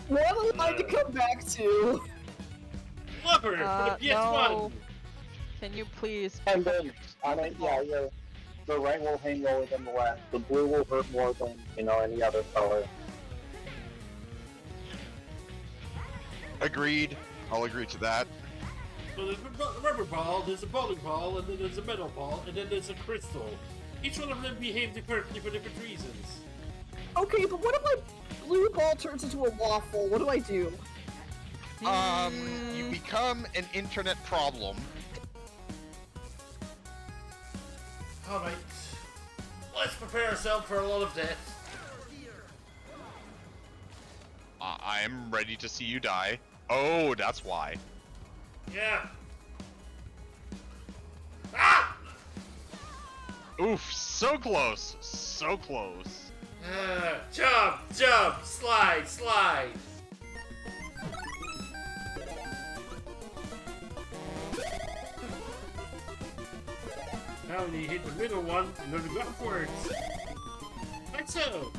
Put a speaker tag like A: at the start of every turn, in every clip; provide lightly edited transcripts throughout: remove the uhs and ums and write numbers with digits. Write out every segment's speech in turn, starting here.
A: What a line to come back to!
B: Lover for the PS1.
C: No. Can you please?
D: And then, the right will hang lower than the left. The blue will hurt more than, any other color.
E: Agreed. I'll agree to that.
B: So there's a rubber ball, there's a bowling ball, and then there's a metal ball, and then there's a crystal. Each one of them behave differently for different reasons.
A: Okay, but what if my blue ball turns into a waffle? What do I do?
E: You become an internet problem.
B: Alright. Let's prepare ourselves for a lot of death.
E: I'm ready to see you die. Oh, that's why.
B: Yeah. Ah!
E: Oof, so close. So close.
B: Jump, jump, slide, slide. Now we need to hit the middle one in order to go upwards. Like so.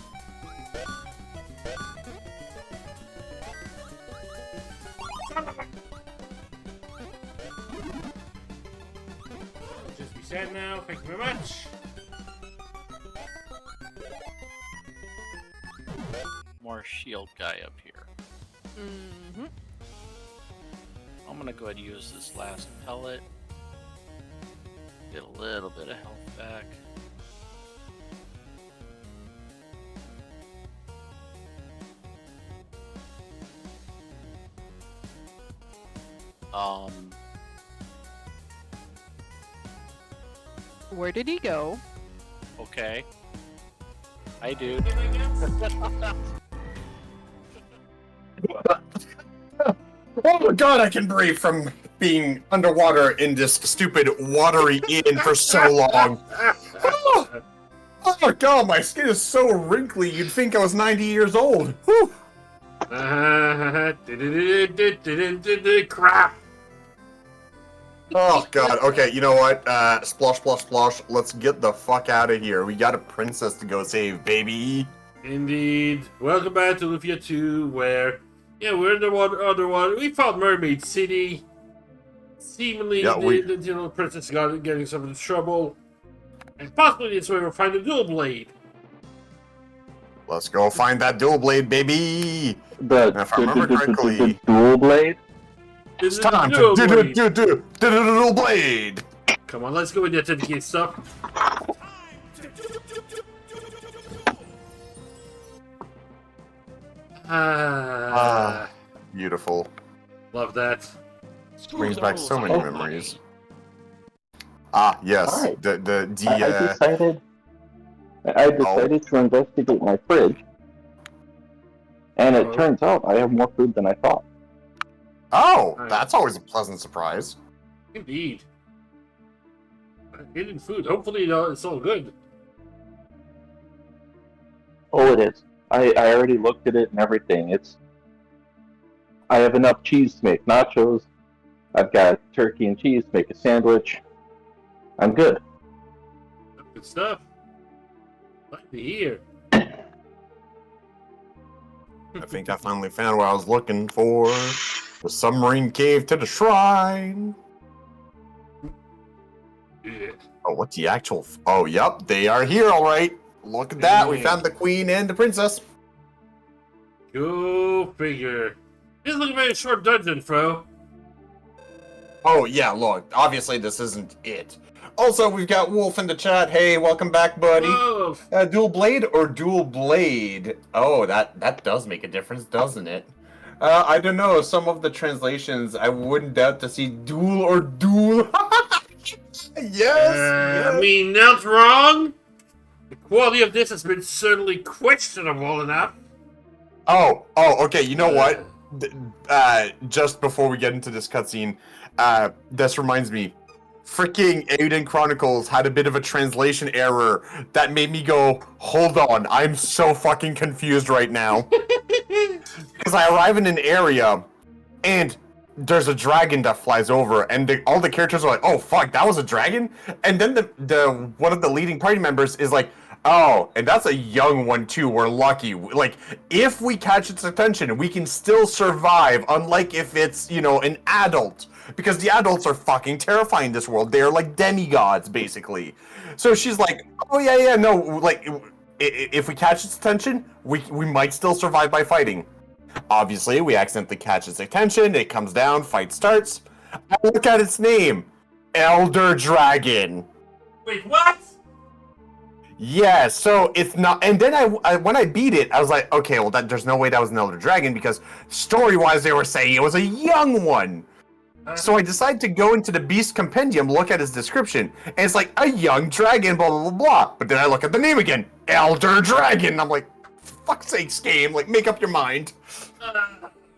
B: Just be sad now. Thank you very much.
F: More shield guy up here.
C: Mm-hmm.
F: I'm gonna go ahead and use this last pellet. Get a little bit of health back.
C: Where did he go?
F: Okay. I do.
G: Oh my god, I can breathe from being underwater in this stupid watery inn for so long. Oh my god, my skin is so wrinkly, you'd think I was 90 years old. Whew.
B: Crap.
G: Oh god, okay, you know what? Splosh, splosh, splosh, let's get the fuck out of here. We got a princess to go save, baby.
B: Indeed. Welcome back to Lufia 2, where, we're underwater. We found Mermaid City. Seemingly, the princess got getting some of the trouble. And possibly this way we'll find a dual blade.
G: Let's go find that dual blade, baby. If I remember
D: The
G: correctly,
D: dual blade?
G: it's time to do dual blade.
B: Come on, let's go in there to get stuff.
G: Beautiful.
B: Love that.
G: Brings back so many memories. Ah, yes.
D: Alright.
G: Oh.
D: I decided to investigate my fridge, and it turns out I have more food than I thought.
G: Oh, that's always a pleasant surprise.
B: Indeed. Hidden food. Hopefully it's all good.
D: Oh, it is. I already looked at it and everything. I have enough cheese to make nachos. I've got turkey and cheese to make a sandwich. I'm good.
B: Good stuff. Like to hear.
G: I think I finally found what I was looking for. The submarine cave to the shrine.
B: Yeah.
G: Oh, what's the actual... Oh, yep, they are here, all right. Look at that. We found the queen and the princess.
B: Go figure. This looks like a very short dungeon, Fro.
G: Oh, yeah, look. Obviously, this isn't it. Also, we've got Wolf in the chat. Hey, welcome back, buddy.
B: Oh,
G: Dual blade or dual blade? Oh, that does make a difference, doesn't it? I don't know. Some of the translations, I wouldn't doubt to see dual or dual. Yes.
B: I mean, not wrong. The quality of this has been certainly questionable enough.
G: Oh, okay. You know what? Just before we get into this cutscene, this reminds me. Freaking Aiden Chronicles had a bit of a translation error that made me go, hold on, I'm so fucking confused right now. Because I arrive in an area, and there's a dragon that flies over, and all the characters are like, oh fuck, that was a dragon? And then the one of the leading party members is like, Oh, and that's a young one too. We're lucky. Like, if we catch its attention, we can still survive. Unlike if it's, an adult, because the adults are fucking terrifying in this world. They're like demigods, basically. So she's like, oh yeah, no, like, if we catch its attention, we might still survive by fighting. Obviously, we accidentally catch its attention. It comes down. Fight starts. I look at its name, Elder Dragon.
B: Wait, what?
G: Yeah, so it's not, and then I when I beat it, I was like, okay, well, there's no way that was an Elder Dragon, because story-wise, they were saying it was a young one. So I decided to go into the Beast Compendium, look at his description, and it's like, a young dragon, blah, blah, blah, blah. But then I look at the name again, Elder Dragon, and I'm like, fuck's sakes, game, like, make up your mind.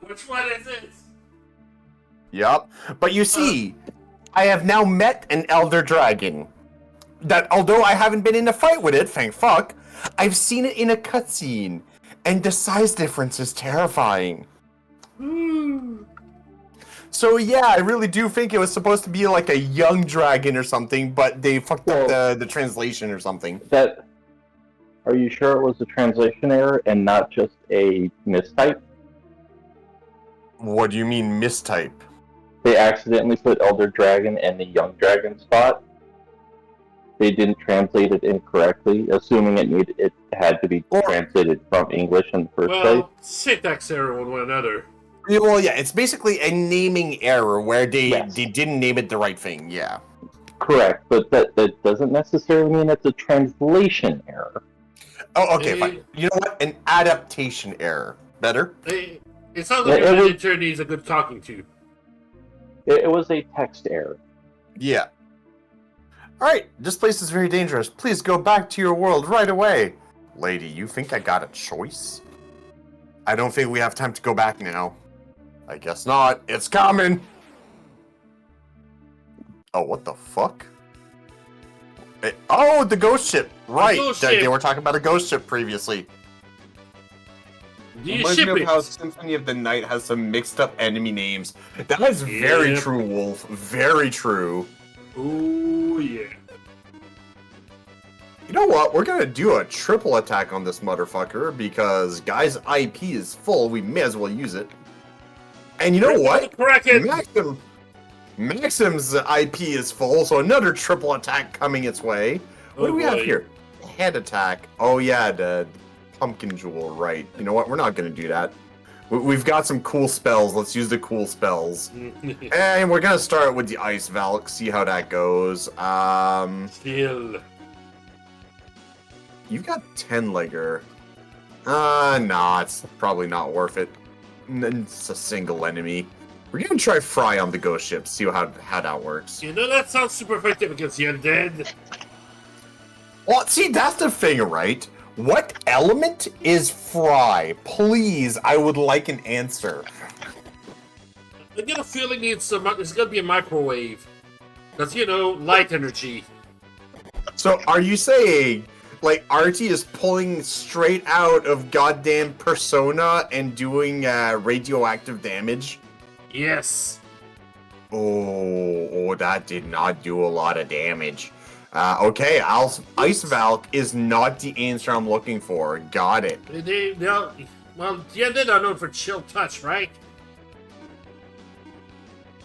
B: Which one is it?
G: Yup, but you see, I have now met an Elder Dragon. That, although I haven't been in a fight with it, thank fuck, I've seen it in a cutscene, and the size difference is terrifying. So yeah, I really do think it was supposed to be like a young dragon or something, but they fucked up the translation or something.
D: Are you sure it was a translation error and not just a mistype?
G: What do you mean mistype?
D: They accidentally put Elder Dragon in the Young Dragon spot. They didn't translate it incorrectly, assuming it had to be translated from English in the first place.
B: Syntax error on one another.
G: Well, yeah, it's basically a naming error where they didn't name it the right thing, yeah.
D: Correct, but that doesn't necessarily mean it's a translation error.
G: Oh, okay, fine. You know what? An adaptation error. Better?
B: It sounds like your editor needs a good talking to.
D: It was a text error.
G: Yeah. Alright, this place is very dangerous. Please go back to your world right away. Lady, you think I got a choice? I don't think we have time to go back now. I guess not. It's coming! Oh, what the fuck? Oh, the ghost ship! Right!
B: Ghost
G: They
B: ship.
G: were talking about a ghost ship previously.
B: Do you
G: Reminds
B: ship
G: me of
B: it?
G: how Symphony of the Night has some mixed up enemy names. That is very
B: Yep.
G: true, Wolf. Very true.
B: Ooh, yeah.
G: You know what? We're gonna do a triple attack on this motherfucker because guy's IP is full. We may as well use it. And you know what? Maxim's IP is full, so another triple attack coming its way. What do we have here? Head attack. Oh yeah, the pumpkin jewel. Right. You know what? We're not gonna do that. We've got some cool spells. Let's use the cool spells. And we're gonna start with the Ice Valk, see how that goes.
B: Still.
G: You've got 10-legger. Nah, it's probably not worth it. It's a single enemy. We're gonna try Fry on the ghost ship, see how that works.
B: You know, that sounds super effective against the undead.
G: Well, see, that's the thing, right? What element is Fry? Please, I would like an answer.
B: I get a feeling it's gonna be a microwave. That's, light energy.
G: So, are you saying, like, Artie is pulling straight out of goddamn Persona and doing radioactive damage?
B: Yes.
G: Oh, that did not do a lot of damage. Okay, Ice Valk is not the answer I'm looking for. Got it.
B: Well, the undead are known for chill touch, right?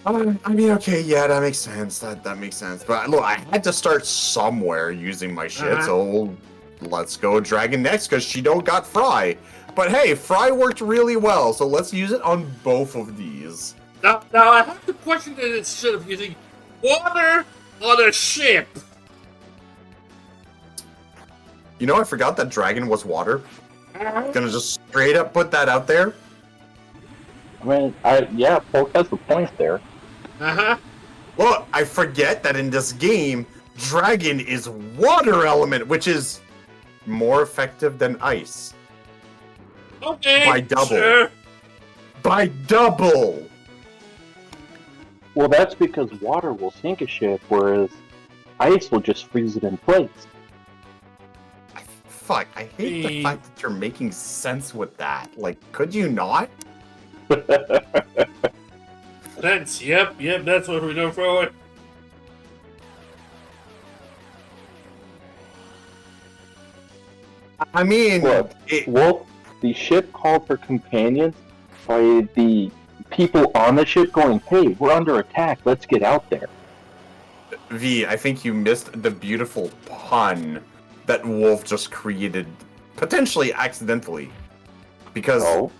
G: I mean, okay, yeah, that makes sense. That makes sense. But look, I had to start somewhere using my shit, so let's go Dragon next, because she don't got Fry. But hey, Fry worked really well, so let's use it on both of these.
B: Now I have to question that instead of using water on a ship.
G: You know, I forgot that Dragon was water. Gonna just straight up put that out there.
D: I mean, yeah, Polk has a point there.
G: Look, I forget that in this game, Dragon is water element, which is more effective than ice.
B: Okay,
G: By double.
B: sure.
G: By double!
D: Well, that's because water will sink a ship, whereas ice will just freeze it in place.
G: Fuck, I hate the fact that you're making sense with that. Like, could you not?
B: Sense, yep, that's what we know for it.
G: I mean,
D: Look, Wolf, the ship called for companions by the people on the ship going, "Hey, we're under attack. Let's get out there."
G: V, I think you missed the beautiful pun that Wolf just created, potentially accidentally, because
D: Oh,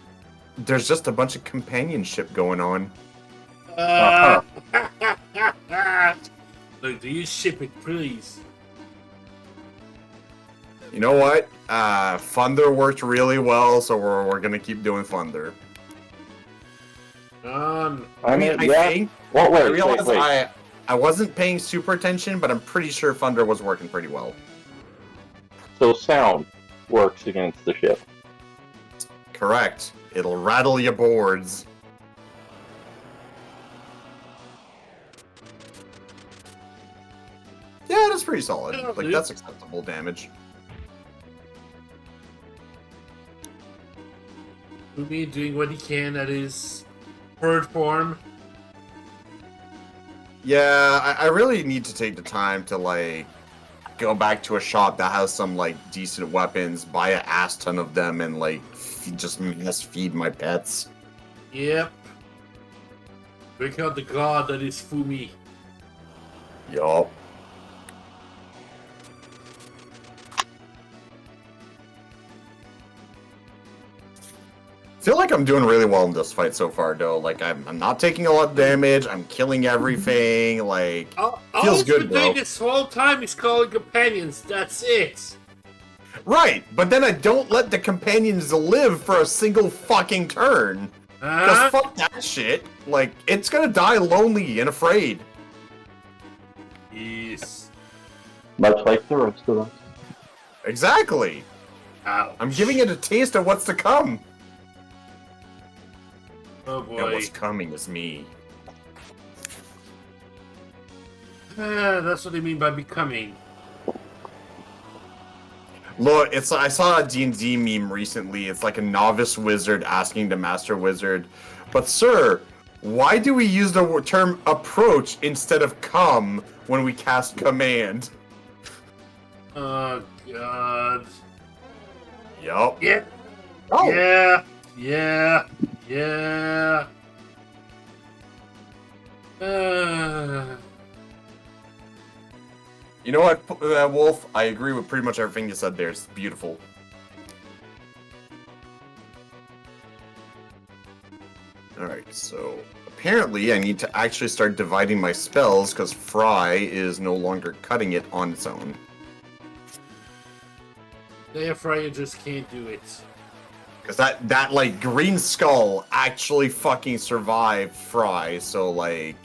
G: there's just a bunch of companionship going on.
D: Uh-huh.
B: Look, do you ship it, please?
G: You know what? Thunder worked really well, so we're gonna keep doing Thunder.
D: I mean,
G: I
D: yeah.
G: think
D: Well,
G: I
D: wait.
G: realized I wasn't paying super attention, but I'm pretty sure Thunder was working pretty well.
D: So sound works against the ship.
G: Correct. It'll rattle your boards. Yeah, that's pretty solid.
B: Yeah,
G: Like,
B: dude.
G: that's acceptable damage.
B: Lumi doing what he can at his bird form.
G: Yeah, I really need to take the time to, like, go back to a shop that has some, like, decent weapons, buy an ass ton of them, and, like, just mass feed my pets.
B: Yep. Bring out the god that is Fumi.
G: Yup. Feel like I'm doing really well in this fight so far, though. Like, I'm not taking a lot of damage. I'm killing everything. Like,
B: All
G: feels
B: he's
G: good,
B: been
G: bro.
B: doing this whole time is calling companions. That's it.
G: Right, but then I don't let the companions live for a single fucking turn.
B: Huh?
G: Because fuck that shit. Like, it's gonna die lonely and afraid.
B: Yes.
D: Much like the rest of us.
G: Exactly.
B: Ouch.
G: I'm giving it a taste of what's to come.
B: Oh
G: And
B: boy.
G: what's coming is me.
B: That's what I mean by becoming.
G: Look, I saw a D&D meme recently. It's like a novice wizard asking the master wizard, "But sir, why do we use the term approach instead of come when we cast command?"
B: Oh god.
G: Yup.
B: Yeah.
G: Oh.
B: Yeah. Yeah. Yeah.
G: You know what, Wolf? I agree with pretty much everything you said there. It's beautiful. Alright, so apparently I need to actually start dividing my spells because Fry is no longer cutting it on its own.
B: Fry just can't do it.
G: Because that, like, green skull actually fucking survived Fry, so, like...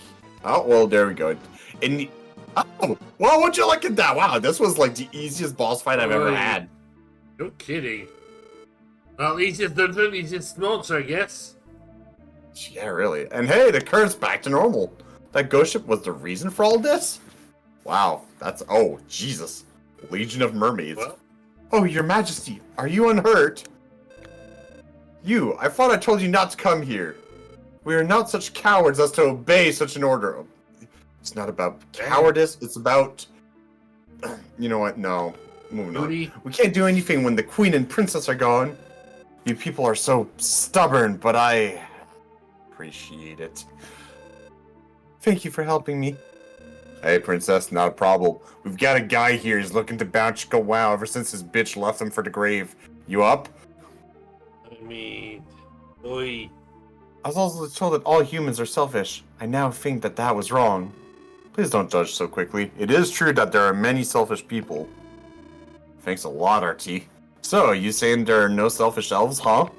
G: Oh, well, there we go. And... Oh! Well, would you look at that? Wow, this was, like, the easiest boss fight I've ever
B: Oy.
G: had.
B: No kidding. Well, easiest than the easiest monster, I guess.
G: Yeah, really. And hey, the current's back to normal. That ghost ship was the reason for all this? Wow, that's... Oh, Jesus. Legion of Mermaids.
B: Well,
G: Oh, your majesty, are you unhurt? You, I thought I told you not to come here. We are not such cowards as to obey such an order. It's not about cowardice, it's about... You know what, no. Moving on.
B: Moody.
G: We can't do anything when the queen and princess are gone. You people are so stubborn, but I... appreciate it. Thank you for helping me. Hey, princess, not a problem. We've got a guy here who's looking to bounce go wow ever since his bitch left him for the grave. You up?
B: I mean, oi.
G: I was also told that all humans are selfish. I now think that that was wrong. Please don't judge so quickly. It is true that there are many selfish people. Thanks a lot, RT. So, you saying there are no selfish elves, huh?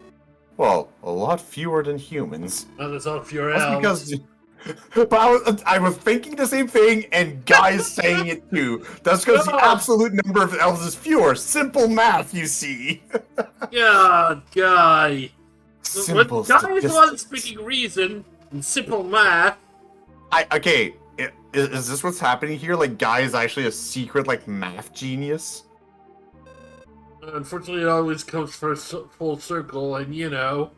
G: Well, a lot fewer than humans.
B: Well, that's all for your
G: That's
B: elves.
G: because... But I was thinking the same thing, and Guy's saying it too. That's because the absolute number of elves is fewer. Simple math, you see.
B: God, Guy.
G: Simple
B: When Guy is the one
G: statistics.
B: speaking reason and simple math.
G: Okay, is this what's happening here? Like, Guy is actually a secret, like, math genius?
B: Unfortunately, it always comes full circle, and you know.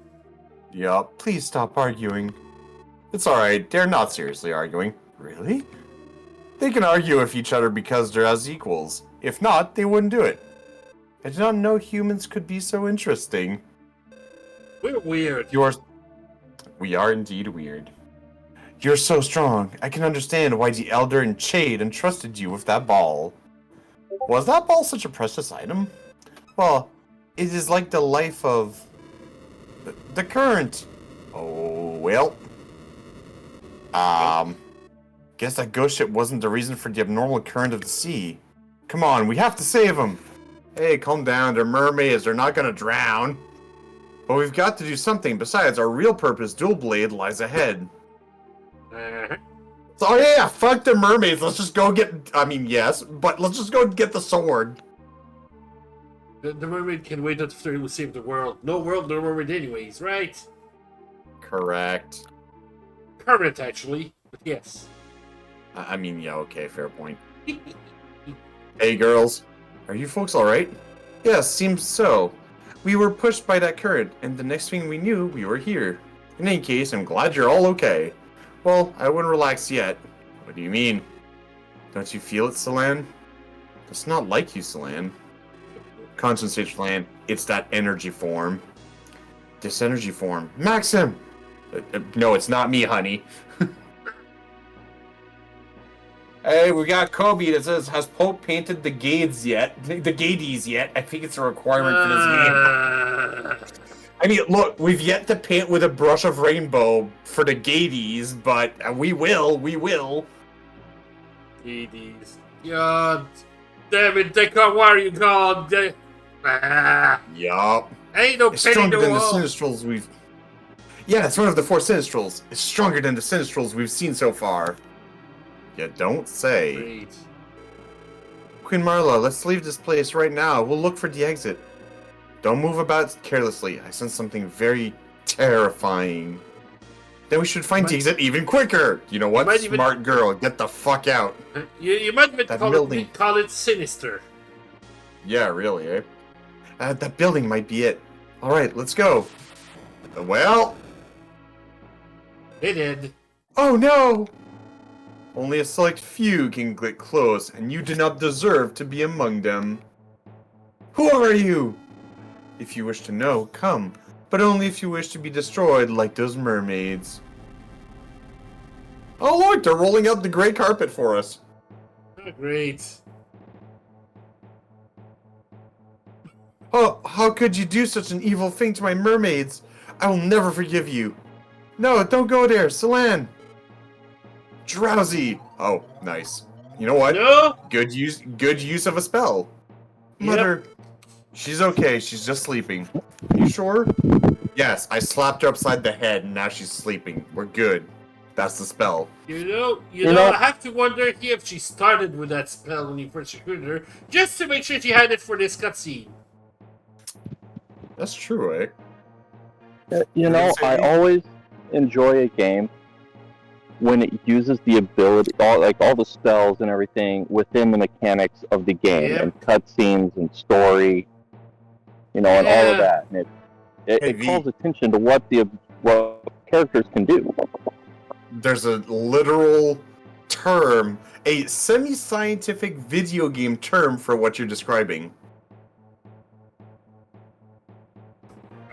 G: Yup, please stop arguing. It's alright, they're not seriously arguing. Really? They can argue with each other because they're as equals. If not, they wouldn't do it. I did not know humans could be so interesting.
B: We're weird.
G: We are indeed weird. You're so strong. I can understand why the Elder and Chade entrusted you with that ball. Was that ball such a precious item? Well, it is like the life of the current. Oh, well. Guess that ghost ship wasn't the reason for the abnormal current of the sea. Come on, we have to save them. Hey, calm down. They're mermaids. They're not gonna drown. But we've got to do something. Besides, our real purpose, Dual Blade, lies ahead. So, yeah, fuck the mermaids. Let's just go get... I mean, yes, but let's just go get the sword.
B: The mermaid can wait until we save the world. No world, no mermaid anyways, right?
G: Correct.
B: Current, actually. But yes.
G: I mean, yeah, okay, fair point. Hey, girls. Are you folks alright? Yes, seems so. We were pushed by that current, and the next thing we knew, we were here. In any case, I'm glad you're all okay. Well, I wouldn't relax yet. What do you mean? Don't you feel it, Solan? It's not like you, Solan. Concentrate, Solan. It's that energy form. This energy form. Maxim! No, it's not me, honey. Hey, we got Kobe that says, has Pope painted the Gades yet? The Gades yet? I think it's a requirement for this game. I mean, look, we've yet to paint with a brush of rainbow for the Gades, but we will.
B: Gades. God damn it, they can't worry you God.
G: Yup.
B: Ain't no
G: It's
B: painting
G: stronger
B: the
G: than the
B: wall.
G: Sinistrals we've... Yeah, it's one of the 4 Sinistrals. It's stronger than the Sinistrals we've seen so far. You don't say.
B: Great.
G: Queen Marla, let's leave this place right now. We'll look for the exit. Don't move about carelessly. I sense something very terrifying. Then we should find the exit even quicker. You know what? Smart girl, get the fuck out.
B: You might even call it sinister.
G: Yeah, really, eh? That building might be it. Alright, let's go. Well...
B: It did.
G: Oh no! Only a select few can get close, and you do not deserve to be among them. Who are you? If you wish to know, come, but only if you wish to be destroyed like those mermaids. Oh look, they're rolling out the gray carpet for us.
B: Oh, great.
G: Oh, how could you do such an evil thing to my mermaids? I will never forgive you. No, don't go there, Solan. Drowsy. Oh, nice. You know what?
B: No.
G: Good use of a spell.
B: Yep.
G: Mother, she's okay. She's just sleeping. You sure? Yes, I slapped her upside the head, and now she's sleeping. We're good. That's the spell.
B: You know, I have to wonder if she started with that spell when you first recruited her, just to make sure she had it for this cutscene.
G: That's true, eh?
D: You know, I always enjoy a game when it uses the ability, all the spells and everything within the mechanics of the game, and cutscenes and story, and all of that. And it calls attention to what characters can do.
G: There's a literal term, a semi-scientific video game term for what you're describing.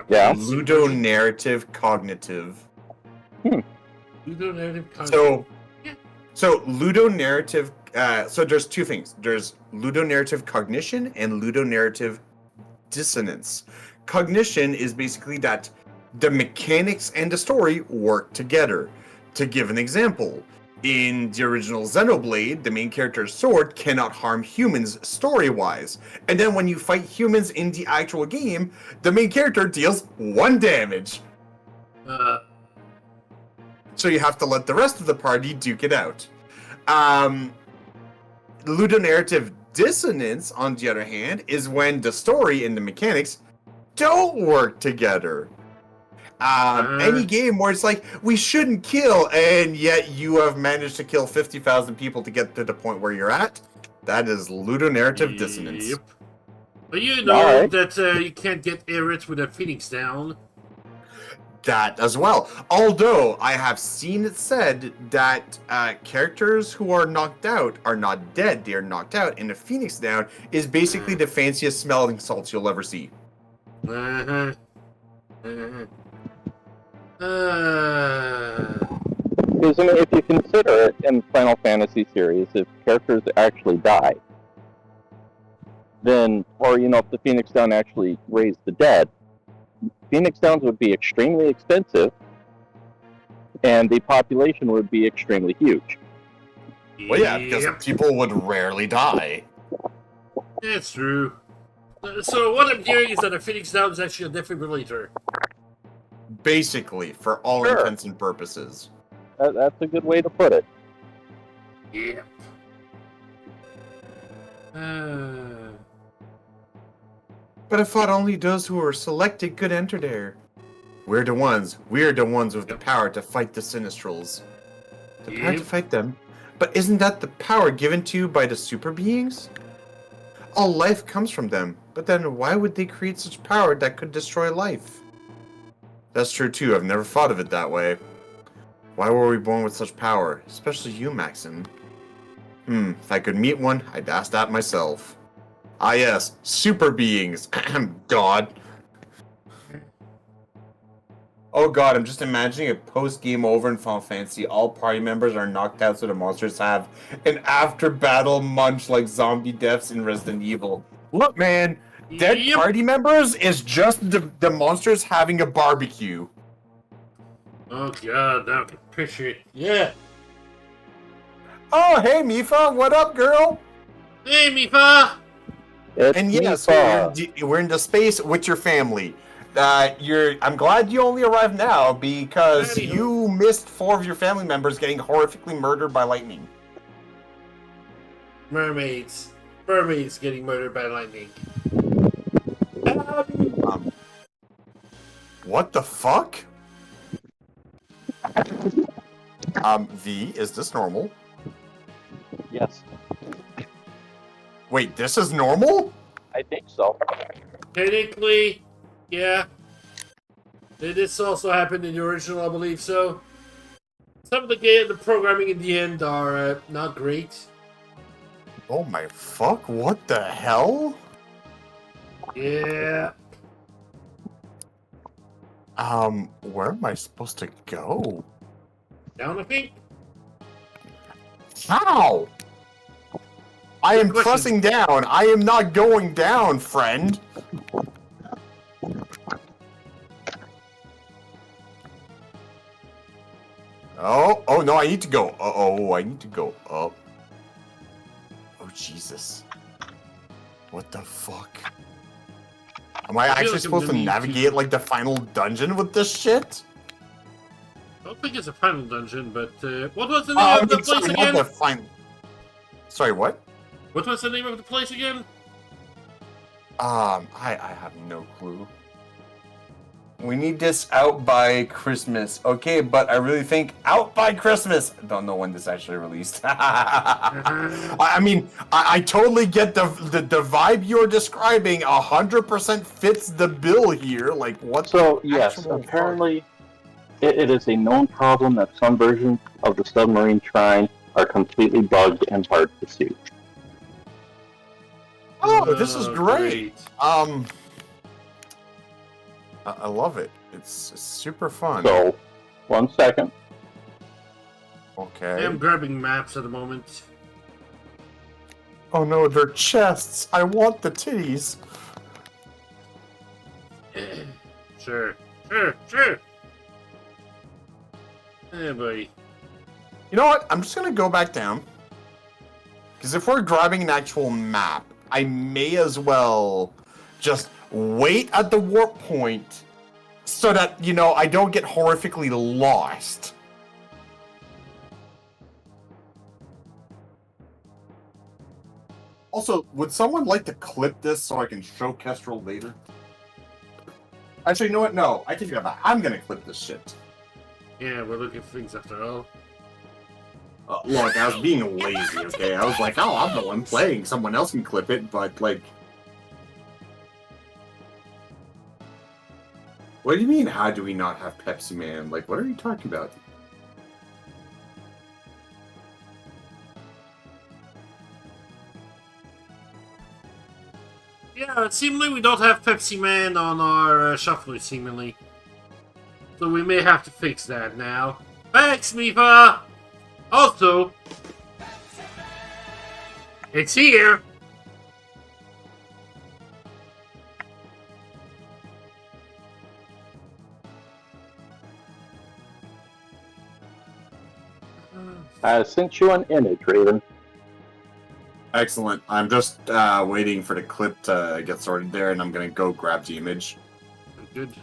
D: Yeah.
G: Ludonarrative cognitive.
B: Ludonarrative cognitive.
G: So ludonarrative. So there's two things. There's ludonarrative cognition and ludonarrative dissonance. Cognition is basically that the mechanics and the story work together. To give an example, in the original Xenoblade, the main character's sword cannot harm humans story-wise. And then when you fight humans in the actual game, the main character deals 1 damage. So you have to let the rest of the party duke it out. Ludonarrative dissonance, on the other hand, is when the story and the mechanics don't work together. Any game where it's like, we shouldn't kill, and yet you have managed to kill 50,000 people to get to the point where you're at, that is ludonarrative dissonance.
B: But you know that you can't get Erit with a Phoenix down.
G: That as well. Although I have seen it said that characters who are knocked out are not dead; they are knocked out, and a phoenix down is basically the fanciest smelling salts you'll ever see.
B: Uh-huh.
D: Because I mean, if you consider it in Final Fantasy series, if characters actually die, then, or if the Phoenix Down actually raised the dead, Phoenix Downs would be extremely expensive, and the population would be extremely huge.
G: Well, yeah, because people would rarely die.
B: That's true. So what I'm hearing is that a Phoenix Down is actually a defibrillator.
G: Basically, for all
D: Sure.
G: intents and purposes.
D: That's a good way to put it.
B: Yeah.
G: But I thought only those who were selected could enter there. We're the ones with the power to fight the Sinistrals. The power to
B: Yep.
G: fight them? But isn't that the power given to you by the super beings? All life comes from them, but then why would they create such power that could destroy life? That's true too, I've never thought of it that way. Why were we born with such power? Especially you, Maxim. If I could meet one, I'd ask that myself. Ah yes, super beings. God. Oh god, I'm just imagining a post-game over in Final Fantasy. All party members are knocked out so the monsters have an after-battle munch like zombie deaths in Resident Evil. Look, man, dead
B: Yep.
G: party members is just the monsters having a barbecue.
B: Oh god, now I can picture it. Yeah.
G: Oh, hey, Mifa, what up, girl?
B: Hey, Mifa!
D: It's
G: And yes,
D: Mifa.
G: we're in the space with your family. I'm glad you only arrived now because
B: Howdy-ho.
G: you missed 4 of your family members getting horrifically murdered by lightning.
B: Mermaids. Mermaids getting murdered by lightning.
G: What the fuck? V, is this normal?
D: Yes,
G: Wait, this is normal?
D: I think so.
B: Technically, yeah. This also happened in the original, I believe so. Some of the programming in the end are not great.
G: Oh my fuck, what the hell?
B: Yeah.
G: Where am I supposed to go?
B: Down, I think?
G: How? I am
B: Good question.
G: pressing down. I am not going down, friend. Oh no, I need to go. I need to go up. Oh Jesus. What the fuck? Am I
B: feel
G: actually
B: like I'm
G: supposed to
B: gonna need
G: navigate
B: to-
G: like the final dungeon with this shit?
B: I don't think it's a final dungeon, but what was the name of the place
G: sorry,
B: again?
G: not the final. Sorry, what?
B: What was the name of the place again?
G: I have no clue. We need this out by Christmas. Okay, but I really think out by Christmas. I don't know when this actually released. I mean, I totally get the vibe you're describing. 100% fits the bill here. Like, what?
D: So,
G: the
D: yes,
G: actual fuck?
D: apparently it is a known problem that some versions of the submarine shrine are completely bugged and hard to see.
G: Oh, this is great.
B: great.
G: I love it. It's super fun.
D: So, 1 second.
G: Okay.
B: I'm grabbing maps at the moment.
G: Oh no, they're chests. I want the titties.
B: Sure. Hey, buddy.
G: You know what? I'm just gonna go back down. Because if we're grabbing an actual map, I may as well just wait at the warp point so that, I don't get horrifically lost. Also, would someone like to clip this so I can show Kestrel later? Actually, you know what? No, I take it back. I'm gonna clip this shit.
B: Yeah, we're looking for things after all.
G: Look, I was being lazy, okay? I was like, oh, I'm the one playing. Someone else can clip it, but, like... What do you mean, how do we not have Pepsi Man? Like, what are you talking about?
B: Yeah, seemingly we don't have Pepsi Man on our shuffler, seemingly. So we may have to fix that now. Thanks, Mifa! Also, it's here!
D: I sent you an image, Raven.
G: Excellent. I'm just waiting for the clip to get sorted there, and I'm gonna go grab the image.
B: Good.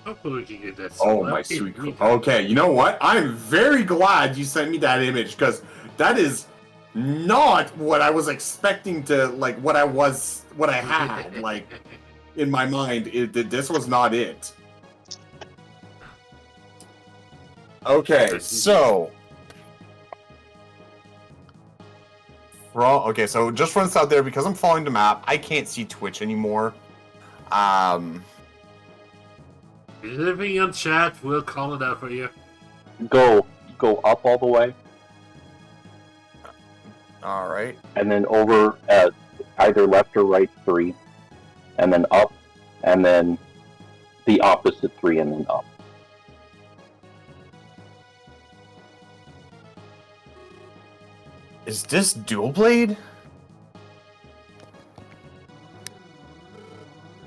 B: Hopefully we can get that
G: Oh,
B: sorted.
G: my
B: Okay,
G: sweet.
B: Mifa.
G: Okay, you know what? I'm very glad you sent me that image, because that is not what I was expecting to, like, what I had, like, in my mind. This was not it. Okay, so... Okay, so just for this out there, because I'm following the map, I can't see Twitch anymore.
B: Is everything on chat? We'll call it out for you.
D: Go up all the way,
G: Alright.
D: and then over at either left or right 3, and then up, and then the opposite 3, and then up.
G: Is this dual blade?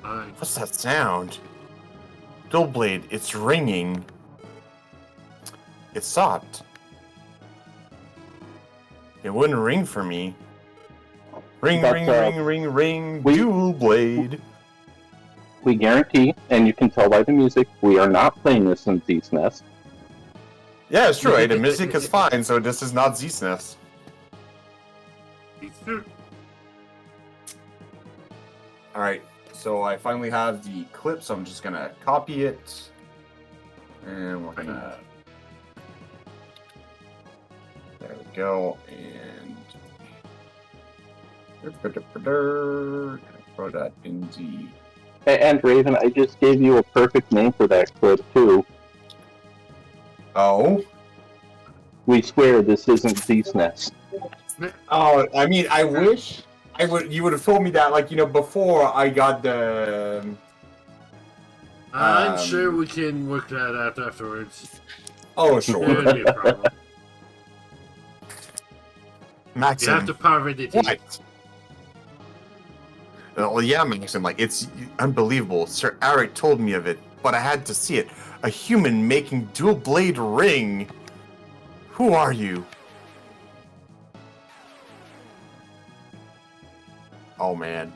B: Alright.
G: What's that sound? Dual blade, it's ringing. It stopped. It wouldn't ring for me. Ring,
D: But,
G: ring, ring, ring, ring,
D: we-
G: dual blade.
D: We guarantee, and you can tell by the music, we are not playing this in Z's Nest.
G: Yeah, it's true, right? The music is fine, so this is not Z-SNES.
B: It's true.
G: Alright, so I finally have the clip, so I'm just gonna copy it. And we're gonna... There we go, and... Gonna throw that in the...
D: And Raven, I just gave you a perfect name for that clip, too.
G: Oh?
D: We swear this isn't Z's Nest.
G: Oh, I mean, I wish you would have told me that, like, you know, before I got the...
B: I'm sure we can work that out afterwards.
G: Oh,
B: It
G: sure.
B: wouldn't be a problem. You
G: Maxim.
B: have to power the team.
G: What? Well, yeah, Maxim, like, it's unbelievable. Sir Eric told me of it, but I had to see it. A human making dual blade ring. Who are you? Oh, man.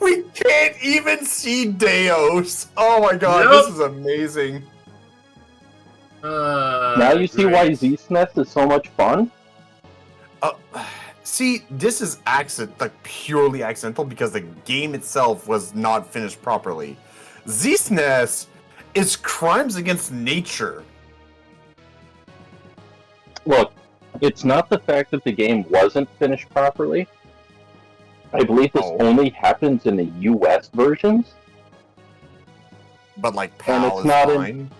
G: We can't even see Deos. Oh my god,
B: Nope.
G: this is amazing.
D: Now you see why Z's Nest is so much fun?
G: See, this is purely accidental because the game itself was not finished properly. Z-SNES is crimes against nature.
D: Look, it's not the fact that the game wasn't finished properly. I believe this only happens in the US versions.
G: But like
D: And
G: PAL
D: it's
G: is
D: not
G: fine.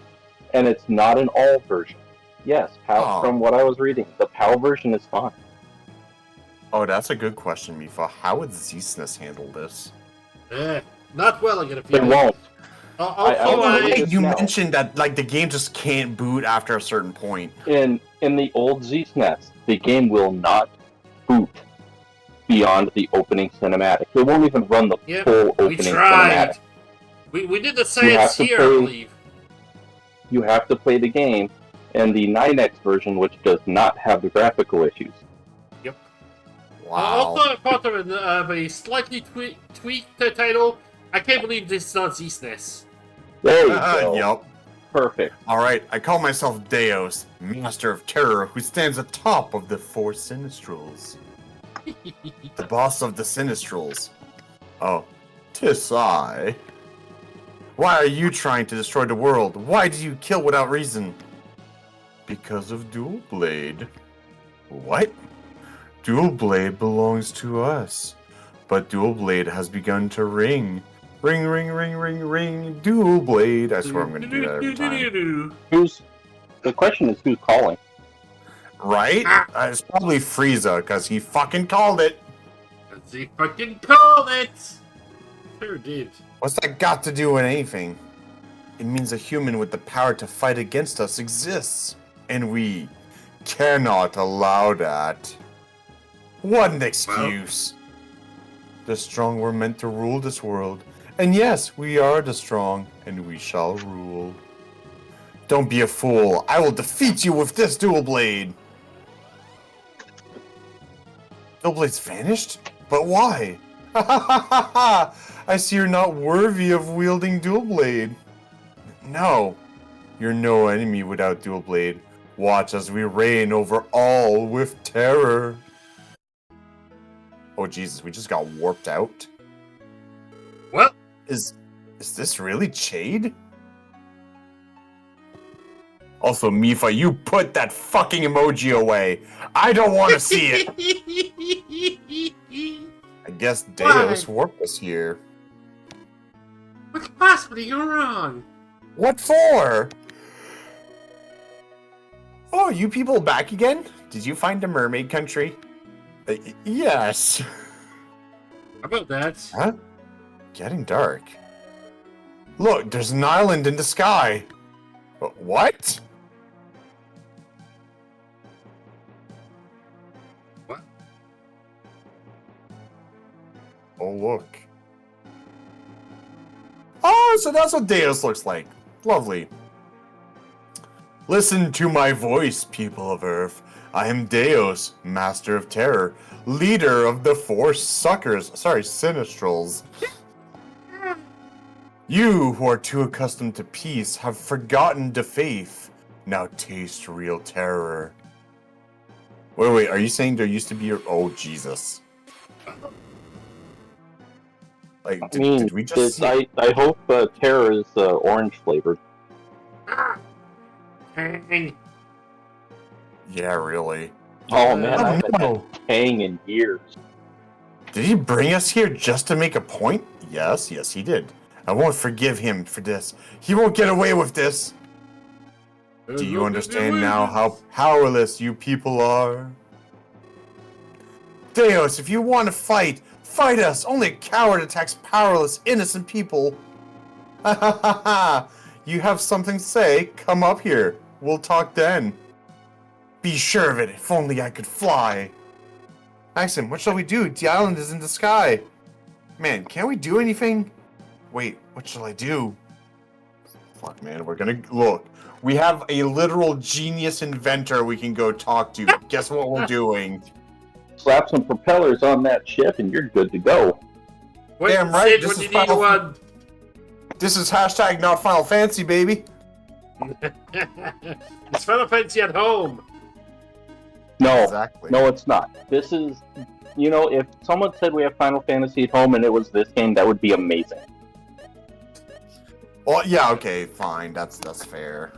D: And it's not in all versions. Yes, PAL, from what I was reading, the PAL version is fine.
G: Oh, that's a good question, Mifa. How would Z-SNES handle this?
B: Not well, I get a
D: It
B: feeling.
D: won't.
G: You mentioned that like the game just can't boot after a certain point.
D: In the old Z-SNES, the game will not boot beyond the opening cinematic. It won't even run the full opening cinematic.
B: We did the science here, I believe.
D: You have to play the game in the 9X version, which does not have the graphical issues.
B: Yep.
G: Wow.
B: Also, part of a slightly tweaked title. I can't believe this is not Z-SNES.
D: There you go.
G: Yep.
D: Perfect.
G: Alright, I call myself Deos, Master of Terror, who stands atop of the 4 Sinistrals. The boss of the Sinistrals. Oh, 'tis I. Why are you trying to destroy the world? Why do you kill without reason? Because of Dual Blade. What? Dual Blade belongs to us. But Dual Blade has begun to ring. Ring, ring, ring, ring, ring. Dual Blade. I swear I'm going to do that every time.
D: The question is who's calling?
G: Right? It's probably Frieza, because he fucking called it.
B: Does he fucking call it? Sure did.
G: What's that got to do with anything? It means a human with the power to fight against us exists. And we cannot allow that. What an excuse. The strong were meant to rule this world. And yes, we are the strong, and we shall rule. Don't be a fool. I will defeat you with this Dual Blade. Dual Blade's vanished? But why? Ha ha ha ha ha! I see you're not worthy of wielding Dual Blade. No. You're no enemy without Dual Blade. Watch as we reign over all with terror. Oh Jesus, we just got warped out.
B: What?
G: Is this really Jade? Also, Mifa, you put that fucking emoji away. I don't want to see it. I guess Deus warped us here.
B: What could possibly go wrong?
G: What for? Oh, you people back again? Did you find a mermaid country? Yes.
B: How about that?
G: Huh? Getting dark. Look, there's an island in the sky. What?
B: What?
G: Oh, look. Oh, so that's what Deus looks like. Lovely. Listen to my voice, people of Earth. I am Deus, Master of Terror, leader of the Sinistrals. You who are too accustomed to peace have forgotten the faith. Now taste real terror. Wait, are you saying there used to be a... Oh, Jesus. Like, did we just see...
D: I hope terror is orange flavored.
B: Dang.
G: Yeah, really.
D: Oh man, I haven't
G: no.
D: had Tang in years.
G: Did he bring us here just to make a point? Yes, he did. I won't forgive him for this. He won't get away with this. Do you understand now how powerless you people are? Deus, if you want to fight, fight us. Only a coward attacks powerless, innocent people. Ha ha ha ha. You have something to say? Come up here. We'll talk then. Be sure of it. If only I could fly. Maxim, what shall we do? The island is in the sky. Man, can't we do anything? Wait, what shall I do? Fuck, man, we're gonna... Look, we have a literal genius inventor we can go talk to. Guess what we're doing?
D: Slap some propellers on that ship and you're good to go.
B: Wait,
G: damn right,
B: this is Final... one.
G: This is hashtag not Final Fantasy, baby.
B: It's Final Fantasy at home.
D: No,
G: Exactly.
D: no, it's not. This is, you know, if someone said we have Final Fantasy at home and it was this game, that would be amazing.
G: Well, yeah, okay, fine. That's fair.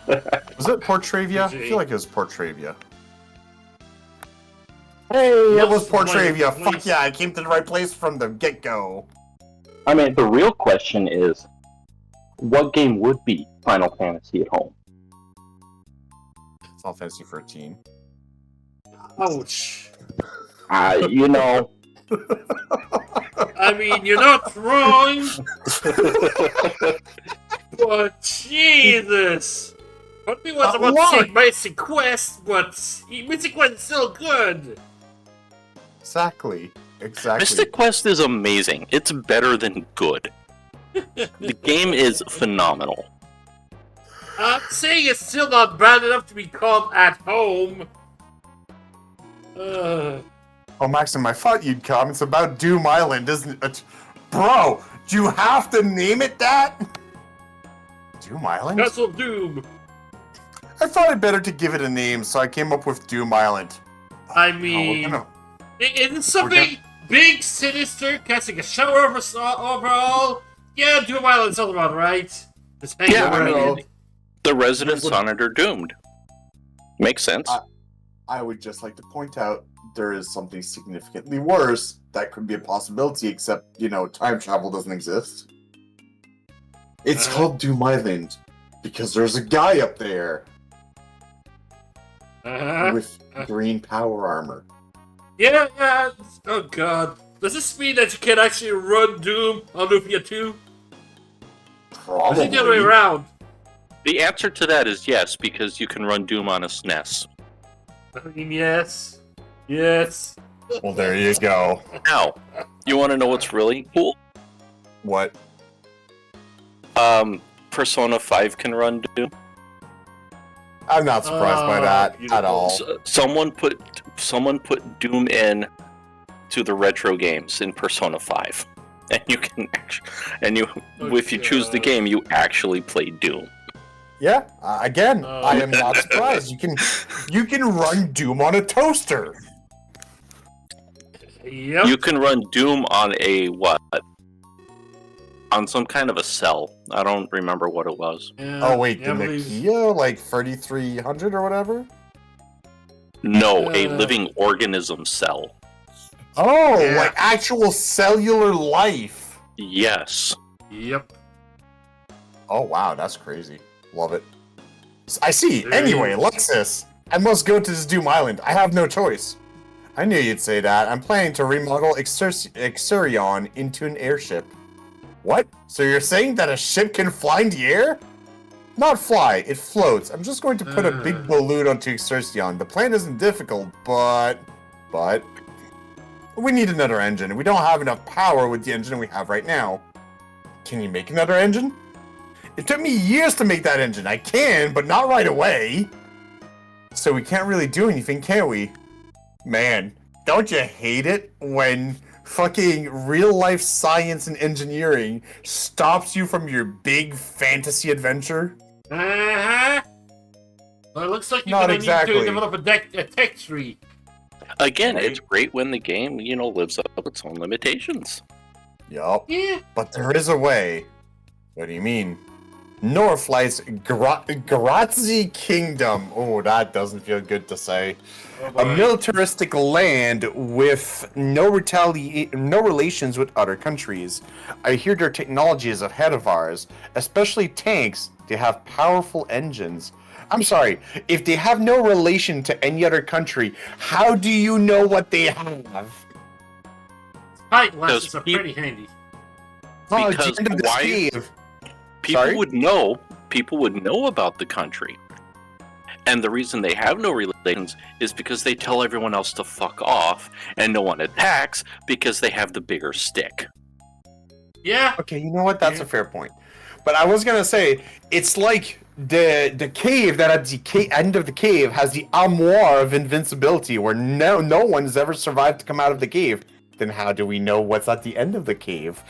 G: Was it Portravia? I feel like it was Portravia. Hey, it was Portravia. Fuck yeah, I came to the right place from the get-go.
D: I mean, the real question is, what game would be Final Fantasy at home?
G: Final Fantasy 13.
B: Ouch.
D: You know...
B: I mean, you're not wrong. But Jesus. What me was about to say Mystic Quest, but Mystic Quest is still good.
G: Exactly.
F: Mystic Quest is amazing. It's better than good. The game is phenomenal.
B: I'm saying it's still not bad enough to be called at home.
G: Oh, Maxim, I thought you'd come. It's about Doom Island, isn't it? Bro, do you have to name it that? Doom Island?
B: Castle Doom.
G: I thought it better to give it a name, so I came up with Doom Island.
B: I mean, it's something big, sinister, casting a shower overall. Yeah, Doom Island sounds about right.
F: Yeah, I mean, the residents on it are doomed. Makes sense.
G: I would just like to point out, there is something significantly worse that could be a possibility, except, time travel doesn't exist. It's called Doom Island, because there's a guy up there with green power armor.
B: Yeah. Oh god. Does this mean that you can actually run Doom on Lufia 2? Or is it the other way
G: Probably.
B: around?
F: The answer to that is yes, because you can run Doom on a SNES.
B: I mean, yes. Yes.
G: Well, there you go.
F: Now, you want to know what's really cool?
G: What?
F: Persona 5 can run Doom.
G: I'm not surprised by that at all.
F: Someone put Doom in to the retro games in Persona 5, and you can if you choose the game, you actually play Doom.
G: Yeah, again, I am not surprised. You can run Doom on a toaster.
B: Yep.
F: You can run Doom on a what? On some kind of a cell. I don't remember what it was.
G: Oh wait, the Nokia, like 3300 or whatever?
F: No, a living organism cell.
G: Oh, like actual cellular life.
F: Yes.
B: Yep.
G: Oh wow, that's crazy. Love it. I see. Anyway, Lexus, I must go to this Doom Island. I have no choice. I knew you'd say that. I'm planning to remodel Exurion into an airship. What? So you're saying that a ship can fly in the air? Not fly, it floats. I'm just going to put a big balloon onto Exurion. The plan isn't difficult, but... We need another engine. We don't have enough power with the engine we have right now. Can you make another engine? It took me years to make that engine. I can, but not right away. So we can't really do anything, can we? Man, don't you hate it when fucking real-life science and engineering stops you from your big fantasy adventure?
B: Uh-huh. Well, it looks like you're
G: Not
B: going
G: exactly.
B: to need to develop a tech tree.
F: Again,
G: Right.
F: it's great when the game, lives up to its own limitations.
G: Yup.
B: Yeah.
G: But there is a way. What do you mean? Northlight's Grazi Kingdom. Oh, that doesn't feel good to say. A militaristic land with no relations with other countries. I hear their technology is ahead of ours, especially tanks. They have powerful engines. I'm sorry, if they have no relation to any other country, how do you know what they have?
B: Spyglasses are pretty handy.
G: Oh,
F: Because
G: it's the end of this cave.
F: People
G: Sorry?
F: would know about the country. And the reason they have no relations is because they tell everyone else to fuck off, and no one attacks because they have the bigger stick.
B: Yeah.
G: Okay, you know what? That's a fair point. But I was gonna say, it's like the cave that at the end of the cave has the armoire of invincibility, where no one's ever survived to come out of the cave. Then how do we know what's at the end of the cave?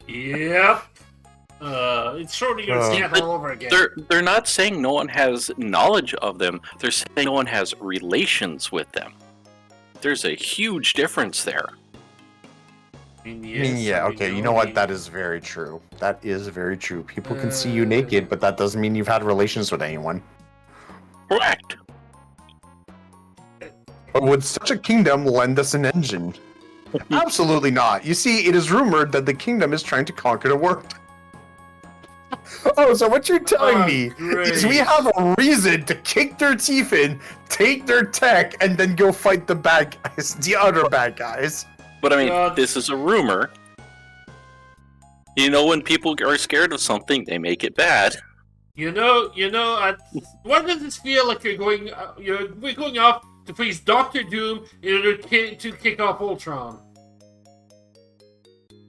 B: Yep. It's shortening your stamp all over again.
F: They're not saying no one has knowledge of them. They're saying no one has relations with them. There's a huge difference there.
G: Okay, you know what? That is very true. That is very true. People can see you naked, but that doesn't mean you've had relations with anyone.
F: Correct.
G: But would such a kingdom lend us an engine? Absolutely not. You see, it is rumored that the kingdom is trying to conquer the world. Oh, so what you're telling me is we have a reason to kick their teeth in, take their tech, and then go fight the bad guys, the other bad guys.
F: But I mean, this is a rumor. When people are scared of something, they make it bad.
B: Why does this feel like we're going off to face Doctor Doom in order to kick off Ultron?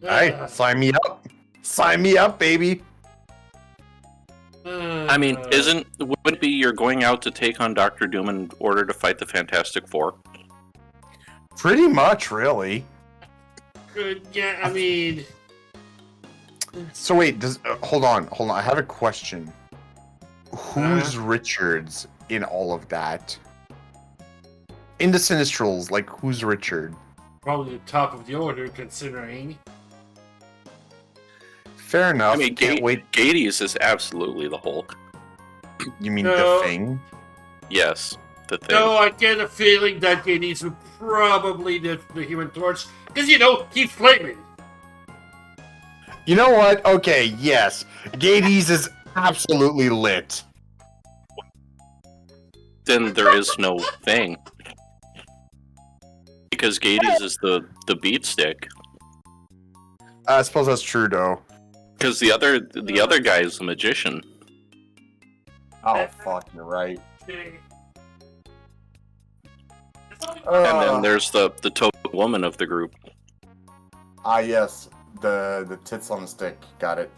G: Alright, sign me up. Sign me up, baby.
F: I mean, wouldn't it be you're going out to take on Doctor Doom in order to fight the Fantastic Four?
G: Pretty much, really.
B: Yeah, I mean...
G: So wait, hold on. I have a question. Who's Richards in all of that? In the Sinistrals, like, who's Richard?
B: Probably the top of the order, considering...
G: Fair enough.
F: I mean, Gades is absolutely the Hulk.
G: You mean
B: No.
G: the Thing?
F: Yes. the thing.
B: No, I get a feeling that Hades would probably the Human Torch, because he's flaming.
G: You know what? Okay, yes. Gades is absolutely lit.
F: Then there is no thing. Because Gades is the beat stick.
G: I suppose that's true, though.
F: Because the other guy is the magician.
G: Oh, fuck, you're right.
F: And then there's the token woman of the group.
G: Ah, yes. The tits on the stick. Got it.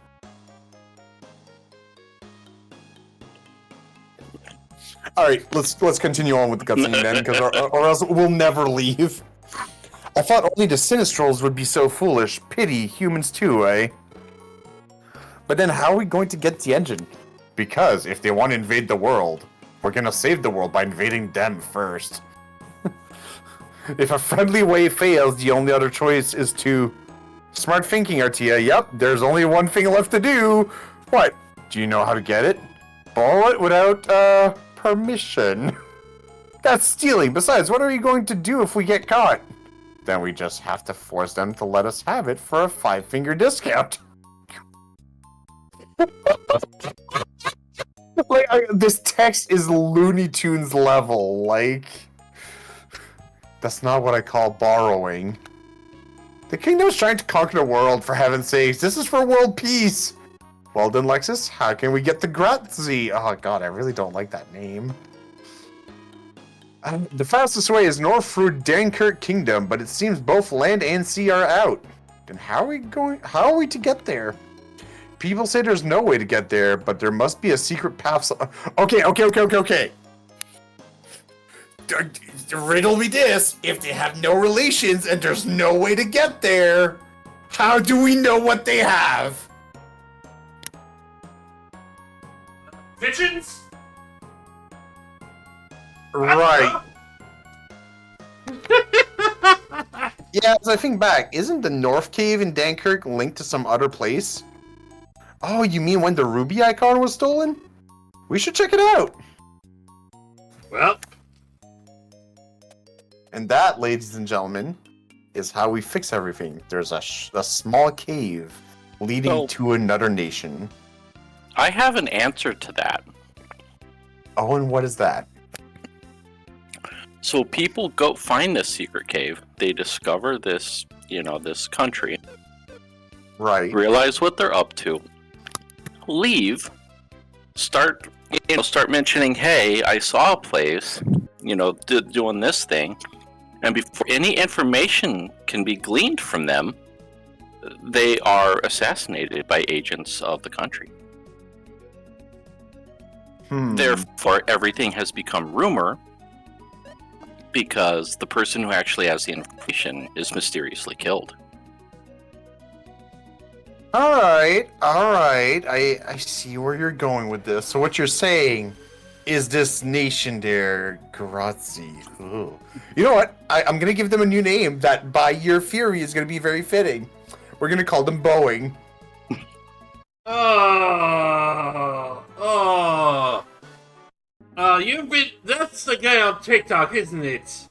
G: Alright, let's continue on with the cutscene then, because or else we'll never leave. I thought only the Sinistrals would be so foolish. Pity humans too, eh? But then how are we going to get the engine? Because if they want to invade the world, we're gonna save the world by invading them first. If a friendly way fails, the only other choice is to... Smart thinking, Artia. Yep, there's only one thing left to do. What? Do you know how to get it? Borrow it without, permission. That's stealing. Besides, what are you going to do if we get caught? Then we just have to force them to let us have it for a 5-finger discount. This text is Looney Tunes level, like... That's not what I call borrowing. The kingdom's trying to conquer the world, for heaven's sakes. This is for world peace. Well done, Lexus. How can we get the Grazi? Oh god, I really don't like that name. The fastest way is north through Dunkirk Kingdom, but it seems both land and sea are out. Then how are we to get there? People say there's no way to get there, but there must be a secret path. Okay. Riddle me this. If they have no relations and there's no way to get there, how do we know what they have?
B: Pigeons?
G: Right. Yeah, as I think back, isn't the North Cave in Dunkirk linked to some other place? Oh, you mean when the ruby icon was stolen? We should check it out.
B: Well.
G: And that, ladies and gentlemen, is how we fix everything. There's a small cave leading to another nation.
F: I have an answer to that.
G: Oh, and what is that?
F: So people go find this secret cave. They discover this, this country.
G: Right.
F: Realize what they're up to. Leave. Start mentioning, hey, I saw a place, doing this thing. And before any information can be gleaned from them, they are assassinated by agents of the country. Therefore, everything has become rumor because the person who actually has the information is mysteriously killed.
G: Alright. I see where you're going with this. So what you're saying is this nation there, Grazi. Ooh. You know what? I'm gonna give them a new name that, by your theory, is gonna be very fitting. We're gonna call them Boeing.
B: That's the guy on TikTok, isn't it?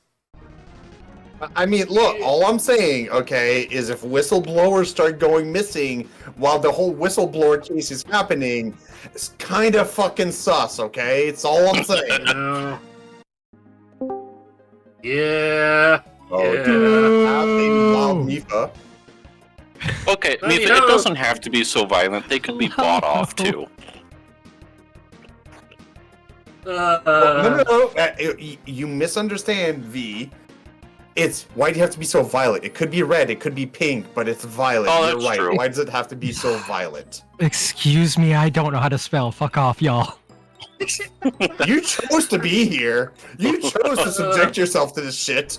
G: I mean, look, all I'm saying, okay, is if whistleblowers start going missing while the whole whistleblower case is happening, it's kind of fucking sus, okay? It's all I'm saying.
B: Yeah.
G: Mifa.
F: Okay, it doesn't have to be so violent. They could be bought off, too.
G: No. You misunderstand, V. Why do you have to be so violent? It could be red, it could be pink, but it's violet.
F: Oh,
G: You're
F: that's
G: right.
F: true.
G: Why does it have to be so violent?
H: Excuse me, I don't know how to spell. Fuck off, y'all.
G: You chose to be here. You chose to subject yourself to this shit.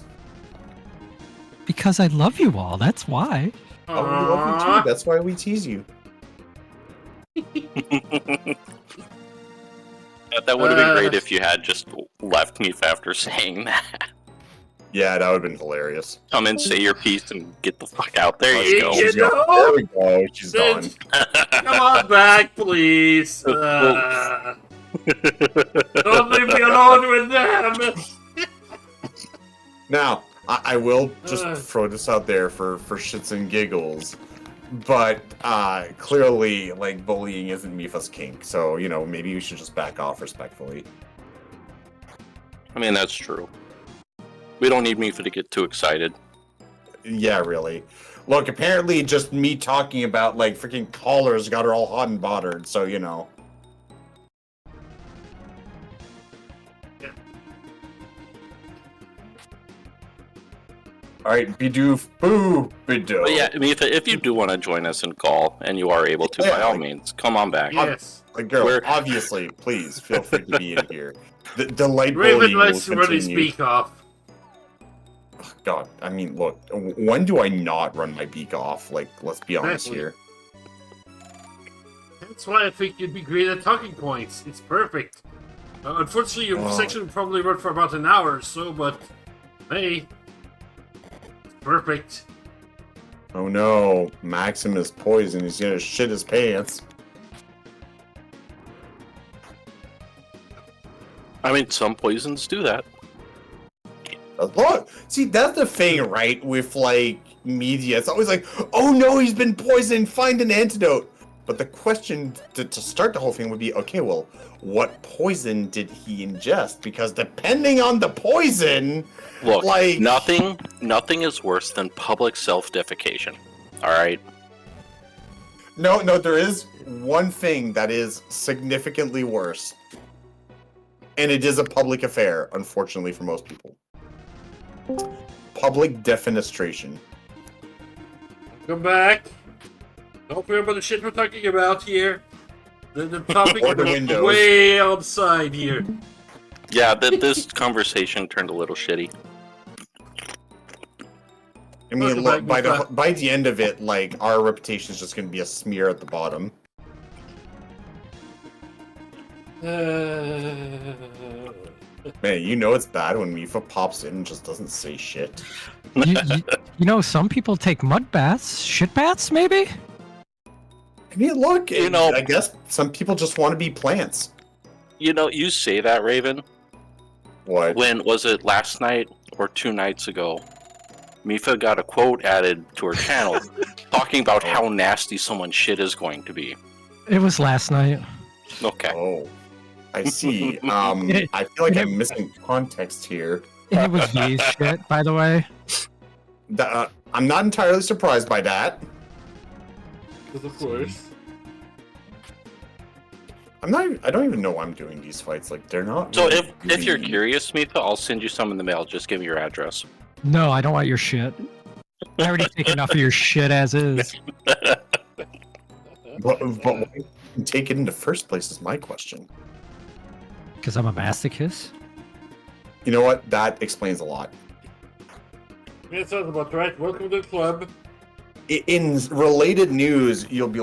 H: Because I love you all, that's why.
G: Oh, we love you too. That's why we tease you.
F: That would have been great if you had just left me after saying that.
G: Yeah, that would have been hilarious.
F: Come and say your piece and get the fuck out. There you go.
G: There we go. She's gone.
B: Come on back, please. Don't leave me alone with them!
G: Now, I will just throw this out there for shits and giggles, but clearly, like, bullying isn't Mifa's kink, so, you know, maybe we should just back off respectfully.
F: I mean, that's true. We don't need Mifa to get too excited.
G: Yeah, really. Look, apparently just me talking about, like, freaking collars got her all hot and bothered, so, you know. Alright, Bidoof, boo, Bidoof.
F: But yeah, Mifa, if you do want to join us in Call, and you are able to, by all means, come on back.
B: Yes.
G: Like, girl, obviously, please, feel free to be in here. The light
B: Raven
G: bullying will
B: lets really
G: continue.
B: speak off.
G: Oh, God, I mean, look, when do I not run my beak off? Like, let's be honest
B: Exactly.
G: here.
B: That's why I think you'd be great at talking points. It's perfect. Unfortunately, your section will probably run for about an hour or so, but hey, it's perfect.
G: Oh no, Maximus poison. He's gonna shit his pants.
F: I mean, some poisons do that.
G: Look, see, that's the thing, right? With like media, it's always like, "Oh no, he's been poisoned. Find an antidote." But the question to start the whole thing would be, okay, well, what poison did he ingest? Because depending on the poison,
F: Look,
G: like
F: nothing is worse than public self-defecation. All right.
G: No, there is one thing that is significantly worse, and it is a public affair, unfortunately for most people. Public defenestration.
B: Come back. Don't remember the shit we're talking about here. The topic
G: Or the
B: is
G: windows.
B: way outside here.
F: Yeah, this conversation turned a little shitty.
G: I mean, look, by the end of it, like, our reputation is just going to be a smear at the bottom. Man, you know it's bad when Mifa pops in and just doesn't say shit.
H: You know, some people take mud baths, shit baths, maybe?
G: I mean, look,
F: You know-
G: I guess some people just want to be plants.
F: You know, you say that, Raven.
G: What?
F: When was it, last night or 2 nights ago? Mifa got a quote added to her channel talking about how nasty someone's shit is going to be.
H: It was last night.
F: Okay.
G: Oh, I see. I feel like I'm missing context here.
H: And it was V's shit, by the way.
G: I'm not entirely surprised by that.
B: Because of course.
G: I don't even know why I'm doing these fights. Like, they're not.
F: So
G: really
F: if you're
G: giving me-
F: curious, Mifa, I'll send you some in the mail. Just give me your address.
H: No, I don't want your shit. I already take enough of your shit as is.
G: But why you take it in the first place is my question.
H: Because I'm a masochist.
G: You know what? That explains a lot.
B: Yeah, it sounds about right. Welcome to the club.
G: In related news, you'll be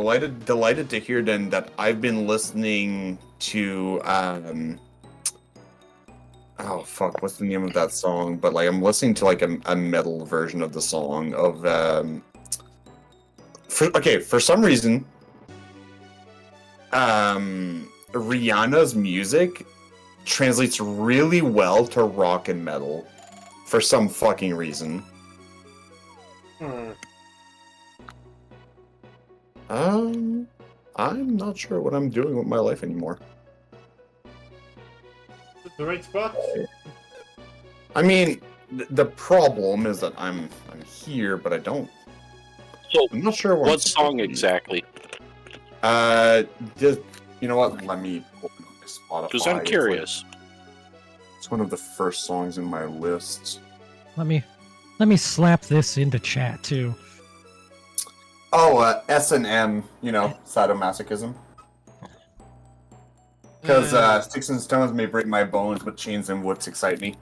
G: delighted to hear then that I've been listening to oh fuck, what's the name of that song? But like I'm listening to like a metal version of the song of for some reason Rihanna's music translates really well to rock and metal for some fucking reason. I'm not sure what I'm doing with my life anymore.
B: Is it the right spot?
G: I mean, the problem is that I'm here, but I don't.
F: So,
G: I'm not sure
F: what song exactly?
G: Just, you know what? Let me open up my Spotify.
F: Because I'm curious.
G: It's one of the first songs in my list.
H: Let me slap this into chat too.
G: Oh, S&M, you know, sadomasochism. Because sticks and stones may break my bones, but chains and whips excite me.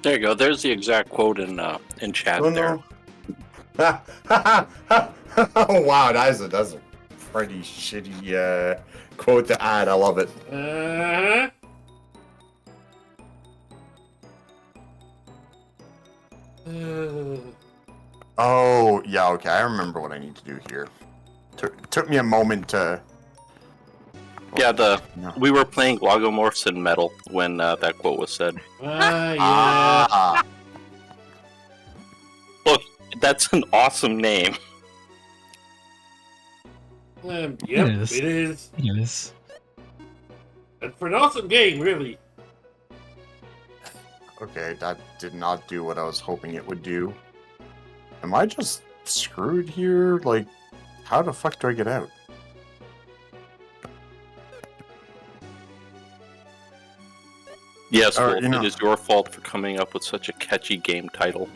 F: There you go. There's the exact quote in chat there.
G: No. Oh, wow, that's a pretty shitty quote to add. I love it. Oh, yeah, okay. I remember what I need to do here. Took me a moment to
F: Yeah,
G: No.
F: we were playing Logomorphs in Metal when that quote was said.
B: Yeah.
G: Ah.
F: Look, that's an awesome name.
B: Yep,
H: It is.
B: it is.
H: It is.
B: And for an awesome game, really.
G: Okay, that did not do what I was hoping it would do. Am I just screwed here? Like, how the fuck do I get out?
F: Yes,
G: Or,
F: Wolf,
G: you know-
F: it is your fault for coming up with such a catchy game title.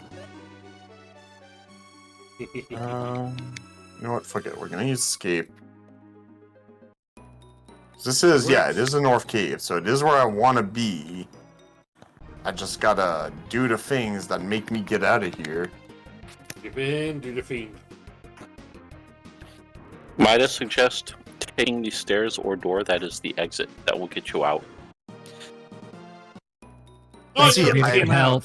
G: You know what? Fuck it. We're gonna use escape. This is, yeah, it is a North Cave, so it is where I want to be. I just gotta do the things that make me get out of here.
B: Give in, do the fiend.
F: Might I suggest taking the stairs or door that is the exit that will get you out?
B: Oh,
G: See,
B: yeah,
G: I-
B: came out.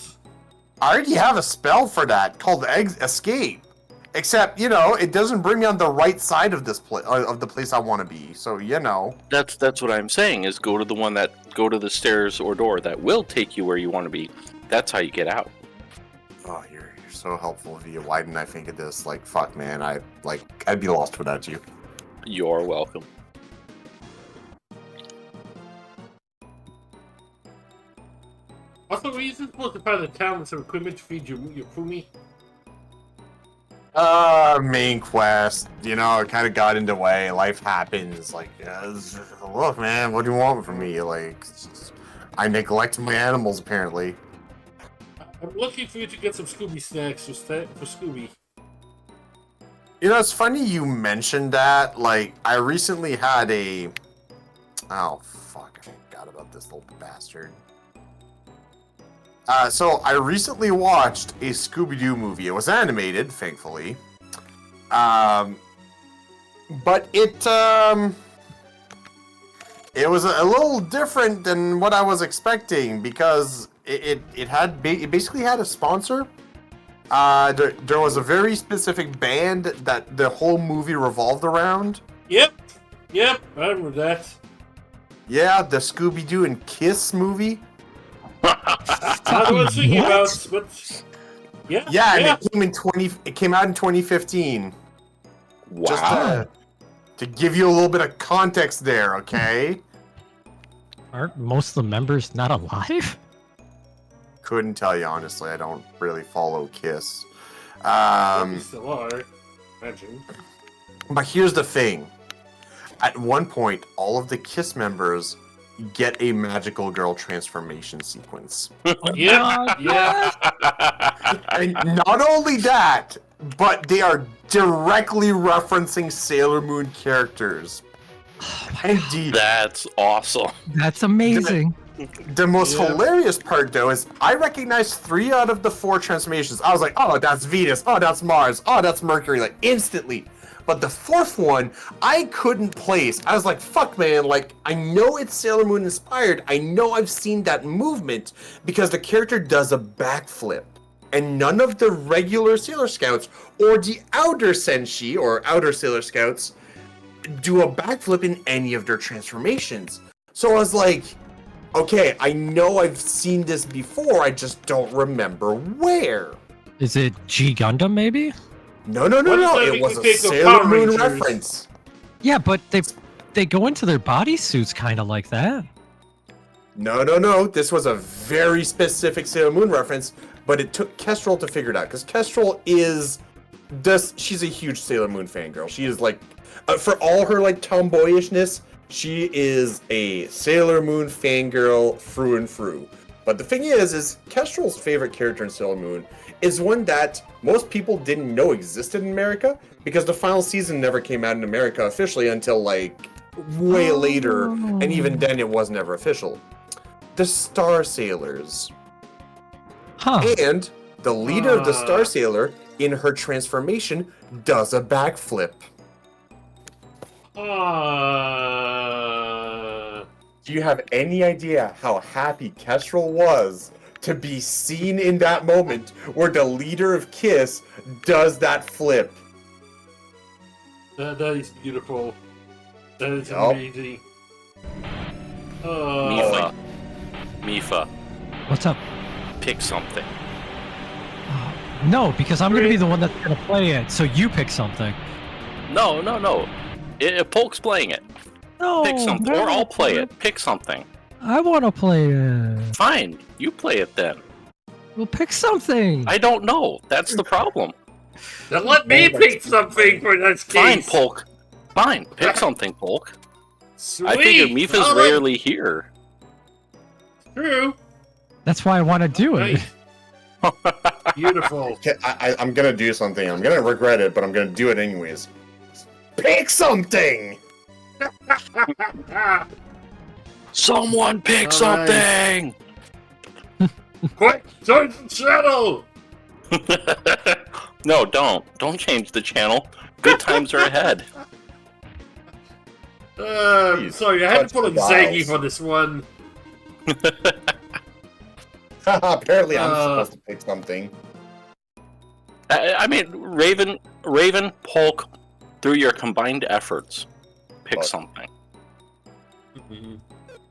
G: I already have a spell for that called Escape. Except, you know, it doesn't bring me on the right side of this of the place I want to be. So, you know.
F: That's what I'm saying, is go to the stairs or door that will take you where you want to be. That's how you get out.
G: Oh, you're so helpful, Via. Why didn't I think of this? Like, fuck, man. I'd be lost without you.
F: You're welcome.
B: Also, were you supposed to find a town with some equipment to feed your Fumi?
G: Main quest. You know, it kind of got in the way. Life happens. Like, look, man, what do you want from me? Like, I neglect my animals, apparently.
B: I'm looking for you to get some Scooby snacks for Scooby.
G: You know, it's funny you mentioned that. Like, I recently had a... Oh, fuck. I forgot about this little bastard. So, I recently watched a Scooby-Doo movie. It was animated, thankfully. But it was a little different than what I was expecting because it basically had a sponsor. There was a very specific band that the whole movie revolved around.
B: Yep, I remember that.
G: Yeah, the Scooby-Doo and Kiss movie.
B: Not what I was thinking about, but yeah.
G: And it came out in 2015.
F: Wow.
G: Just to give you a little bit of context there, okay?
H: Aren't most of the members not alive?
G: Couldn't tell you honestly. I don't really follow Kiss.
B: Probably still are. Imagine.
G: But here's the thing. At one point, all of the Kiss members get a magical girl transformation sequence.
B: Yeah.
G: And not only that, but they are directly referencing Sailor Moon characters. Indeed.
F: That's awesome.
H: That's amazing.
G: The most hilarious part, though, is I recognized 3 out of the 4 transformations. I was like, oh, that's Venus. Oh, that's Mars. Oh, that's Mercury. Like, instantly. But the 4th one, I couldn't place. I was like, fuck, man. Like, I know it's Sailor Moon inspired. I know I've seen that movement because the character does a backflip. And none of the regular Sailor Scouts or the Outer Senshi or Outer Sailor Scouts do a backflip in any of their transformations. So I was like, okay, I know I've seen this before, I just don't remember where.
H: Is it G Gundam, maybe?
G: No,
B: What does that
G: it
B: make
G: was
B: you
G: a
B: think of
G: Sailor
B: Power
G: Moon
B: Rangers?
G: reference.
H: Yeah, but they go into their bodysuits kind of like that.
G: No, this was a very specific Sailor Moon reference, but it took Kestrel to figure it out, because Kestrel she's a huge Sailor Moon fangirl. She is like, for all her like tomboyishness, she is a Sailor Moon fangirl through and through. But the thing is Kestrel's favorite character in Sailor Moon is one that most people didn't know existed in America, because the final season never came out in America officially until like way later, and even then it was never official. The Star Sailors.
H: Huh.
G: And the leader of the Star Sailor, in her transformation, does a backflip. Do you have any idea how happy Kestrel was to be seen in that moment where the leader of Kiss does that flip?
B: That is beautiful. That is
G: Yup.
B: amazing.
F: Mifa. Mifa,
H: What's up?
F: pick something.
H: No, because I'm gonna be the one that's gonna play it. So you pick something.
F: No. Polk's playing it.
H: No,
F: Pick something,
H: I
F: or
H: wanna
F: I'll play
H: play
F: it. Pick something.
H: I want to play it.
F: Fine, you play it then.
H: Well, pick something.
F: I don't know. That's the problem.
B: Then let me pick something for this
F: Fine,
B: case.
F: Polk. Fine, pick something, Polk.
B: Sweet.
F: I figured Mifa's
B: All right.
F: rarely here.
B: True.
H: That's why I want to do it.
B: Nice. Beautiful.
G: Okay, I'm gonna do something. I'm gonna regret it, but I'm gonna do it anyways. Pick something!
F: Someone pick
B: All right.
F: something!
B: Quick, join the channel.
F: No, don't. Don't change the channel. Good times are ahead.
G: Please,
B: Sorry, I had to
G: touch
B: pull a
G: the
B: Zaggy
G: dials.
B: for this one.
G: Apparently, I'm
B: Uh,
G: supposed to pick something.
F: I mean, Raven, Polk, through your combined efforts, pick
G: What?
F: something.
G: For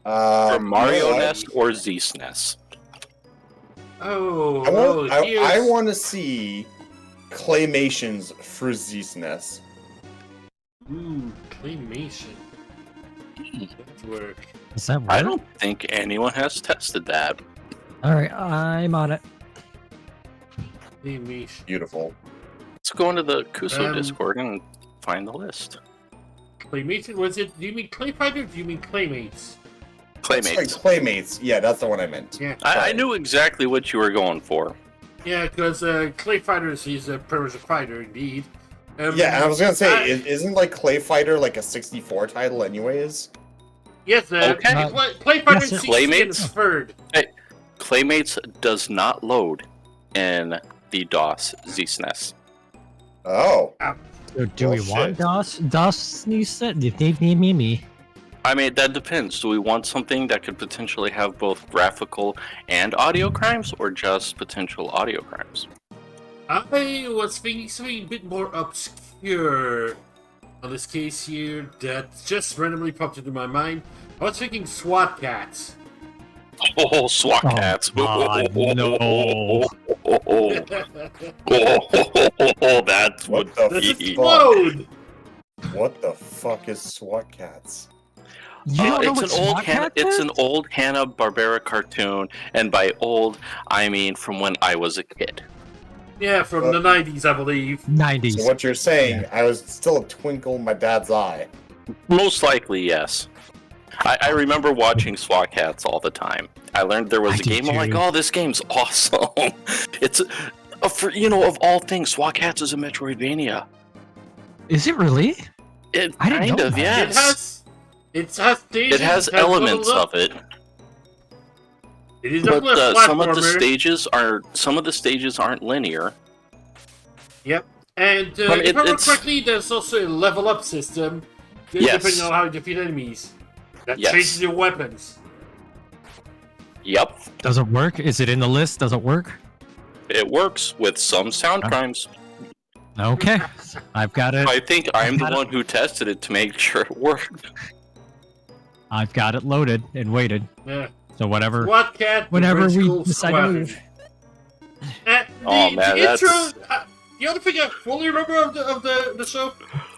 F: For Mario Nest or Z SNES.
G: I want to see claymations for Z-SNES.
B: Ooh, claymation. That work.
H: Is that
F: I
H: right?
F: don't think anyone has tested that.
H: All right, I'm on it.
B: Claymation.
G: Beautiful.
F: Let's go into the Kuso
B: Um,
F: Discord and find the list.
B: Claymation? Was it? Do you mean Clay Fighter? Or do you mean Claymates?
F: Playmates.
G: Sorry, Claymates. Yeah, that's the one I meant.
B: Yeah.
F: I knew exactly what you were going for.
B: Yeah, because Clay Fighter is a primitive fighter, indeed.
G: Yeah, and I was gonna say,
B: I-
G: isn't like Clay Fighter like a 64 title, anyways?
B: Yes,
F: Okay.
B: Clay Fighter
H: Yes, sir.
B: 60 and
F: Playmates?
B: is third.
F: Playmates does not load in the DOS Z SNES.
G: Oh,
H: So do we
G: Well,
H: want
G: shit.
H: DOS new set? Me.
F: I mean, that depends. Do we want something that could potentially have both graphical and audio crimes, or just potential audio crimes?
B: I was thinking something a bit more obscure on this case here that just randomly popped into my mind. I was thinking SWAT cats.
F: Oh, SWAT
H: Oh,
F: cats!
H: God, no.
F: That's
G: What
F: what
G: the
B: This is
F: he.
B: load!
G: what the fuck is SWAT Cats?
H: You don't know
F: It's
H: what
F: an old
H: SWAT Cat
F: it's
H: is?
F: an old Hanna-Barbera cartoon, and by old I mean from when I was a kid.
B: Yeah, from the 90s, I believe.
H: 90s.
G: So what you're saying, I was still a twinkle in my dad's eye.
F: Most likely, yes. I remember watching SWAT Cats all the time. I learned there was
H: I
F: a
H: did
F: game. I'm like,
H: too.
F: oh, this game's awesome. It's for of all things, SWAT Cats is a Metroidvania.
H: Is it really?
F: It
H: I didn't
F: kind
H: know
F: of,
H: that.
F: yes.
B: It has stages.
F: It has elements of it,
B: It is
F: but
B: definitely a
F: some of the
B: platformer.
F: stages aren't linear.
B: Yep. And
F: I mean,
B: if I remember
F: it's-
B: correctly, there's also a level up system,
F: Yes.
B: depending on how you defeat enemies. That
F: Yes.
B: changes your weapons.
F: Yep,
H: Does it work? Is it in the list? Does it work?
F: it works with some sound crimes.
H: Okay. I've got it.
F: I think I'm the
H: got it.
F: one who tested it to make sure it worked.
H: I've got it loaded and waited.
B: Yeah.
H: So whatever.
B: SWAT cat.
H: Whenever we
B: Vengeful
H: decide to
B: Squadron.
H: move.
F: Oh, man,
B: the
F: that's-
B: intro. The only thing I fully remember of the show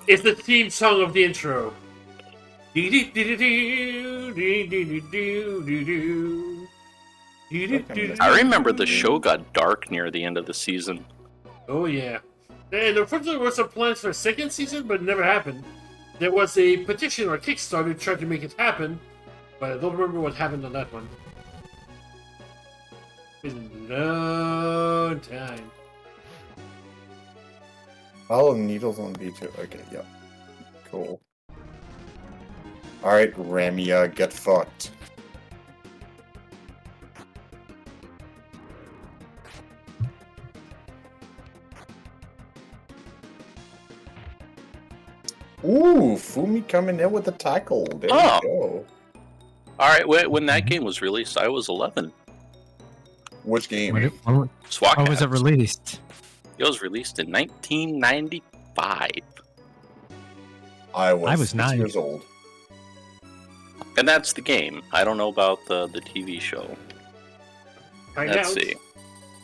B: is the theme song of the intro.
F: I remember the show got dark near the end of the season.
B: Oh yeah. And unfortunately, there were some plans for a second season, but it never happened. There was a petition or Kickstarter trying to make it happen, but I don't remember what happened on that one. It's been a long time.
G: Oh, needles on B2. Okay, yep. Cool. Alright, Ramia, get fucked. Ooh, Fumi coming in with a tackle. There
F: Oh.
G: you go.
F: All right, when that game was released, I was 11.
G: Which game?
H: When
F: SWAT
H: was it
F: Cats.
H: released?
F: It was released in 1995.
G: I was
H: I was
G: 6
H: 9.
G: years old.
F: And that's the game. I don't know about the TV show.
B: Find
F: Let's
B: out.
F: see.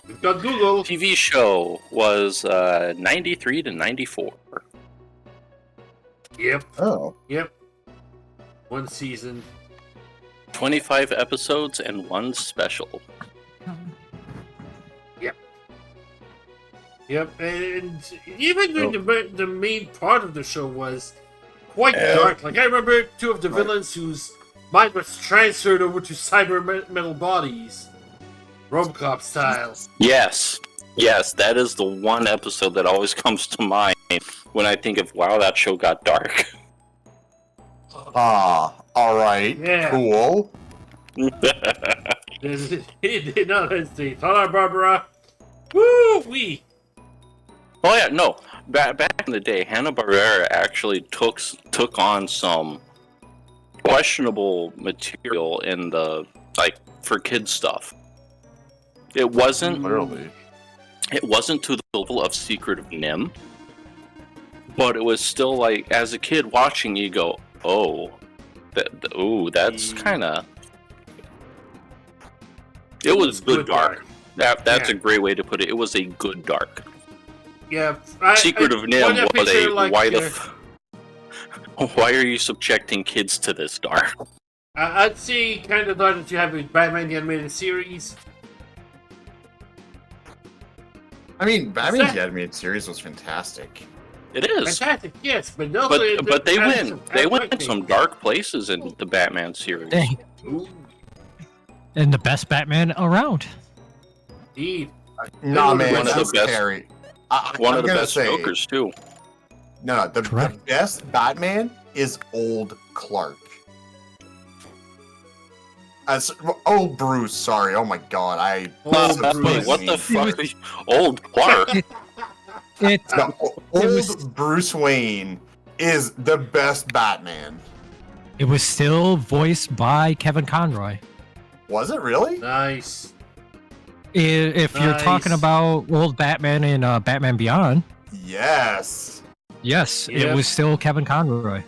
B: We've got Google.
F: TV show was 93 to 94.
B: Yep.
G: Oh.
B: Yep. One season.
F: 25 episodes and one special.
B: Yep, and even the main part of the show was quite dark. Like, I remember two of the villains whose mind was transferred over to cyber metal bodies. Robocop style.
F: Yes, that is the one episode that always comes to mind when I think of, wow, that show got dark.
G: Alright,
B: Yeah.
G: cool.
B: It did not hesitate. Hello, Barbara. Woo-wee.
F: Oh yeah, no. Back in the day, Hanna-Barbera actually took on some questionable material in the for kids stuff. It wasn't
G: Literally.
F: It wasn't to the level of Secret of Nim, but it was still like, as a kid watching, you go, oh, that's kind of. It was good dark. That's a great way to put it. It was a good dark.
B: Yeah,
F: Secret of Nim was a
B: like,
F: why are you subjecting kids to this dark?
B: I'd say kind of dark that you have with Batman the Animated Series.
G: I mean, Batman the Animated Series was fantastic.
F: It is.
B: Fantastic, yes, but also
F: But they went in some dark places in the Batman series.
H: Dang.
B: Ooh,
H: And the best Batman around.
B: indeed.
G: Nah, man,
F: One of the
G: that's
F: best-
G: scary.
F: One
G: I'm
F: of the
G: gonna
F: best
G: say,
F: Jokers too.
G: No, the
H: Correct.
G: best Batman is old Clark. Old Bruce, sorry. Oh my god,
B: Old
G: so
B: Bruce.
F: Wait, what the fuck? Old Clark?
H: It
G: No, old
H: was-
G: Bruce Wayne is the best Batman.
H: it was still voiced by Kevin Conroy.
G: Was it really?
B: Nice.
H: If you're talking
B: Nice.
H: about old Batman and Batman Beyond,
G: Yes.
H: yes,
B: Yep.
H: it was still Kevin Conroy.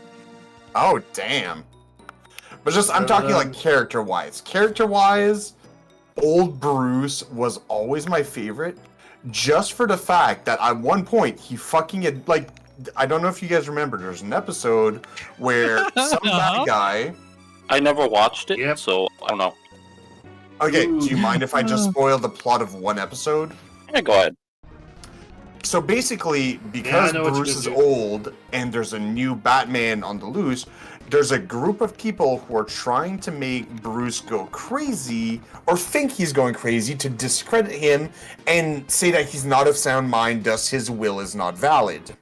G: Oh, damn. But just, I'm talking like character-wise. Character-wise, old Bruce was always my favorite, just for the fact that at one point, he fucking had, like, I don't know if you guys remember, there's an episode where some bad guy...
F: I never watched it,
B: Yep.
F: so I don't know.
G: Okay, do you mind if I just spoil the plot of one episode?
F: Yeah, go ahead.
G: So basically,
B: Yeah,
G: because
B: I know what you're
G: Bruce is
B: gonna do.
G: old and there's a new Batman on the loose, there's a group of people who are trying to make Bruce go crazy or think he's going crazy to discredit him and say that he's not of sound mind, thus his will is not valid.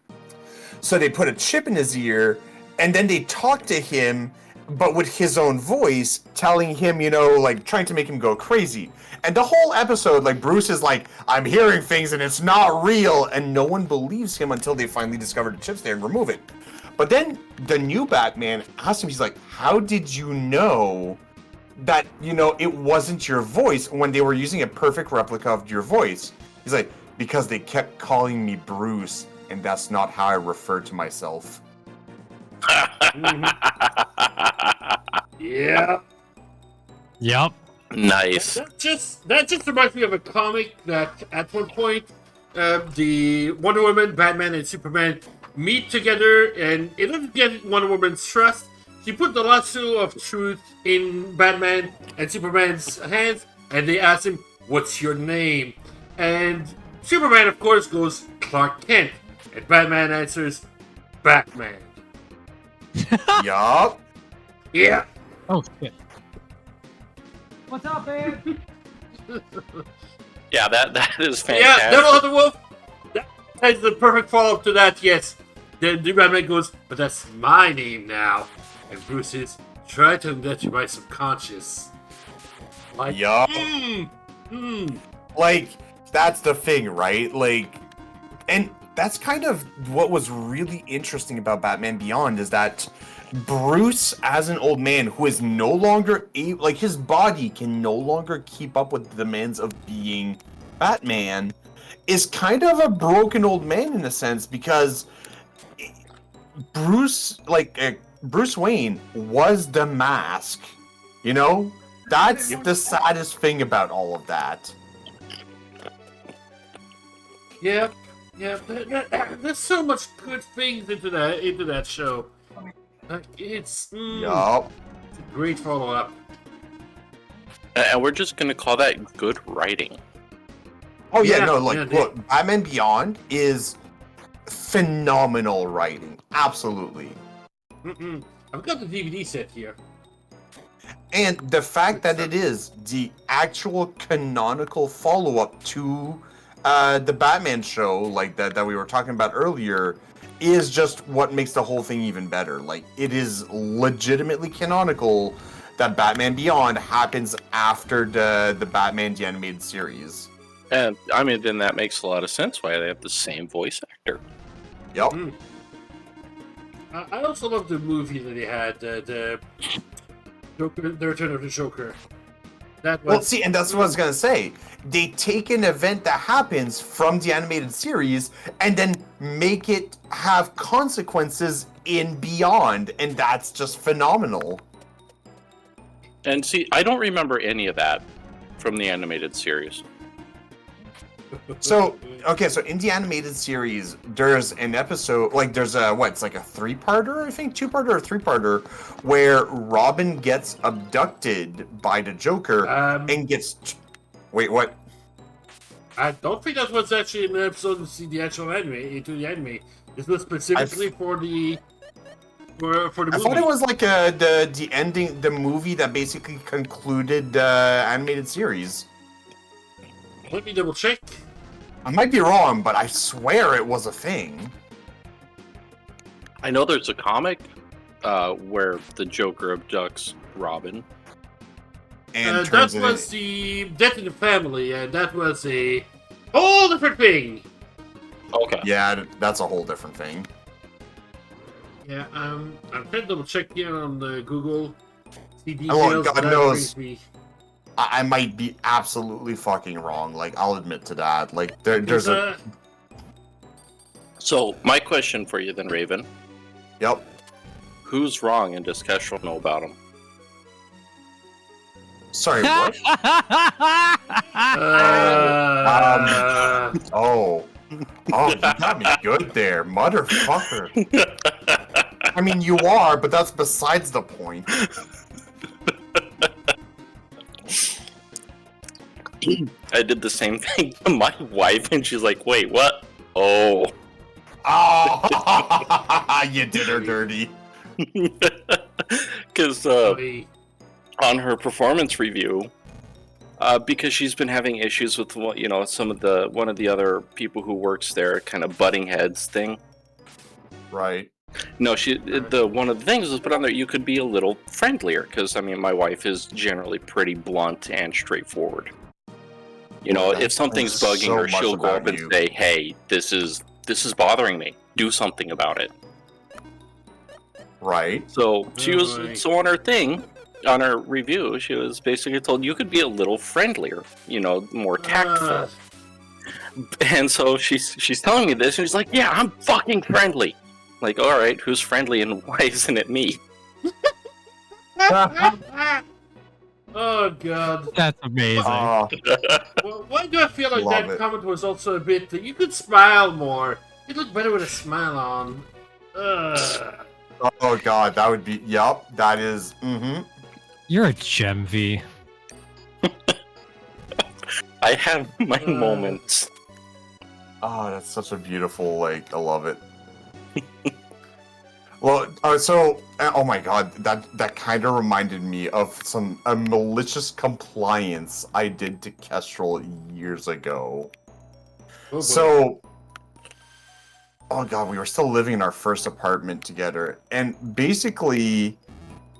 G: So they put a chip in his ear and then they talk to him, but with his own voice, telling him, you know, like trying to make him go crazy. And the whole episode, like Bruce is like, I'm hearing things and it's not real, and no one believes him until they finally discover the chips there and remove it. But then the new Batman asks him, he's like, how did you know that, you know, it wasn't your voice when they were using a perfect replica of your voice? He's like, because they kept calling me Bruce, and that's not how I refer to myself.
B: Yeah.
H: Yep.
F: Nice.
B: That just reminds me of a comic that at one point the Wonder Woman, Batman, and Superman meet together, and in order to get Wonder Woman's trust, she put the lasso of truth in Batman and Superman's hands, and they ask him, "What's your name?" And Superman, of course, goes Clark Kent, and Batman answers, "Batman."
G: Yup.
B: Yeah.
H: Oh shit. What's up, man?
F: Yeah, that is fantastic.
B: Yeah, Devil Hunter Wolf. That's the perfect follow-up to that. Yes, the Batman goes, but that's my name now. And Bruce is try to get you my subconscious. Like,
G: Yup.
B: mm.
G: Like, that's the thing, right? Like, and that's kind of what was really interesting about Batman Beyond is that Bruce, as an old man who is no longer able, like, his body can no longer keep up with the demands of being Batman, is kind of a broken old man in a sense because Bruce, like, Bruce Wayne was the mask. You know? That's the saddest thing about all of that.
B: Yeah, there's so much good things into that show. It's
G: Yup.
B: it's a great follow-up.
F: And we're just gonna call that good writing.
G: Oh yeah,
B: Yeah,
G: no, like
B: yeah,
G: look, Batman Beyond is phenomenal writing. Absolutely.
B: I've got the DVD set here.
G: And the fact that it is the actual canonical follow-up to the Batman show, like that we were talking about earlier, is just what makes the whole thing even better. Like, it is legitimately canonical that Batman Beyond happens after the Batman the Animated Series.
F: And I mean, then that makes a lot of sense why they have the same voice actor.
G: Yep.
B: I also love the movie that they had, the Joker, the Return of the Joker. That was...
G: Well, see, and that's what I was gonna say. They take an event that happens from the animated series and then make it have consequences in Beyond, and that's just phenomenal.
F: And see, I don't remember any of that from the animated series.
G: So, okay, so in the animated series, there's an episode, like, there's it's like a three-parter, I think, two-parter or three-parter, where Robin gets abducted by the Joker and gets... Wait, what?
B: I don't think that was actually an episode to see the actual anime, into the anime. This was specifically for the movie.
G: I thought it was like the ending, the movie that basically concluded the animated series.
B: Let me double check.
G: I might be wrong, but I swear it was a thing.
F: I know there's a comic where the Joker abducts Robin.
G: And
B: that was the Death in the Family, and that was a whole different thing.
F: Okay.
G: Yeah, that's a whole different thing.
B: Yeah, I'm trying to double check here on Google. See
G: Oh,
B: details.
G: God
B: that
G: knows.
B: brings me-
G: I might be absolutely fucking wrong. Like, I'll admit to that. Like, there's a...
F: So, my question for you then, Raven.
G: Yep.
F: Who's wrong and does Kestrel know about him?
G: Sorry, what? Oh, you got me good there, motherfucker. I mean, you are, but that's besides the point.
F: I did the same thing to my wife, and she's like, wait, what? Oh.
G: Oh, you did her dirty.
F: Because on her performance review, because she's been having issues with one of the other people who works there, kind of butting heads thing.
G: Right.
F: No, one of the things was put on there. You could be a little friendlier, because I mean, my wife is generally pretty blunt and straightforward. You know, if something's bugging her, she'll go up and say, "Hey, this is bothering me. Do something about it."
G: Right.
F: So she was on her thing. On her review, she was basically told you could be a little friendlier, more tactful. And so she's telling me this, and she's like, "Yeah, I'm fucking friendly." Like, all right, who's friendly, and why isn't it me?
B: Oh god,
H: That's amazing.
B: well, why do I feel like
G: Love
B: that
G: it.
B: comment was also a bit? You could smile more. You look better with a smile on.
G: Oh god, that would be. Yup, that is. Mm-hmm.
H: You're a gem, V.
F: I have my moments.
G: Oh, that's such a beautiful. I love it. Well, oh my god, that kind of reminded me of a malicious compliance I did to Kestrel years ago.
B: Oh,
G: So, oh god, we were still living in our first apartment together, and basically,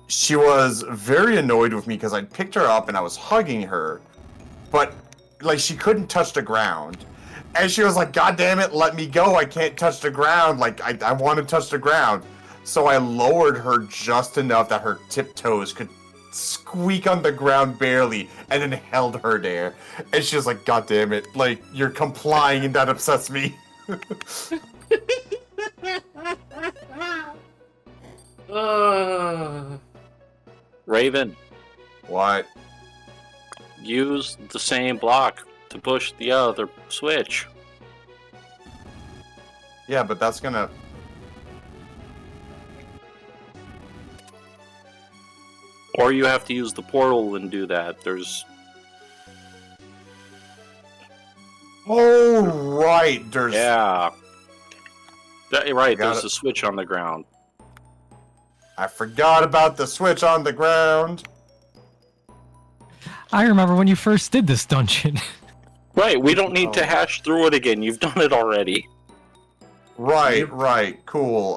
G: she was very annoyed with me because I picked her up and I was hugging her, but she couldn't touch the ground. And she was like, "God damn it, let me go, I can't touch the ground, I want to touch the ground." So I lowered her just enough that her tiptoes could squeak on the ground barely, and then held her there. And she was like, "God damn it, you're complying and that upsets me."
F: Raven,
G: What?
F: use the same block to push the other switch.
G: Yeah, but that's gonna.
F: Or you have to use the portal and do that. There's...
G: Oh, right. There's.
F: Yeah. Right,
G: Got
F: there's
G: it.
F: a switch on the ground.
G: I forgot about the switch on the ground.
H: I remember when you first did this dungeon.
F: Right, we don't need
G: Oh.
F: to hash through it again. You've done it already.
G: Right, right, cool.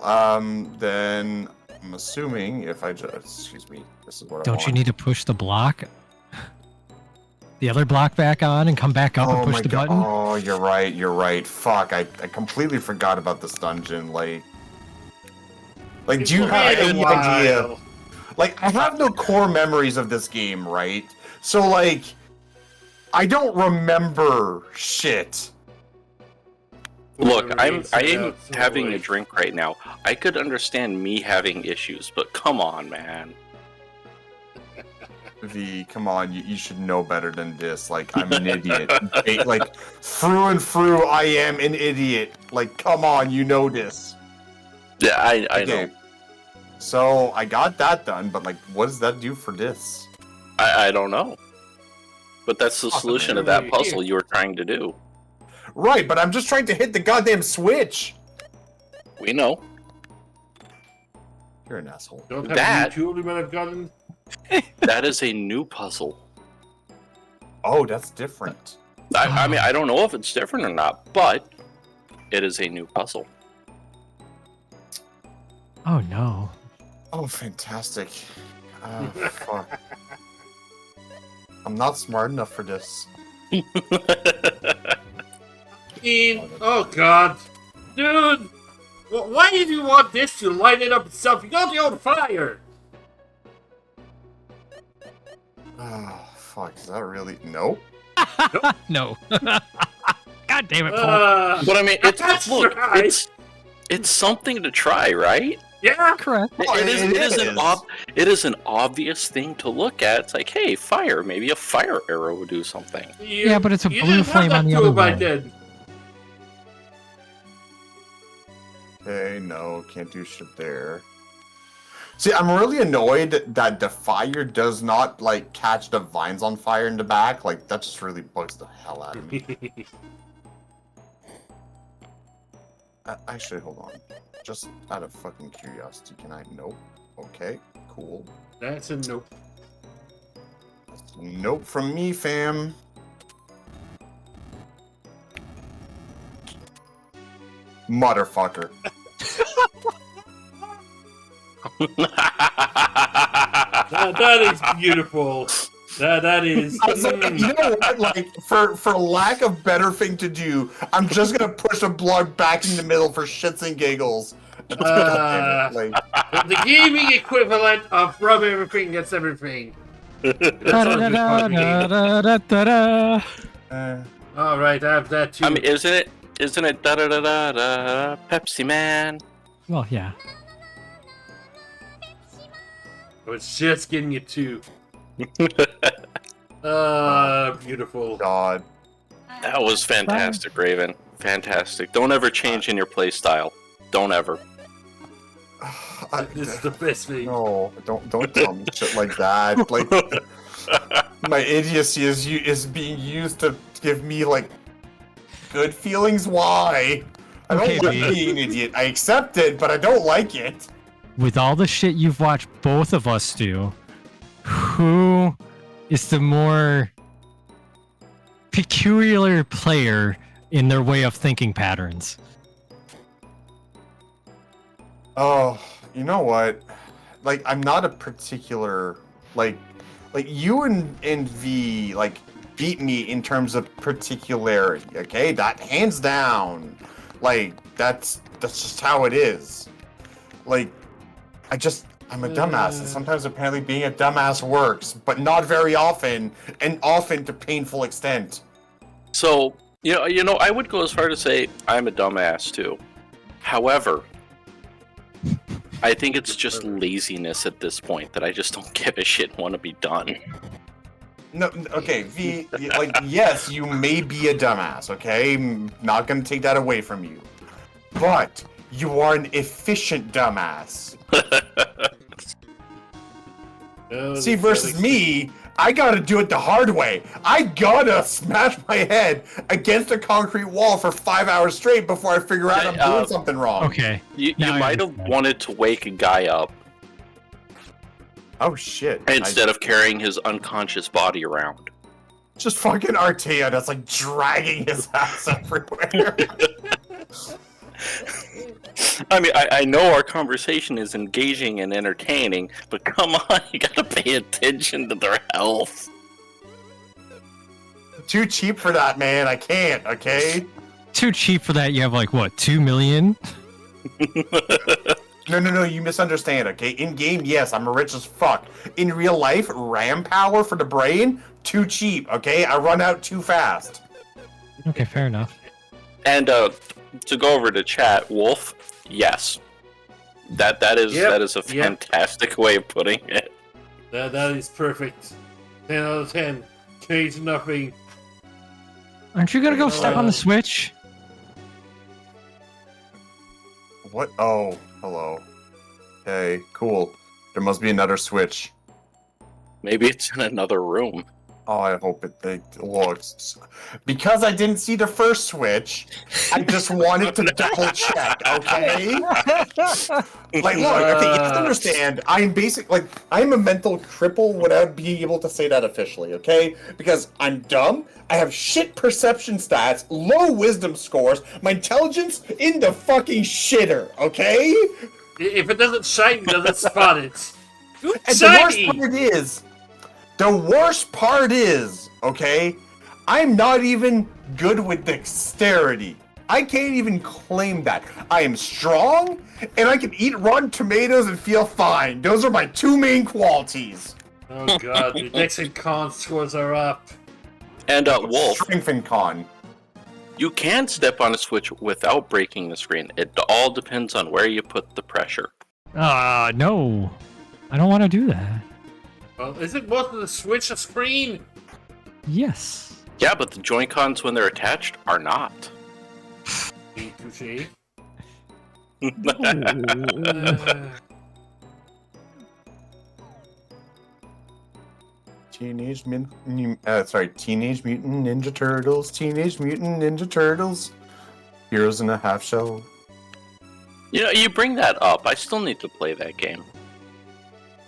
G: Then I'm assuming if I just, excuse me, this is what I
H: Don't
G: want.
H: you need to push the block? The other block back on and come back up and push the button?
G: Oh, you're right. Fuck, I completely forgot about this dungeon. Like, do you have any idea? Like, I have no core memories of this game, right? So, like, I don't remember shit.
F: Look, I am
B: Yeah,
F: having a
B: totally.
F: drink right now. I could understand me having issues, but come on, man.
G: V, come on, you should know better than this. Like, I'm an idiot. Okay, like, through and through, I am an idiot. Like, come on, you know this.
F: Yeah, I know.
G: So, I got that done, but, like, what does that do for this?
F: I don't know. But that's the
G: Awesome,
F: solution
B: man.
F: to that puzzle you were trying to do.
G: Right, but I'm just trying to hit the goddamn switch.
F: We know.
G: You're an asshole.
B: Don't have
F: That-
B: you two might have gotten.
F: That is a new puzzle.
G: Oh, that's different.
F: I mean, I don't know if it's different or not, but it is a new puzzle.
H: Oh no.
G: Oh, fantastic. Fuck. I'm not smart enough for this.
B: Oh god, dude! Why did you want this to light it up itself? You got the old fire.
G: Oh, fuck. Is that really? Nope.
H: No. God damn it, Paul.
F: But I mean,
B: That's
F: look,
B: right.
F: it's something to try, right?
B: Yeah.
H: Correct.
F: It is an obvious thing to look at. It's like, hey, fire. Maybe a fire arrow would do something.
H: Yeah, but it's a
B: you
H: blue
B: didn't have
H: flame
B: that
H: on the
B: tool
H: other
B: by
H: one.
B: then.
G: Okay, no, can't do shit there. See, I'm really annoyed that the fire does not, like, catch the vines on fire in the back. Like, that just really bugs the hell out of me. Actually, hold on. Just out of fucking curiosity, can I? Nope. Okay, cool.
B: That's a nope.
G: Nope from me, fam. Motherfucker.
B: That is beautiful. That is.
G: I was like, you know what? Like, for lack of better thing to do, I'm just gonna push a block back in the middle for shits and giggles. God damn it, like,
B: The gaming equivalent of rub everything against everything.
H: Da-da-da-da-da-da-da-da.
G: uh,
B: Alright, I have that too.
F: I mean, isn't it da da da da da Pepsi Man?
H: Well, yeah.
B: I was just getting it too. Beautiful.
G: God.
F: That was fantastic, Raven. Fantastic. Don't ever change in your play style. Don't ever.
B: This is the best thing.
G: No, don't tell me shit like that. Like, my idiocy is being used to give me, like, good feelings. Why? I don't
H: Okay,
G: like
H: B.
G: being an idiot. I accept it, but I don't like it.
H: With all the shit you've watched both of us do, who is the more peculiar player in their way of thinking patterns?
G: Oh, you know what? Like, I'm not a particular, like you and V, like, beat me in terms of particularity, okay? That, hands down. Like, that's just how it is. Like, I'm a dumbass, and sometimes apparently being a dumbass works, but not very often, and often to painful extent.
F: So, you know, I would go as far to say I'm a dumbass too. However, I think it's just laziness at this point that I just don't give a shit and want to be done.
G: No, okay, V, like, yes, you may be a dumbass, okay? I'm not gonna take that away from you. But you are an efficient dumbass. See, versus me, I gotta do it the hard way. I gotta smash my head against a concrete wall for 5 hours straight before I figure out I'm doing something wrong.
H: Okay.
F: You
H: Now I
F: might have
H: understand.
F: wanted to wake a guy up
G: Oh shit.
F: instead of carrying his unconscious body around.
G: Just fucking Artea that's like dragging his ass everywhere.
F: I mean, I know our conversation is engaging and entertaining, but come on, you gotta pay attention to their health.
G: Too cheap for that, man. I can't, okay?
H: Too cheap for that. You have like what, 2 million?
G: No, you misunderstand, okay? In game, yes, I'm rich as fuck. In real life, RAM power for the brain, too cheap, okay? I run out too fast.
H: Okay, fair enough.
F: And to go over to chat, Wolf, yes. That is a fantastic way of putting it.
B: That is perfect. 10 out of 10. Change nothing.
H: Aren't you gonna go step on the Switch?
G: What? Oh, hello. Hey, cool. There must be another switch.
F: Maybe it's in another room.
G: Oh, I hope it looks. Because I didn't see the first switch, I just wanted to double check, okay? Like, look, okay, you have to understand, I'm a mental cripple without being able to say that officially, okay? Because I'm dumb, I have shit perception stats, low wisdom scores, my intelligence in the fucking shitter, okay?
B: If it doesn't shine, it doesn't spot it.
G: And
B: Shiny!
G: the worst part is, okay, I'm not even good with dexterity. I can't even claim that. I am strong, and I can eat rotten tomatoes and feel fine. Those are my two main qualities.
B: Oh god, the Dex and Con scores are up.
F: And Wolf,
G: Strength and con.
F: you can step on a switch without breaking the screen. It all depends on where you put the pressure.
H: No. I don't want to do that.
B: Well, isn't most of the Switch a screen?
H: Yes.
F: Yeah, but the Joy-Cons, when they're attached, are not.
B: Touché.
G: Teenage Mutant Ninja Turtles. Teenage Mutant Ninja Turtles. Heroes in a Half Shell.
F: You know, you bring that up. I still need to play that game.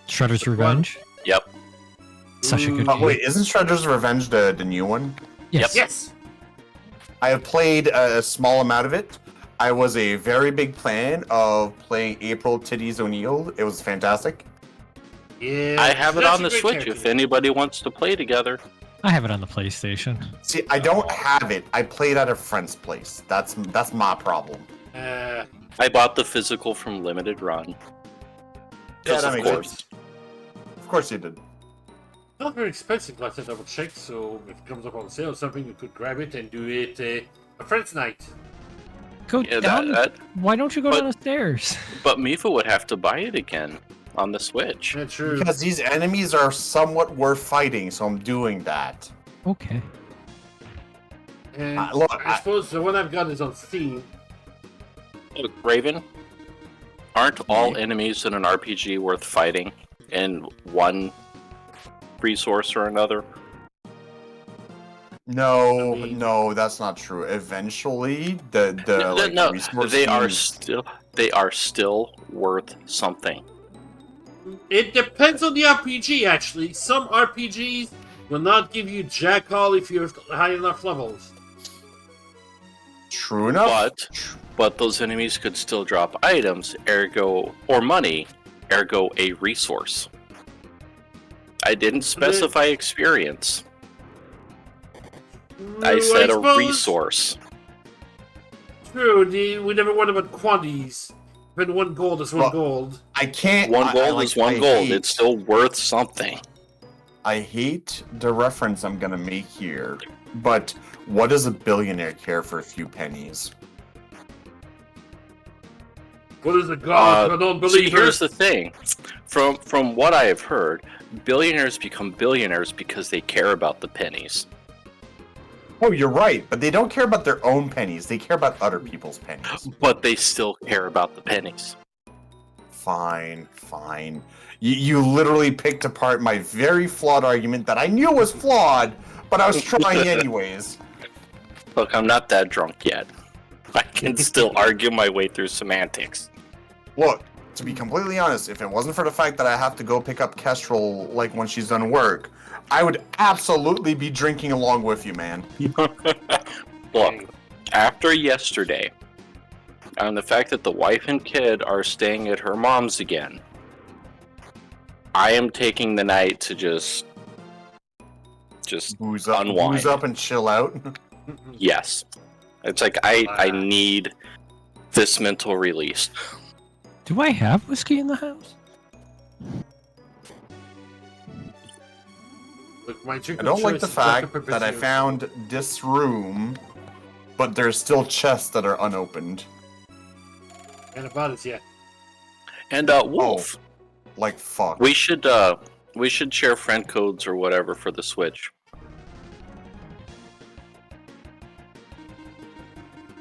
H: Shredder's Revenge.
F: Yep.
H: Such a good game.
G: Wait, isn't Shredder's Revenge the new one?
H: Yes.
B: Yes!
G: I have played a small amount of it. I was a very big fan of playing April Titties O'Neil. It was fantastic.
B: Yeah.
F: I have it
B: that's
F: on
B: a
F: the
B: great
F: Switch
B: character.
F: if anybody wants to play together.
H: I have it on the PlayStation.
G: See, I don't have it. I played at a friend's place. That's my problem.
F: I bought the physical from Limited Run. Because
G: that
F: of
G: makes
F: course.
G: sense. Of course you did.
B: Not very expensive, last time I double checked, so if it comes up on sale or something, you could grab it and do it a friend's night.
H: Go
F: Yeah,
H: down.
F: that-
H: Why don't you go
F: but-
H: down the stairs?
F: But Mifa would have to buy it again on the Switch.
B: Yeah, true.
G: Because these enemies are somewhat worth fighting, so I'm doing that.
H: Okay.
B: And
G: look,
B: I suppose the one I've got is on Steam.
F: Look, Raven, aren't all enemies in an RPG worth fighting in one resource or another?
G: No,
B: I mean-
G: no, that's not true. Eventually, the resource
F: they are still worth something.
B: It depends on the RPG, actually. Some RPGs will not give you jack all if you're high enough levels.
G: True enough.
F: But those enemies could still drop items, ergo, or money, ergo a resource. I didn't specify experience. I said a
B: suppose-
F: resource.
B: True, we never won about quantities. When 1 gold is 1
G: Well,
B: gold.
G: I can't.
F: One
G: I-
F: gold
G: I
F: is one
G: I
F: gold.
G: hate-
F: It's still worth something.
G: I hate the reference I'm gonna make here, but what does a billionaire care for a few pennies?
B: What is the god of a non-believer?
F: See, here's the thing. From what I have heard, billionaires become billionaires because they care about the pennies.
G: Oh, you're right, but they don't care about their own pennies. They care about other people's pennies.
F: But they still care about the pennies.
G: Fine. You literally picked apart my very flawed argument that I knew was flawed, but I was trying anyways.
F: Look, I'm not that drunk yet. I can still argue my way through semantics.
G: Look, to be completely honest, if it wasn't for the fact that I have to go pick up Kestrel like when she's done work, I would absolutely be drinking along with you, man.
F: Look, after yesterday, and the fact that the wife and kid are staying at her mom's again, I am taking the night to just
G: Booze up,
F: unwind.
G: booze up and chill out.
F: Yes. It's like I need this mental release.
H: Do I have whiskey in the house?
B: Look, my
G: I
B: chicken
G: don't like
B: choice
G: the
B: is
G: fact
B: Dr.
G: that I
B: Pepper
G: found this room, but there's still chests that are unopened.
B: and about it, yeah.
F: And Wolf,
G: Like fuck.
F: we should share friend codes or whatever for the Switch.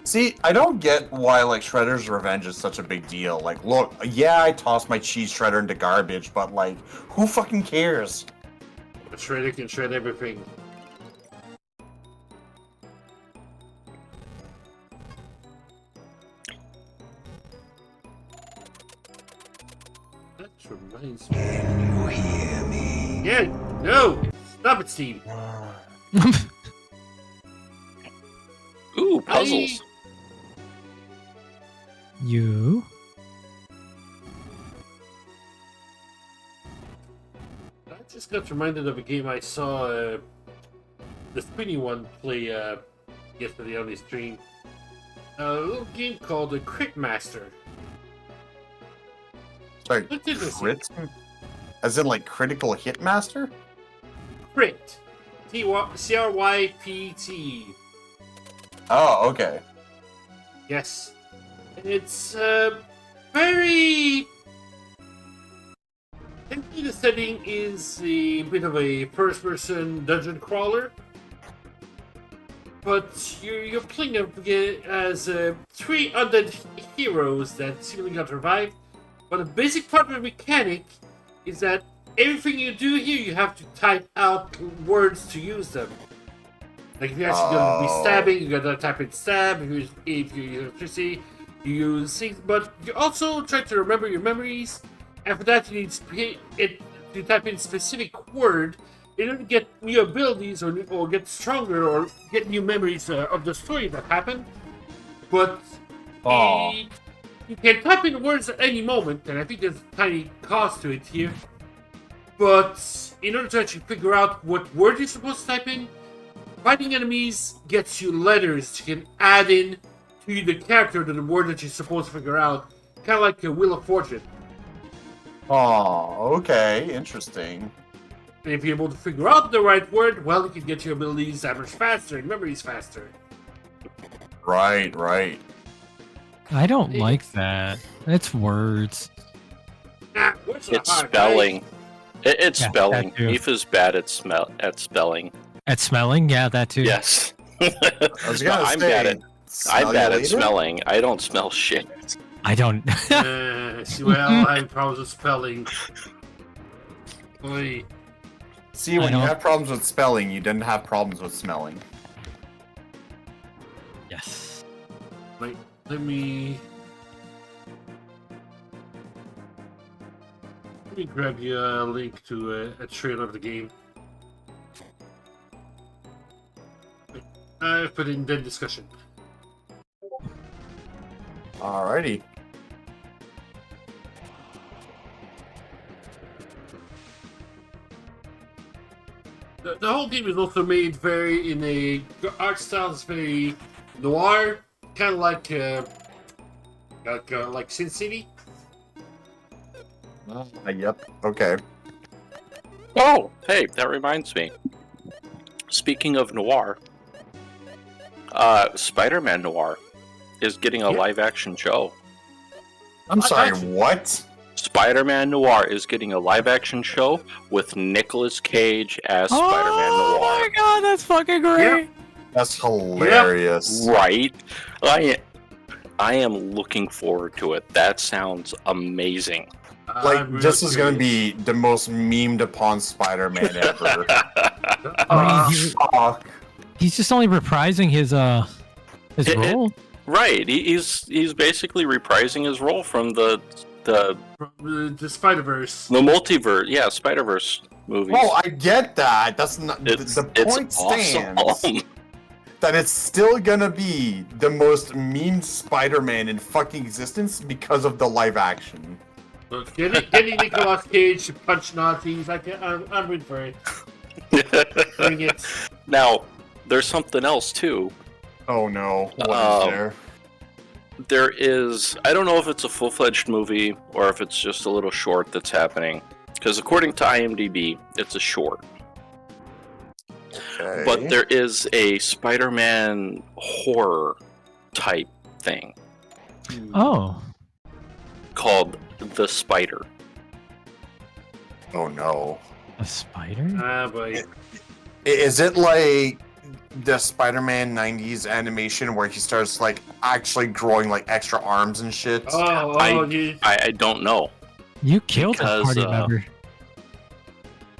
G: See, I don't get why like Shredder's Revenge is such a big deal. Like, look, yeah, I tossed my cheese shredder into garbage, but like, who fucking cares?
B: A shredder can shred everything. That reminds me. Can you hear me? Yeah, no! Stop it, Steve!
F: Ooh, puzzles.
H: You?
B: I just got reminded of a game I saw the spinny one play yesterday on the stream. A little game called the Crit Master.
G: Sorry,
B: Looked interesting.
G: crit? As in like critical hit master?
B: Crit. C-R-Y-P-T.
G: Oh, okay.
B: Yes. It's very... Technically the setting is a bit of a first-person dungeon crawler. But you're playing as three undead heroes that seemingly got revived. But a basic part of the mechanic is that everything you do here, you have to type out words to use them. Like if you're actually going to be stabbing, you gotta type in stab. If you use electricity, you use things. But you also try to remember your memories. And for that, you need to type in a specific word in order to get new abilities or get stronger or get new memories of the story that happened. But you can type in words at any moment, and I think there's a tiny cost to it here. But in order to actually figure out what word you're supposed to type in, fighting enemies gets you letters you can add in to the character to the word that you're supposed to figure out. Kind of like a Wheel of Fortune.
G: Oh, okay, interesting.
B: And if you're able to figure out the right word, well, you can get your abilities that much faster and memories faster.
G: Right.
H: I don't like that. It's words.
B: Nah, words are
F: It's
B: hard,
F: spelling.
B: right?
F: It's
H: Yeah,
F: spelling.
H: that too.
F: Beef is bad at spelling.
H: At smelling? Yeah, that too.
F: Yes.
G: I was gonna
F: I'm
G: say,
F: bad at
G: smell
F: I'm bad
G: you
F: at
G: later?
F: smelling. I don't smell shit.
H: I don't.
B: See, well, I have problems with spelling. Oy.
G: See, when
H: I
G: you
H: don't-
G: have problems with spelling, you didn't have problems with smelling.
H: Yes.
B: Wait, let me grab you a link to a trailer of the game. Wait, I put it in the discussion.
G: Alrighty.
B: The whole game is also made very in a art style is very noir, kind of like Sin City.
G: Yep. Okay.
F: Oh, hey, that reminds me. Speaking of noir, Spider-Man Noir is getting a
B: Yeah.
F: live-action show.
G: I'm sorry,
B: Actually-
G: what?
F: Spider-Man Noir is getting a live-action show with Nicolas Cage as Spider-Man
H: Oh
F: Noir.
H: my god, that's fucking great.
G: That's hilarious.
F: Right? I am looking forward to it. That sounds amazing.
G: Like,
B: I'm
G: this
B: really
G: is gonna
B: curious.
G: be the most memed upon Spider-Man ever.
H: I mean,
G: Fuck.
H: he's just only reprising his role.
F: Right. He's basically reprising his role from the
B: From the Spider-Verse.
F: multiverse. Yeah, Spider-Verse movies.
G: Oh, I get that. That's not the point
F: awesome.
G: stands that it's still gonna be the most memed Spider-Man in fucking existence because of the live action.
B: Look, getting Nicolas Cage to punch Nazis, I'm rooting for it. Bring it.
F: Now, there's something else too.
G: Oh no, what is there?
F: There is, I don't know if it's a full-fledged movie or if it's just a little short that's happening. Because according to IMDb, it's a short.
G: Okay.
F: But there is a Spider-Man horror type thing
H: Oh,
F: called The Spider.
G: Oh no.
H: a spider?
B: Ah, boy.
G: Is it like the Spider-Man 90s animation where he starts like actually growing like extra arms and shit?
F: I don't know.
H: You killed a
F: Because,
H: party member.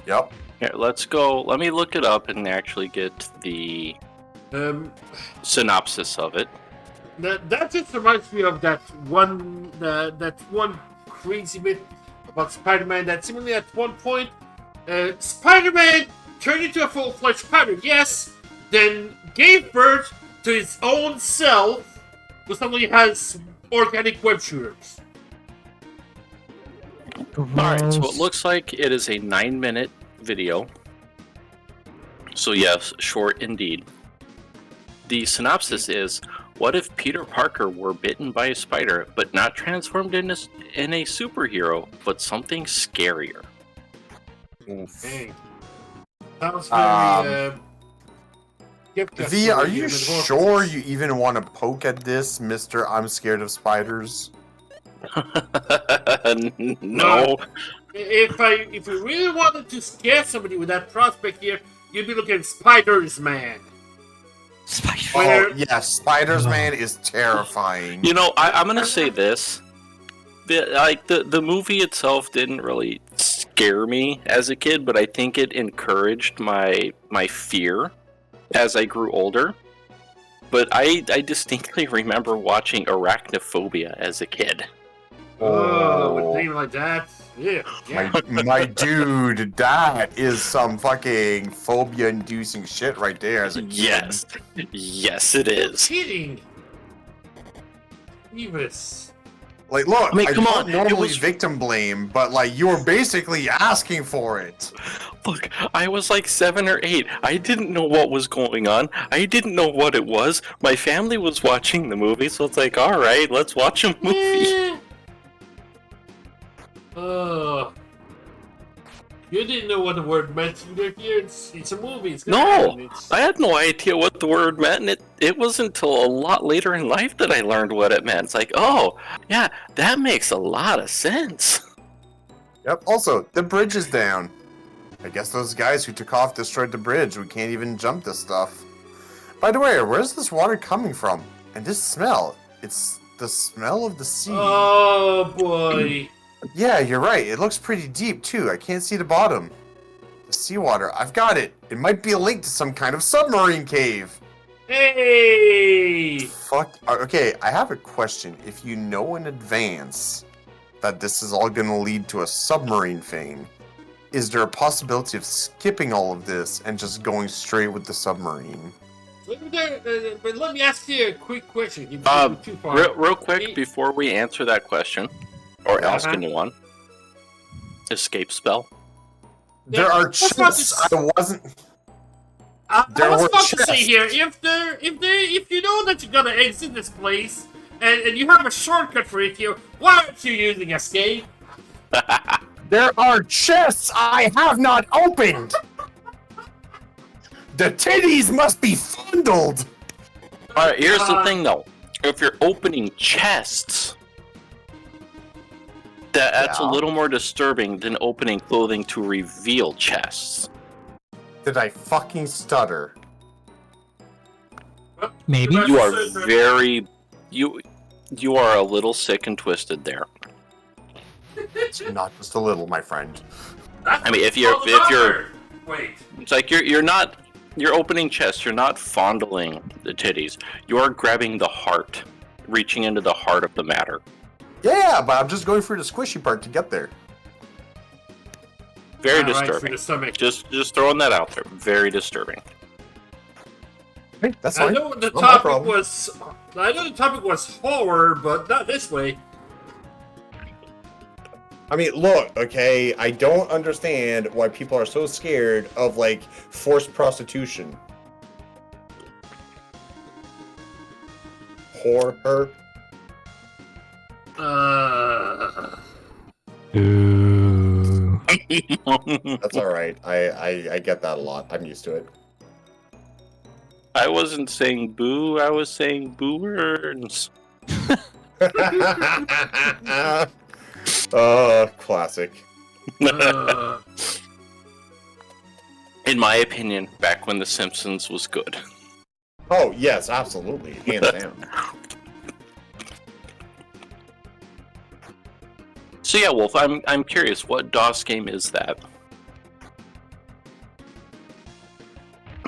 G: Yep.
F: Here, let's go. Let me look it up and actually get the synopsis of it.
B: That just reminds me of that one crazy bit about Spider-Man that seemingly at one point Spider-Man turned into a full-fledged spider, yes, then gave birth to his own self, who suddenly has organic web shooters.
F: Alright, so it looks like it is a 9-minute video. So yes, short indeed. The synopsis is, what if Peter Parker were bitten by a spider, but not transformed in a superhero, but something scarier?
B: Dang. Sounds very
G: V, are you sure you even want to poke at this, Mr. I'm scared of spiders?
F: No.
B: If we really wanted to scare somebody with that prospect here, you'd be looking at Spiders Man.
G: Oh, yeah, Spiders Man is terrifying.
F: You know, I'm gonna say this. The movie itself didn't really scare me as a kid, but I think it encouraged my fear as I grew older. But I distinctly remember watching Arachnophobia as a kid.
B: Oh, with a name like that? Yeah.
G: My dude, that is some fucking phobia-inducing shit right there as a kid.
F: Yes. Yes, it is.
B: Kidding. Evis.
G: Like, look,
F: I mean, come
G: don't
F: on,
G: normally
F: it was-
G: victim blame, but like, you were basically asking for it.
F: Look, I was like 7 or 8. I didn't know what was going on. I didn't know what it was. My family was watching the movie, so it's like, alright, let's watch a movie.
B: You didn't know what the word meant either here. It's a movie. It's
F: No, I had no idea what the word meant, and it wasn't until a lot later in life that I learned what it meant. It's like, oh, yeah, that makes a lot of sense.
G: Yep, also, the bridge is down. I guess those guys who took off destroyed the bridge. We can't even jump this stuff. By the way, where's this water coming from? And this smell? It's the smell of the sea.
B: Oh, boy.
G: Yeah, you're right. It looks pretty deep, too. I can't see the bottom. The seawater. I've got it. It might be a link to some kind of submarine cave.
B: Hey!
G: Fuck. Okay, I have a question. If you know in advance that this is all gonna lead to a submarine thing, is there a possibility of skipping all of this and just going straight with the submarine?
B: But let me ask you a quick question. You've been too far.
F: Real quick, before we answer that question, or ask a new one, escape spell.
G: There are chests. I wasn't.
B: I
G: There
B: was
G: were
B: about to say
G: chests.
B: here, if you know that you're gonna exit this place and you have a shortcut for it here, why aren't you using escape?
G: There are chests I have not opened. The titties must be fondled.
F: Alright, here's the thing though. If you're opening chests, That's a
G: Yeah.
F: little more disturbing than opening clothing to reveal chests.
G: Did I fucking stutter?
H: Maybe.
F: You are very you are a little sick and twisted there.
G: It's not just a little, my friend.
F: I mean, if you're
B: wait,
F: it's like you're opening chests, you're not fondling the titties. You are grabbing the heart, reaching into the heart of the matter.
G: Yeah, but I'm just going through the squishy part to get there.
F: Very
B: Right, for
F: disturbing.
B: the stomach.
F: Just throwing that out there. Very disturbing.
G: Hey, that's
B: I
G: fine.
B: know the
G: Not my
B: topic
G: problem.
B: was. I know the topic was horror, but not this way.
G: I mean, look, okay, I don't understand why people are so scared of, like, forced prostitution. Horror.
H: Ooh.
G: That's alright. I get that a lot. I'm used to it.
F: I wasn't saying boo, I was saying boo-earns.
G: Classic.
F: In my opinion, back when The Simpsons was good.
G: Oh, yes, absolutely. Hands down.
F: So yeah, Wolf, I'm curious, what DOS game is that?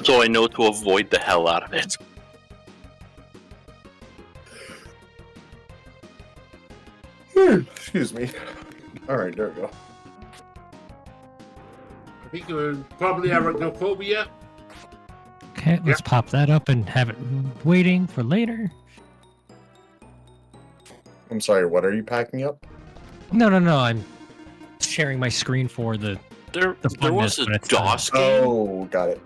F: So I know to avoid the hell out of it.
G: Excuse me. Alright, there we go.
B: I think it would probably arachnophobia.
H: Okay, let's pop that up and have it waiting for later.
G: I'm sorry, what are you packing up?
H: No, I'm sharing my screen for the
F: There
H: funness,
F: was a
H: but it's
F: DOS game.
G: Oh, got it.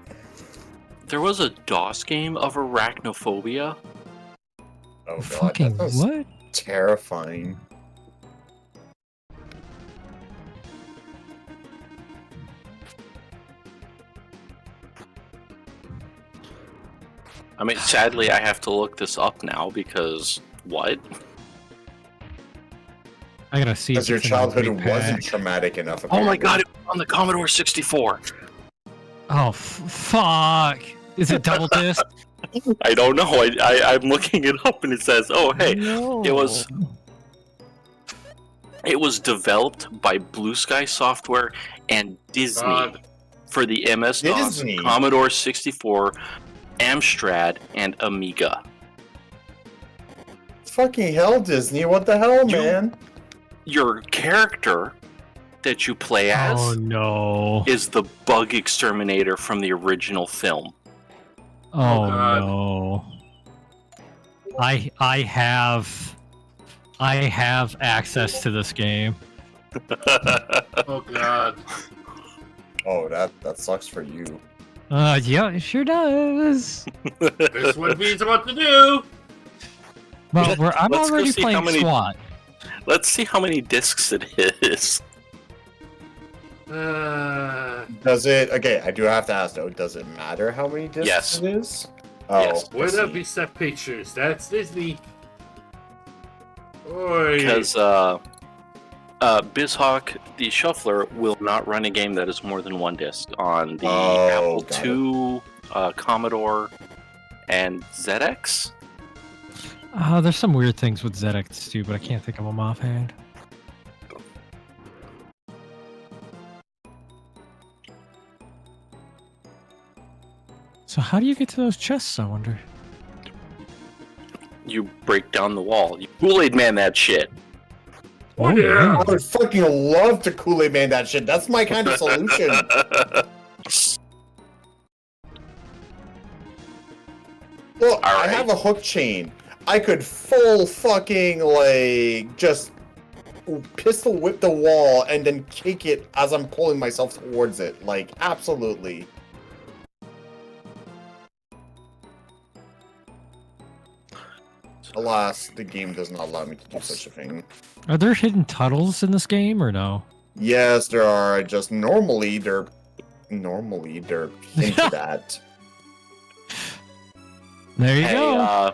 F: There was a DOS game of arachnophobia.
G: Oh, God.
H: fucking
G: That sounds
H: what?
G: terrifying.
F: I mean, sadly, I have to look this up now because what?
H: I gotta see.
G: Because
H: if
G: your
H: it's in my
G: childhood
H: repack.
G: wasn't traumatic enough.
F: Oh my
G: apparently.
F: god, it was on the Commodore 64.
H: Oh fuck! Is it double disc?
F: I don't know. I'm looking it up and it says, "Oh hey,
H: No.
F: it was developed by Blue Sky Software and Disney
B: God.
F: for the MS-DOS,
G: Disney.
F: Commodore 64, Amstrad, and Amiga."
G: Fucking hell, Disney. What the hell,
F: You-
G: man?
F: Your character that you play as
H: Oh no!
F: is the bug exterminator from the original film.
H: Oh
B: God.
H: no! I have access to this game.
B: Oh god.
G: Oh, that sucks for you.
H: Yeah, it sure does.
B: This one means what to do.
H: Well, I'm
F: Let's go
H: already
F: see how
H: playing
F: many-
H: SWAT.
F: Let's see how many discs it is.
G: Does it? Okay, I do have to ask though. Does it matter how many discs
F: Yes.
G: it is? Oh,
F: Yes.
G: I
B: Where
G: see.
B: that be step pictures? That's Disney. Oi.
F: Because BizHawk, the shuffler, will not run a game that is more than one disc on the
G: Oh,
F: Apple
G: got
F: II, Commodore, and ZX.
H: There's some weird things with ZX too, but I can't think of them offhand. So how do you get to those chests, I wonder?
F: You break down the wall. You Kool-Aid man that shit.
B: Oh, yeah.
G: I would fucking love to Kool-Aid man that shit. That's my kind of solution. Look, I
F: Alright.
G: have a hook chain. I could full fucking like just pistol whip the wall and then kick it as I'm pulling myself towards it. Like absolutely. Alas, the game does not allow me to do such a thing.
H: Are there hidden tunnels in this game or no?
G: Yes, there are. Just normally they're into that.
H: There you
F: Hey,
H: go.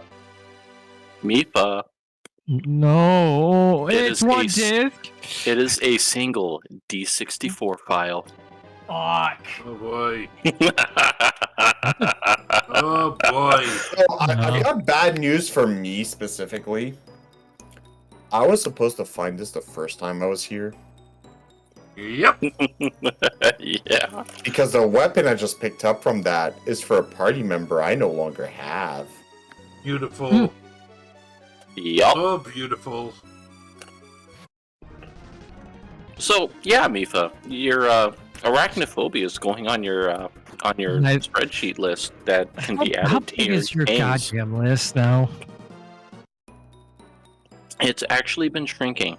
F: Mipa,
H: No,
F: It
H: it's
F: is
H: one
F: a s-
H: disc.
F: It is a single D64 file.
H: Fuck.
B: Oh boy. Oh boy.
G: So I got bad news for me specifically. I was supposed to find this the first time I was here.
B: Yep.
F: Yeah.
G: Because the weapon I just picked up from that is for a party member I no longer have.
B: Beautiful.
F: Yup.
B: Oh, beautiful.
F: So yeah, Mifa, your arachnophobia is going on your spreadsheet list that can be
H: How
F: added to
H: big
F: your
H: is your
F: games.
H: goddamn list now?
F: It's actually been shrinking.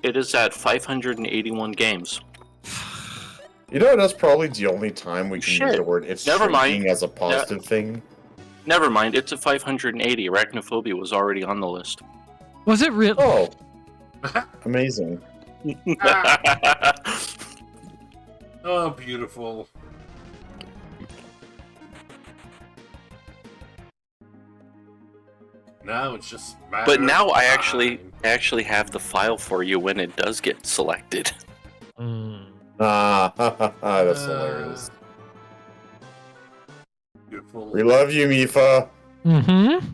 F: It is at 581 games.
G: You know, that's probably the only time we can use
F: Shit.
G: the word it's
F: Never mind.
G: shrinking as a positive thing.
F: Never mind, it's at 580. Arachnophobia was already on the list.
H: Was it real?
G: Oh, amazing.
B: Oh, beautiful. Now it's just
F: But now I
B: time.
F: actually have the file for you when it does get selected.
G: That's hilarious.
B: Beautiful.
G: We love you, Mifa.
H: Mm-hmm.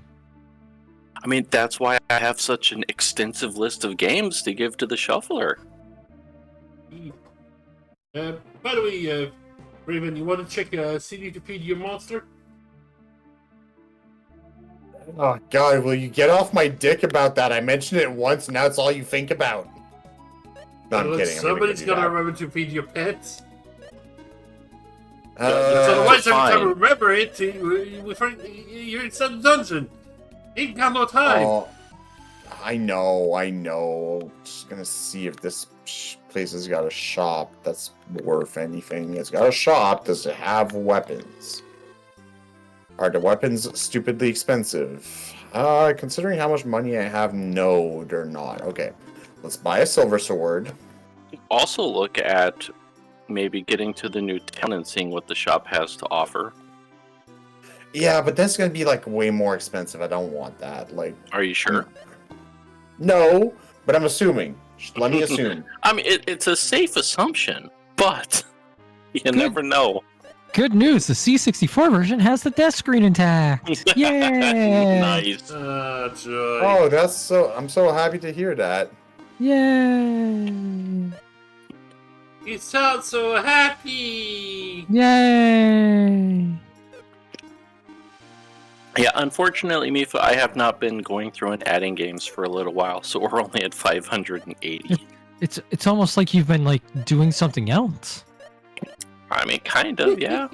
F: I mean, that's why I have such an extensive list of games to give to the shuffler.
B: By the way, Raven, you want to check CD to feed your monster?
G: Oh God, will you get off my dick about that? I mentioned it once, and now it's all you think about. No, I'm kidding.
B: Somebody's
G: I'm gonna
B: gonna remember to feed your pets.
G: do
B: Otherwise, every time
F: fine.
B: I remember it, you're inside the dungeon. Ain't got no time.
G: Oh, I know. Just gonna see if this place has got a shop that's worth anything. It's got a shop. Does it have weapons? Are the weapons stupidly expensive? Considering how much money I have, no, they're not. Okay, let's buy a silver sword.
F: Also, look at maybe getting to the new town and seeing what the shop has to offer.
G: Yeah, but that's gonna be like way more expensive. I don't want that. Like,
F: Are you sure?
G: no, but I'm assuming. Just let me assume.
F: I mean, it's a safe assumption, but you never know.
H: Good news, the C64 version has the death screen intact. Yay!
F: Nice.
B: Joy.
G: Oh, that's so. I'm so happy to hear that.
H: Yay!
B: You sound so happy.
H: Yay!
F: Yeah, unfortunately, Mifa, I have not been going through and adding games for a little while, so we're only at 580.
H: It's almost like you've been like doing something else.
F: I mean, kind of, yeah.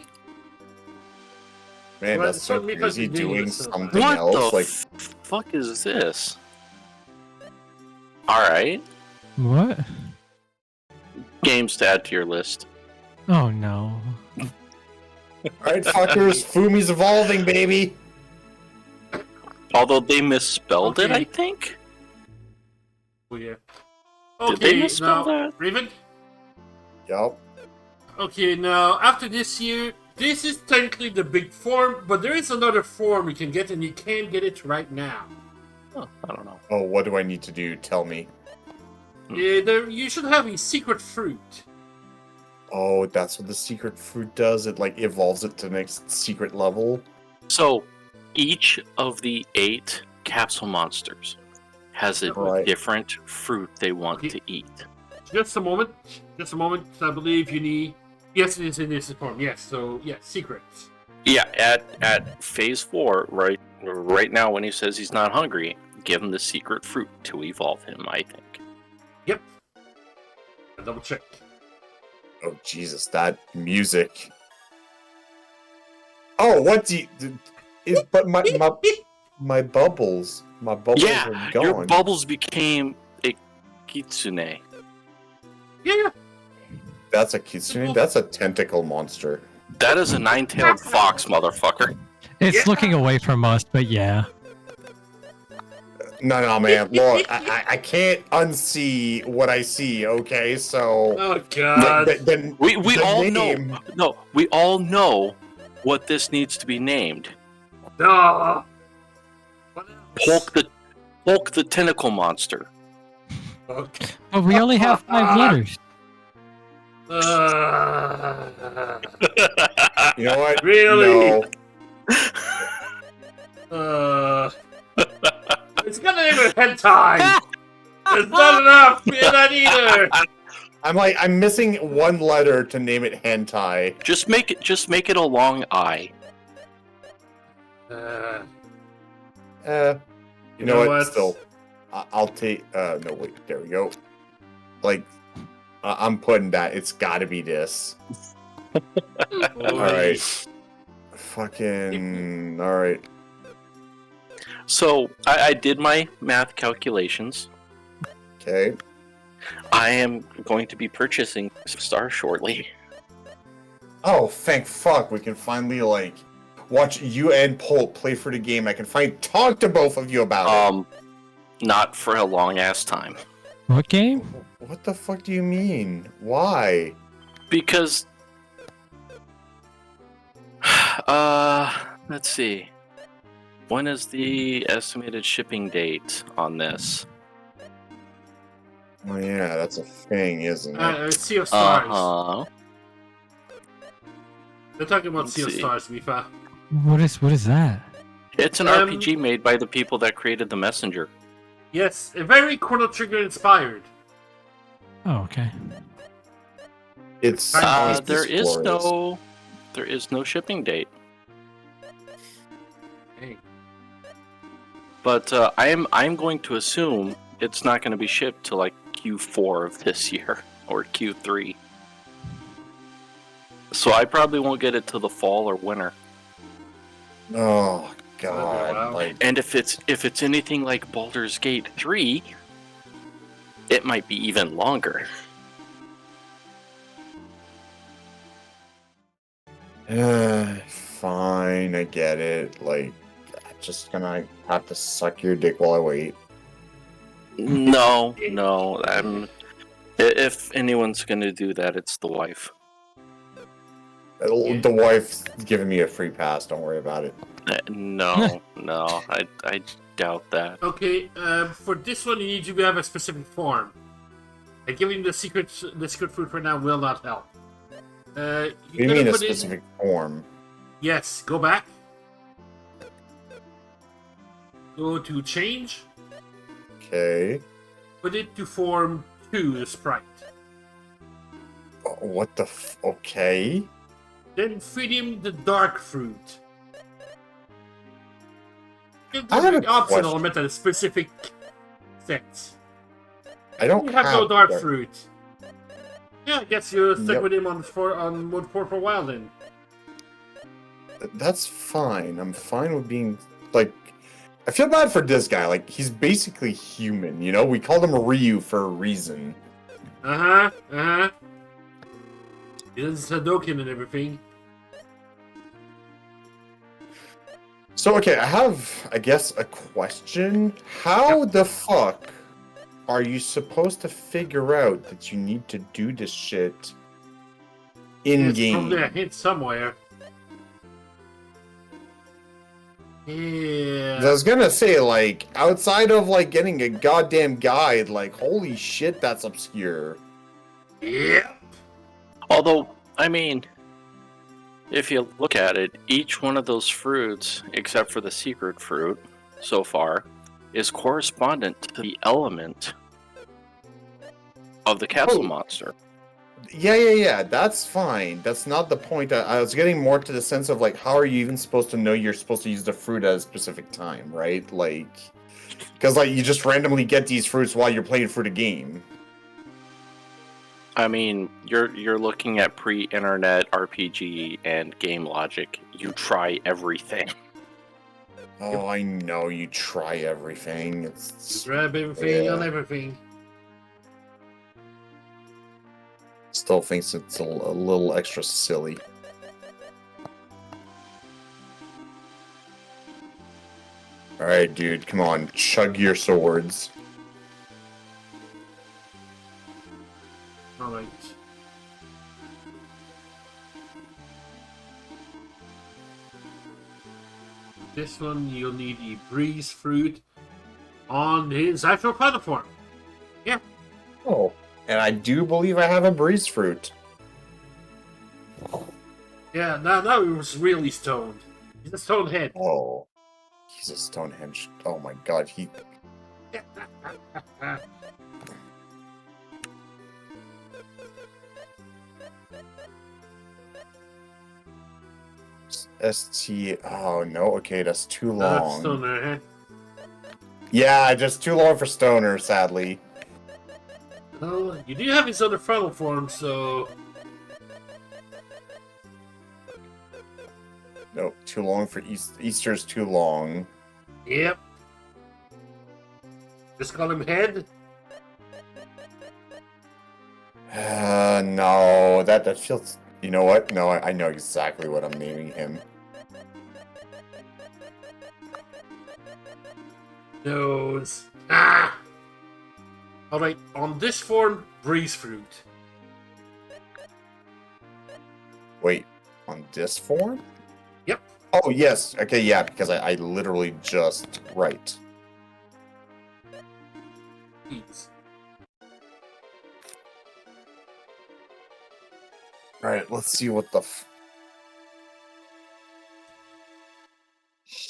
G: Man,
B: Well,
G: that's so
B: certainly because
G: crazy
B: you do
G: doing
B: it so
G: something
F: What
G: else.
F: the
G: Like,
F: fuck is this? Alright,
H: What?
F: games to add to your list.
H: Oh no.
G: alright, fuckers, Fumi's evolving, baby.
F: Although they misspelled it,
B: Okay.
F: I think?
B: Oh, yeah.
F: Did they
B: Okay,
F: misspell
B: now,
F: that?
B: Raven?
G: Yup.
B: Okay, now, after this year, this is technically the big form, but there is another form you can get, and you can't get it right now.
F: Oh, I don't know.
G: Oh, what do I need to do? Tell me.
B: Yeah, you should have a secret fruit.
G: Oh, that's what the secret fruit does. It like evolves it to the next secret level.
F: So, each of the 8 capsule monsters has a
G: Right.
F: different fruit they want
B: Okay.
F: to eat.
B: Just a moment. Just a moment. I believe you need... Yes, it is in this form. Yes, so, yeah, secrets.
F: Yeah, at phase 4, right now when he says he's not hungry, give him the secret fruit to evolve him, I think.
B: Yep. I'll double check.
G: Oh, Jesus, that music. Oh, what do you... but my bubbles. My bubbles
F: Yeah,
G: are gone.
F: your bubbles became a kitsune.
B: Yeah.
G: That's a kitsune? That's a tentacle monster.
F: That is a 9-tailed fox, motherfucker.
H: It's
B: Yeah.
H: looking away from us, but yeah.
G: No, man. Look, I can't unsee what I see, okay? So...
B: Oh, God.
G: Then
F: We
G: the
F: all
G: name-
F: know. No, we all know what this needs to be named.
B: No. What else?
F: Hulk the tentacle monster.
B: Okay.
H: But we only have 5 letters.
G: You know what?
B: Really?
G: No.
B: It's got the name of hentai. It's not enough. You're not either.
G: I'm missing one letter to name it hentai.
F: Just make it a long I.
G: You know what? Still, I'll take. No, wait. There we go. Like, I'm putting that. It's got to be this. All right. Fucking. All right.
F: So I did my math calculations.
G: Okay.
F: I am going to be purchasing Star shortly.
G: Oh, thank fuck! We can finally like watch you and Pulp play for the game. I can finally talk to both of you about it.
F: Not for a long ass time.
H: What game?
G: What the fuck do you mean? Why?
F: Because let's see. When is the estimated shipping date on this?
G: Oh yeah, that's a thing, isn't it?
B: Sea of Stars.
F: Uh-huh.
B: They're talking about
F: Let's
B: Sea of
F: see.
B: Stars, Mifa.
H: What is that?
F: It's an RPG made by the people that created The Messenger.
B: Yes, very Chrono Trigger inspired.
H: Oh, okay.
G: It's
F: There is no shipping date.
B: Hey.
F: But I'm going to assume it's not going to be shipped till like Q4 of this year or Q3. So I probably won't get it till the fall or winter.
G: Oh god!
B: wow.
G: Like,
F: And if it's anything like Baldur's Gate 3, it might be even longer.
G: fine, I get it. Like, I'm just gonna have to suck your dick while I wait.
F: No. If anyone's going to do that, it's the wife.
G: The wife's giving me a free pass. Don't worry about it.
F: No, I doubt that.
B: Okay, for this one you need to have a specific form. Giving the secret fruit for now will not help.
G: What do you mean a specific form?
B: Yes, go back. Go to change.
G: Okay.
B: Put it to form 2, the sprite.
G: What the okay.
B: Then feed him the dark fruit. Give
G: I have
B: the
G: a
B: optional
G: question.
B: element at a specific sets.
G: I don't
B: You have no dark
G: dark-
B: fruit. Yeah, I guess you're stuck
G: Yep.
B: with him on mode 4 for a while then.
G: That's fine. I'm fine with being like. I feel bad for this guy. Like, he's basically human. You know, we called him Ryu for a reason.
B: He does Hadouken and everything.
G: So, okay, I have, I guess, a question. How the fuck are you supposed to figure out that you need to do this shit in
B: It's
G: game?
B: probably a hint somewhere. Yeah.
G: I was gonna say, like, outside of like getting a goddamn guide, like, holy shit, that's obscure.
B: Yeah.
F: Although, I mean, if you look at it, each one of those fruits, except for the secret fruit, so far, is correspondent to the element of the castle
G: Oh.
F: monster.
G: Yeah, that's fine. That's not the point. I was getting more to the sense of, like, how are you even supposed to know you're supposed to use the fruit at a specific time, right? Like, because, like, you just randomly get these fruits while you're playing through the game.
F: I mean, you're looking at pre-internet RPG and game logic. You try everything.
G: Oh, I know you try everything. It's
B: Grab everything
G: Yeah.
B: on everything.
G: still thinks it's a little extra silly. All right, dude, come on, chug your swords.
B: Alright. This one you'll need a breeze fruit. on his actual platform. Yeah.
G: Oh, and I do believe I have a breeze fruit.
B: Yeah, now he was really stoned. He's a stoned head.
G: Oh, he's a Stonehenge. Oh my god, he. ST. Oh no, okay, that's too long.
B: Stoner head.
G: Yeah, just too long for Stoner, sadly.
B: Well, you do have his other final form, so.
G: No, too long for Easter's too long.
B: Yep. Just call him head.
G: No, that feels. You know what? No, I know exactly what I'm naming him.
B: Nose. Ah! Alright, on this form, breeze fruit.
G: Wait, on this form?
B: Yep.
G: Oh, yes. Okay, yeah, because I literally just. Right.
B: Eats.
G: Alright, let's see what the.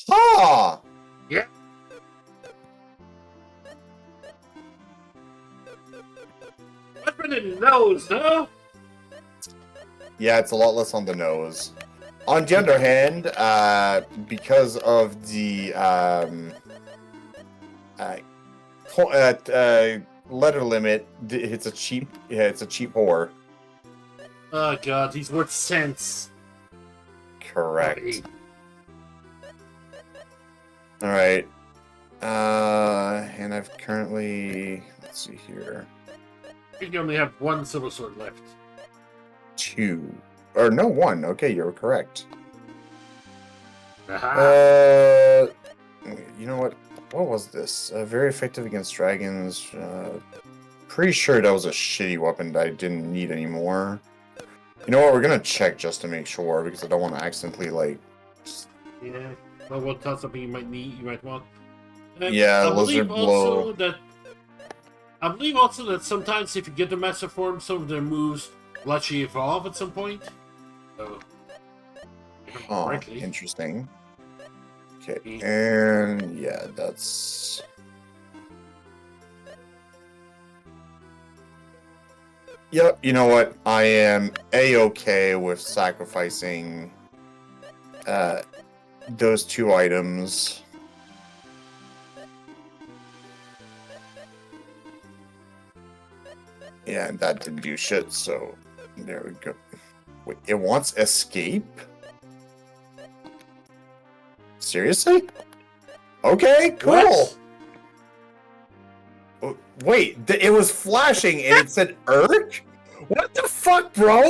G: Ha!
B: Yeah. What's in the nose, no?
G: Yeah, it's a lot less on the nose. On the other hand, because of the letter limit, it's a cheap whore.
B: Oh god, he's worth cents.
G: Correct. All right. And I've currently, let's see here,
B: I think you only have one silver sword left.
G: 2. Or no, 1. Okay, you're correct.
B: Aha.
G: You know what? What was this? Very effective against dragons. Pretty sure that was a shitty weapon that I didn't need anymore. You know what? We're gonna check just to make sure because I don't want to accidentally like.
B: Yeah. Well, what thought something you might need, you might want.
G: Yeah, lizard blow.
B: I believe also that sometimes if you get the master form, some of their moves will actually evolve at some point. So,
G: Oh,
B: correctly.
G: interesting. Okay, and yeah, that's. Yep, you know what? I am A-okay with sacrificing those 2 items. Yeah, and that didn't do shit, so there we go. Wait, it wants escape? Seriously? Okay, cool.
B: What?
G: Oh, wait, it was flashing and it said Urk? What the fuck, bro?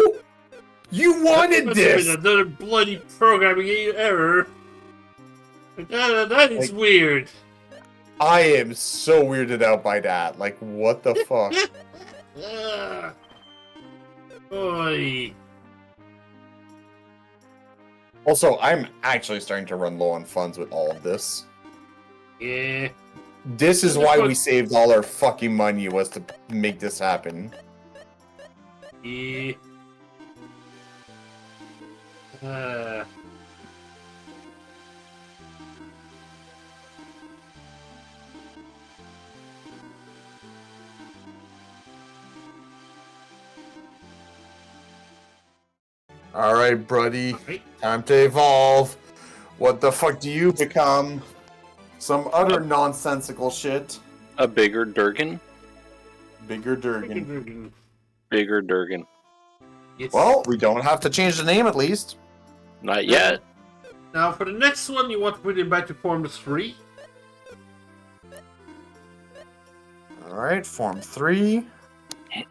G: You wanted
B: Must have
G: this!
B: been another bloody programming error. That is
G: Like-
B: weird.
G: I am so weirded out by that. Like, what the fuck?
B: Oy.
G: Also, I'm actually starting to run low on funds with all of this.
B: Yeah.
G: This is why we saved all our fucking money, was to make this happen.
B: Yeah.
G: Alright, buddy.
B: Right.
G: Time to evolve. What the fuck do you become? Some other nonsensical shit.
F: A bigger Durgan?
G: Bigger Durgan.
F: Bigger Durgan.
B: Yes.
G: Well, we don't have to change the name at least.
F: Not yet.
B: Now for the next one, you want to put it back to form 3.
G: Alright, form 3.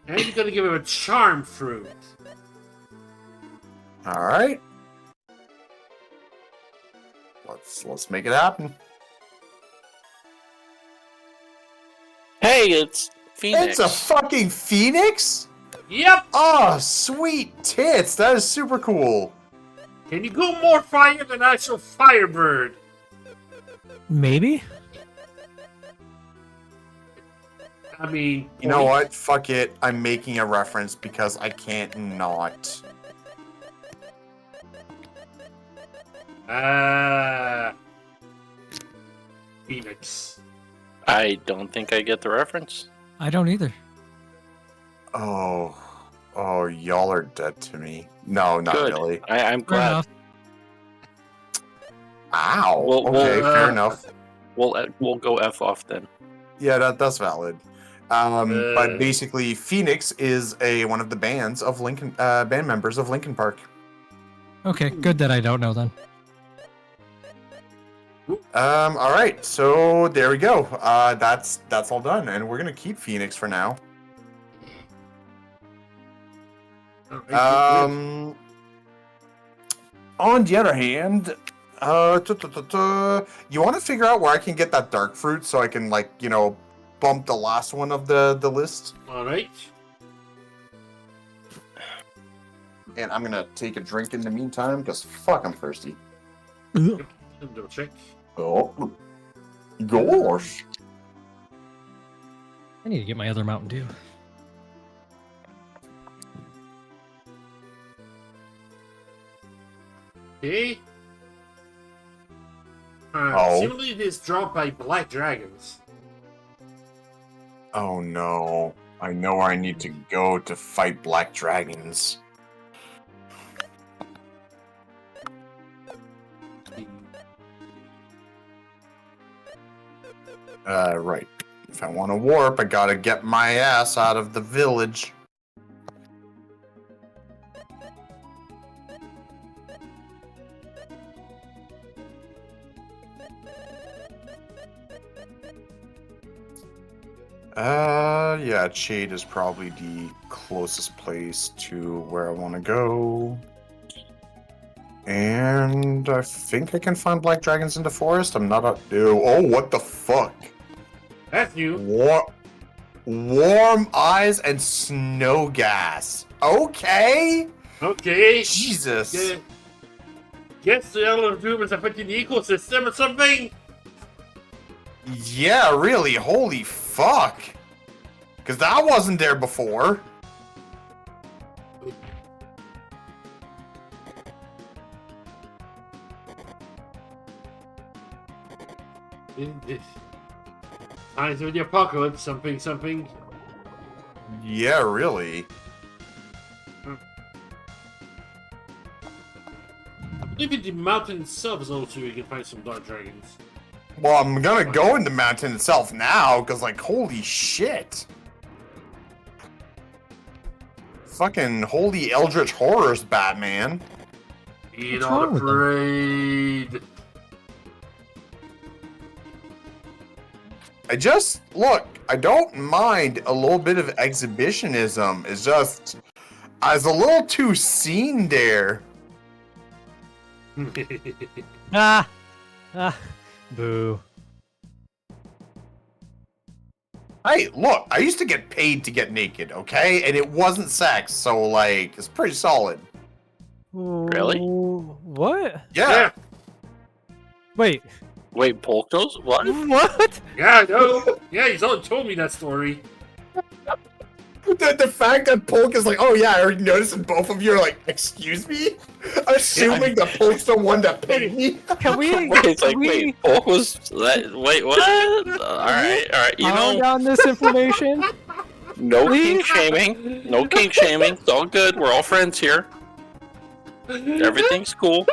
B: And you're gonna give him a charm fruit.
G: Alright. Let's make it happen.
F: Hey, it's Phoenix.
G: It's a fucking phoenix?
B: Yep!
G: Oh, sweet tits. That is super cool.
B: Can you go more fire than actual Firebird?
H: Maybe?
B: I mean,
G: You know what? Fuck it. I'm making a reference because I can't not.
B: Phoenix.
F: I don't think I get the reference.
H: I don't either.
G: Oh, y'all are dead to me. No, not
F: Good.
G: really.
F: I'm
H: Fair
F: glad.
H: enough.
G: Ow.
F: Well,
G: Okay,
B: well,
G: fair enough.
F: We'll go F off then.
G: Yeah, that's valid. But basically, Phoenix is one of the bands of Lincoln band members of Linkin Park.
H: Okay, good that I don't know then.
G: All right, so there we go. That's all done, and we're gonna keep Phoenix for now. On the other hand, you want to figure out where I can get that dark fruit so I can, like, bump the last one of the list.
B: All right.
G: And I'm gonna take a drink in the meantime because fuck, I'm thirsty.
H: Ugh.
B: Double check.
G: Oh, gosh.
H: I need to get my other Mountain Dew.
B: Okay.
G: Oh.
B: Seemingly it is dropped by black dragons.
G: Oh no. I know where I need to go to fight black dragons. Right. If I want to warp, I gotta get my ass out of the village. Yeah, Shade is probably the closest place to where I want to go. And I think I can find black dragons in the forest. I'm not oh, what the fuck?
B: That's you.
G: Warm eyes and snow gas. Okay.
B: Okay.
G: Jesus.
B: Yeah. Guess the Element of Doom is affecting the ecosystem or something.
G: Yeah, really. Holy fuck. Because that wasn't there before.
B: Times of the apocalypse, something.
G: Yeah, really.
B: I believe in the mountain itself is also where you can find some dark dragons.
G: Well, I'm gonna go in the mountain itself now, because, like, holy shit. Fucking holy eldritch horrors, Batman.
B: Be
H: What's
B: not
H: wrong with them?
B: afraid.
G: Look, I don't mind a little bit of exhibitionism. It's just, I was a little too seen there.
H: Ah! Boo.
G: Hey, look, I used to get paid to get naked, okay? And it wasn't sex, so, like, it's pretty solid.
F: Really?
H: What?
G: Yeah.
H: Wait.
F: Wait, Polk knows what?
H: What?
B: Yeah, I know. Yeah, he's all told me that story.
G: The fact that Polk is like, oh yeah, I already noticed, and both of you are like, excuse me? Assuming that Polk's the one that paid me?
H: Can we?
F: Wait, it's like, wait, Polk was that? Wait, what? Alright. You
H: Calm
F: know,
H: down this information.
F: no kink
H: Please?
F: shaming. No kink shaming. It's all good. We're all friends here. Everything's cool.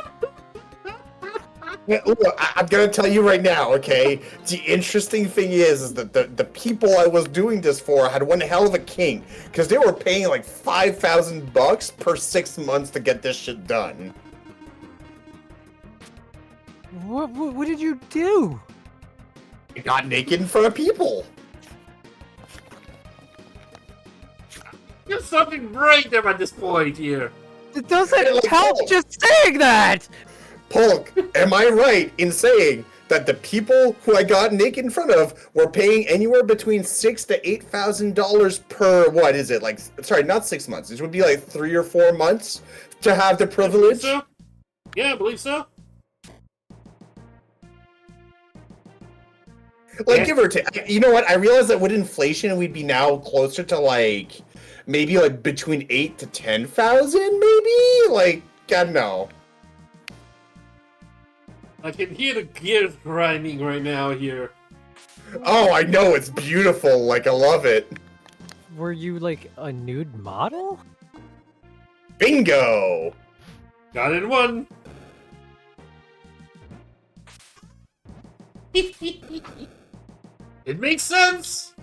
G: Yeah, look, I'm gonna tell you right now, okay? The interesting thing is that the people I was doing this for had one hell of a king, because they were paying like $5,000 per 6 months to get this shit done.
H: What did you do?
G: I got naked in front of people.
B: There's something right there at this point here.
H: It doesn't
G: Like,
H: help
G: oh.
H: just saying that.
G: Polk, am I right in saying that the people who I got naked in front of were paying anywhere between $6,000 to $8,000 per, what is it? Like, sorry, not 6 months. It would be like 3 or 4 months to have the privilege.
B: So? Yeah, I believe so.
G: Like, give or take. You know what? I realize that with inflation, we'd be now closer to like maybe like between 8 to 10,000, maybe. Like, I don't know.
B: I can hear the gears grinding right now here.
G: Oh, I know, it's beautiful. Like, I love it.
I: Were you like a nude model?
G: Bingo.
B: Got it in one. It makes sense.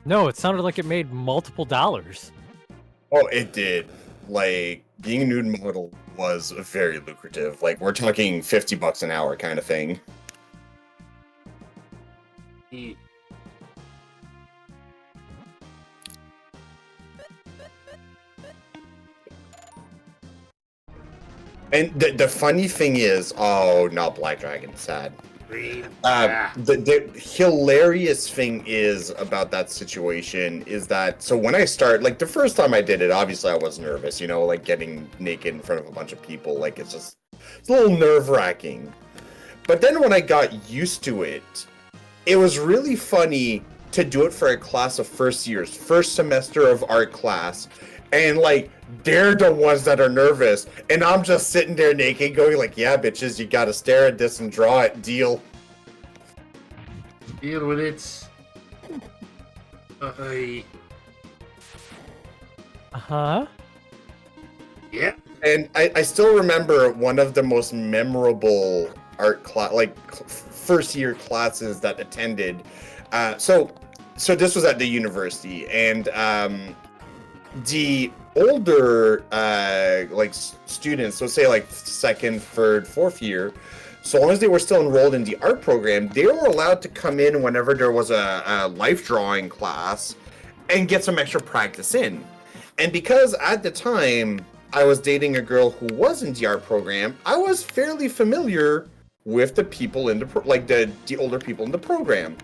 I: No, it sounded like it made multiple dollars.
G: Oh, it did. Like, being a nude model was very lucrative. Like, we're talking $50 an hour kind of thing. And the funny thing is, oh, not Black Dragon, sad. The hilarious thing is about that situation is that, so when I start, like the first time I did it, obviously I was nervous, you know, like getting naked in front of a bunch of people, like it's a little nerve-wracking. But then when I got used to it, it was really funny to do it for a class of first years, first semester of art class, and like they're the ones that are nervous, and I'm just sitting there naked going like, yeah, bitches, you gotta stare at this and draw it, deal
B: with it.
I: Uh-huh.
B: Yeah.
G: And I still remember one of the most memorable art class, like first year classes that attended. So this was at the university, and the older like students, so say like second, third, fourth year, so long as they were still enrolled in the art program, they were allowed to come in whenever there was a life drawing class and get some extra practice in. And because at the time I was dating a girl who was in the art program, I was fairly familiar with the people in the the older people in the program.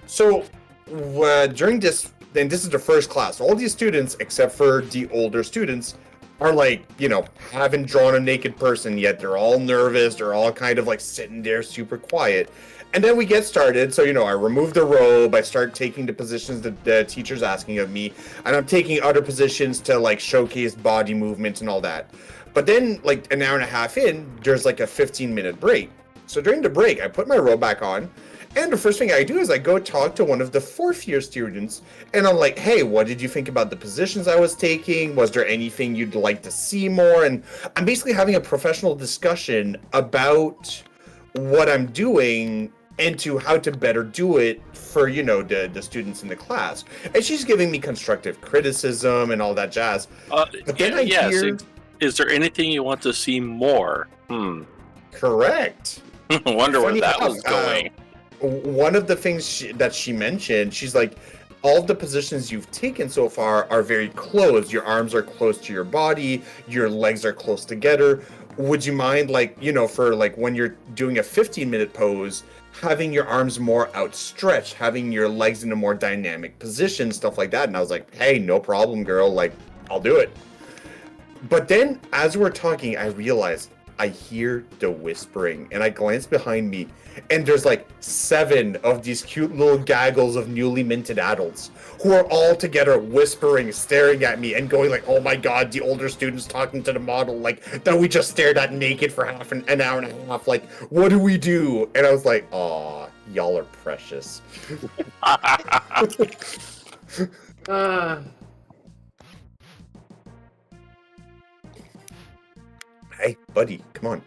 G: So during this, then this is the first class. All these students, except for the older students, are like, you know, haven't drawn a naked person yet. They're all nervous. They're all kind of like sitting there super quiet. And then we get started. So, you know, I remove the robe. I start taking the positions that the teacher's asking of me. And I'm taking other positions to like showcase body movement and all that. But then like an hour and a half in, there's like a 15-minute break. So during the break, I put my robe back on. And the first thing I do is I go talk to one of the fourth year students, and I'm like, hey, what did you think about the positions I was taking? Was there anything you'd like to see more? And I'm basically having a professional discussion about what I'm doing and to how to better do it for, you know, the students in the class. And she's giving me constructive criticism and all that jazz. But then I hear...
F: Is there anything you want to see more?
G: Correct.
F: Wonder where that was going.
G: One of the things that she mentioned, she's like, all of the positions you've taken so far are very close. Your arms are close to your body, your legs are close together. Would you mind, like, you know, for like when you're doing a 15-minute pose, having your arms more outstretched, having your legs in a more dynamic position, stuff like that? And I was like, hey, no problem, girl. Like, I'll do it. But then as we're talking, I realized I hear the whispering, and I glance behind me, and there's like 7 of these cute little gaggles of newly minted adults who are all together whispering, staring at me and going like, oh my god, the older students talking to the model like that we just stared at naked for half an hour and a half, like, what do we do? And I was like, aw, y'all are precious. Hey, buddy, come on.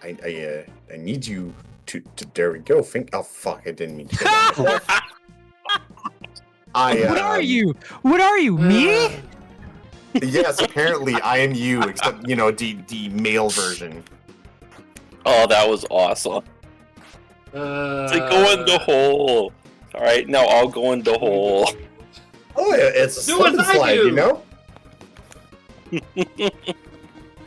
G: I need you to there we go. Oh fuck, I didn't mean to say that.
H: What are you? What are you? Me?
G: Yes, apparently I am you, except, you know, the male version.
F: Oh, that was awesome. It's like, go in the hole. Alright, now I'll go in the hole.
G: Oh, yeah, it's a slip and slide, you know?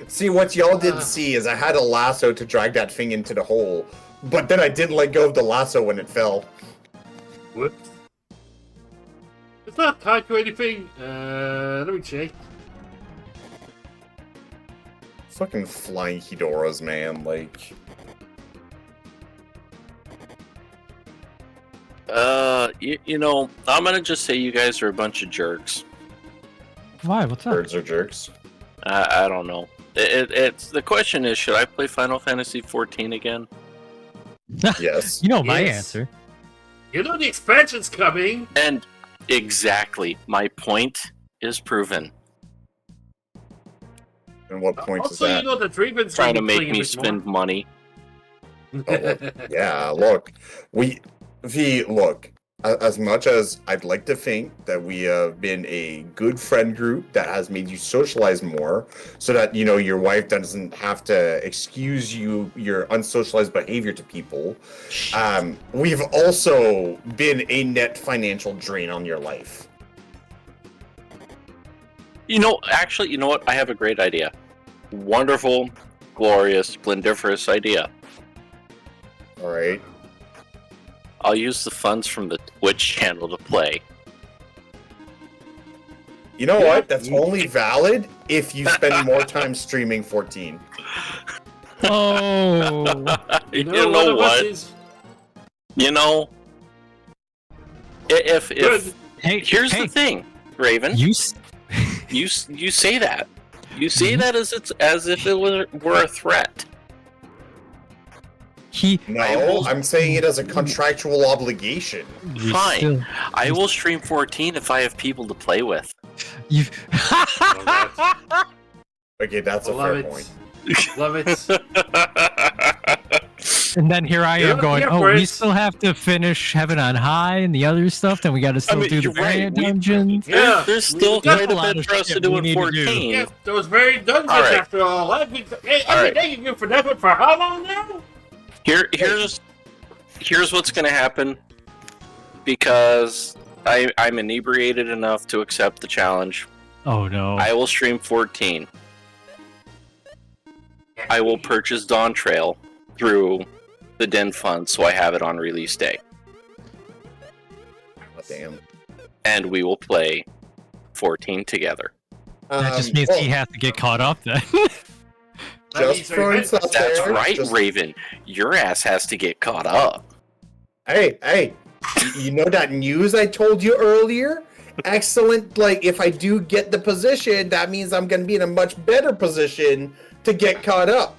G: See, what y'all didn't see is I had a lasso to drag that thing into the hole, but then I didn't let go of the lasso when it fell.
B: Whoops. It's not tied to anything. Let me check.
G: Fucking flying Hedoras, man, like...
F: You know, I'm gonna just say you guys are a bunch of jerks.
H: Why? What's up?
G: Birds are jerks.
F: I don't know. It's the question is, should I play Final Fantasy 14 again?
G: Yes.
H: You know my
B: Yes.
H: answer.
B: You know the expansion's coming.
F: And exactly, my point is proven.
G: And what point is
B: Also,
G: that?
B: you know that Raven's
F: Trying to
B: gonna be
F: make
B: playing a
F: me
B: bit
F: spend
B: more.
F: money.
G: Yeah, look, look. As much as I'd like to think that we have been a good friend group that has made you socialize more, so that you know your wife doesn't have to excuse your unsocialized behavior to people. We've also been a net financial drain on your life.
F: You know, actually, you know what? I have a great idea. Wonderful, glorious, splendiferous idea.
G: All right.
F: I'll use the funds from the Twitch channel to play.
G: You know what? That's only valid if you spend more time streaming 14.
H: Oh.
F: You
B: one
F: know
B: of us
F: what?
B: is
F: You know, if
B: good.
H: Hey,
F: here's
H: hey,
F: the thing, Raven.
H: you
F: You say that. You say that as if it were a threat.
G: No, I'm saying it as a contractual obligation.
F: Fine. I will stream 14 if I have people to play with.
H: You.
G: Okay, that's a
B: Love
G: fair
B: it.
G: point.
B: Love it.
H: And then here I am
B: You're
H: going,
B: here
H: oh,
B: for
H: we
B: it.
H: still have to finish Heaven on High and the other stuff, then we gotta still do the
F: you're right.
H: variant dungeons.
B: Yeah.
F: There's still
B: We got
F: quite
H: a
F: a
H: lot
F: bit
H: of
F: for us
H: shit
F: to do
H: we
F: in
H: need to do.
F: 14.
B: Yeah, those very dungeons
F: All right.
B: after all. I've been
F: All right.
B: begging you for that one for how long now?
F: Here's what's gonna happen, because I'm inebriated enough to accept the challenge.
H: Oh no.
F: I will stream 14. I will purchase Dawn Trail through the Den Fund, so I have it on release day,
G: Oh, damn.
F: and we will play 14 together.
H: That just means
G: well,
H: he has to get caught up then.
G: just throwing this out
F: That's
G: there,
F: right,
G: just-
F: Raven. Your ass has to get caught up.
G: Hey, you know that news I told you earlier? Excellent. Like, if I do get the position, that means I'm going to be in a much better position to get caught up.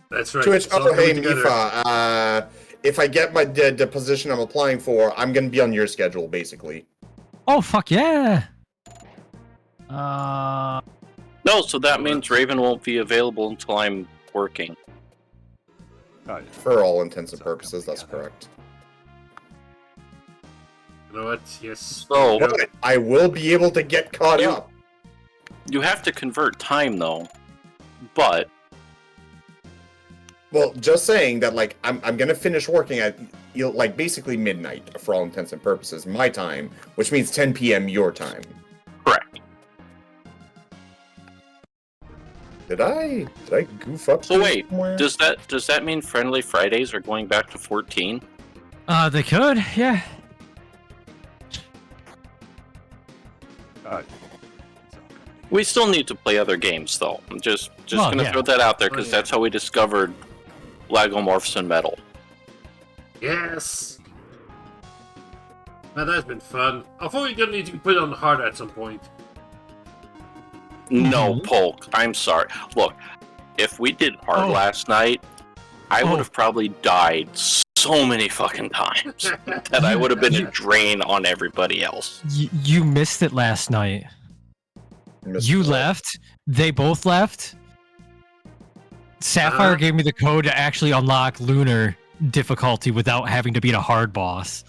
B: That's right.
G: To which,
B: It's all
G: oh, hey,
B: coming together.
G: Mifa, if I get the position I'm applying for, I'm going to be on your schedule, basically.
H: Oh fuck yeah.
F: No, so that means Raven won't be available until I'm working.
G: For all intents and purposes, that's correct.
B: You know what? Yes.
F: So
G: But I will be able to get caught
F: You-
G: up.
F: you have to convert time though. But
G: Well, just saying that, like, I'm gonna finish working at, like, basically midnight for all intents and purposes, my time, which means 10 p.m. your time.
F: correct.
G: Did I goof up?
F: So wait,
G: somewhere?
F: does that mean Friendly Fridays are going back to 14?
H: They could, yeah.
F: We still need to play other games though. I'm just
H: Well,
F: gonna
H: yeah.
F: throw that out there because
B: yeah.
F: that's how we discovered Lagomorphs and Metal.
B: Yes. Man, that's been fun. I thought we were gonna need to put it on hard at some point.
F: No, Polk. I'm sorry. Look, if we did hard
H: Oh.
F: last night, I
H: Oh.
F: would have probably died so many fucking times that I would have been a drain on everybody else.
H: You missed it last night.
G: Missed
H: You
G: it.
H: left. They both left. Sapphire gave me the code to actually unlock Lunar difficulty without having to beat a hard boss.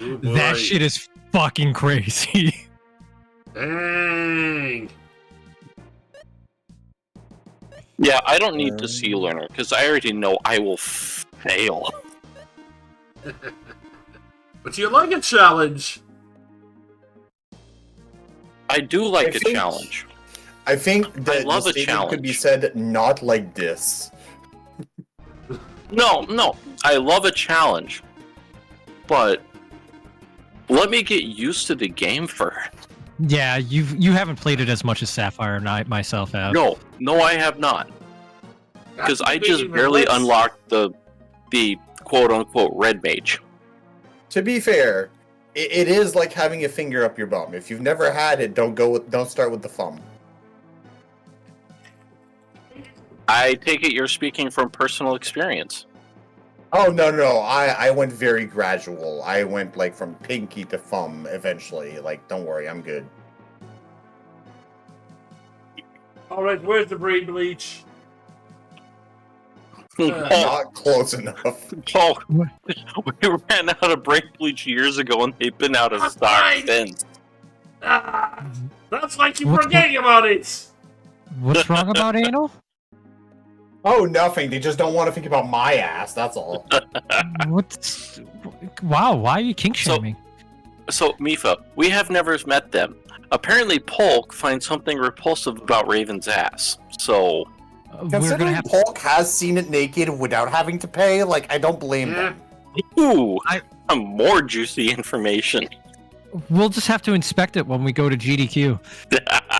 B: Oh,
H: That
B: boy.
H: shit is fucking crazy.
B: Dang.
F: Yeah, I don't need to see Learner because I already know I will fail.
B: But you like a challenge.
F: I do like
G: I
F: a
G: think-
F: challenge.
G: I think that
F: love
G: the
F: a
G: statement could be
F: challenge.
G: said not like this.
F: No, I love a challenge, but let me get used to the game first.
H: Yeah, you haven't played it as much as Sapphire and I myself have.
F: No, I have not. Because I just barely unlocked the quote unquote red mage.
G: To be fair, it is like having a finger up your bum. If you've never had it, don't start with the thumb.
F: I take it you're speaking from personal experience.
G: Oh no! I went very gradual. I went like from pinky to thumb eventually. Like, don't worry, I'm good.
B: All right, where's the brain bleach?
G: Not close enough.
F: Paul, we ran out of brain bleach years ago, and they've been out of
B: That's
F: stock
B: fine.
F: since.
B: That's like you
H: What's
B: forgetting about it.
H: What's wrong about anal?
G: Oh, nothing. They just don't want to think about my ass. That's all.
H: What's? Wow, why are you kink shaming?
F: So, Mifa, we have never met them. Apparently, Polk finds something repulsive about Raven's ass. So,
H: we're gonna
G: Considering
H: have.
G: Polk has seen it naked without having to pay, like, I don't blame
B: Yeah.
G: them.
F: ooh, more juicy information.
H: We'll just have to inspect it when we go to GDQ.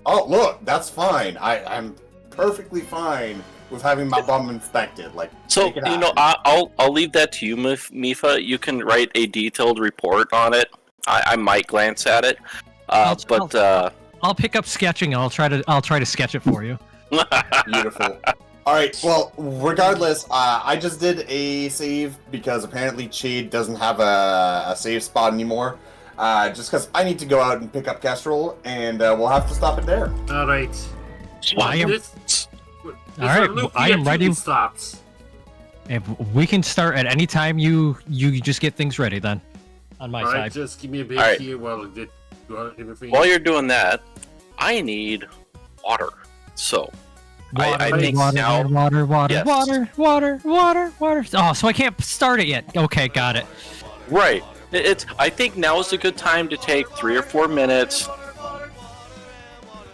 G: Oh, look, that's fine. I'm perfectly fine with having my bum inspected. Like,
F: So,
G: make it
F: you know,
G: happen.
F: I'll leave that to you, Mifa. You can write a detailed report on it. I might glance at it,
H: I'll pick up sketching and I'll try to sketch it for you.
G: Beautiful. All right. Well, regardless, I just did a save because apparently Chade doesn't have a save spot anymore. Just because I need to go out and pick up Kestrel, and we'll have to stop it there.
B: All right.
H: I am.
B: All
H: right, I am ready.
B: Stops.
H: If we can start at any time you just get things ready then. On my
B: All right,
H: side.
B: just give me a bit
F: All right.
B: here while I get everything.
F: While you're doing that, I need water. So, I think
H: water,
F: now... Yes.
H: water. Oh, so I can't start it yet. Okay, got it.
F: Right. I think now is a good time to take 3 or 4 minutes.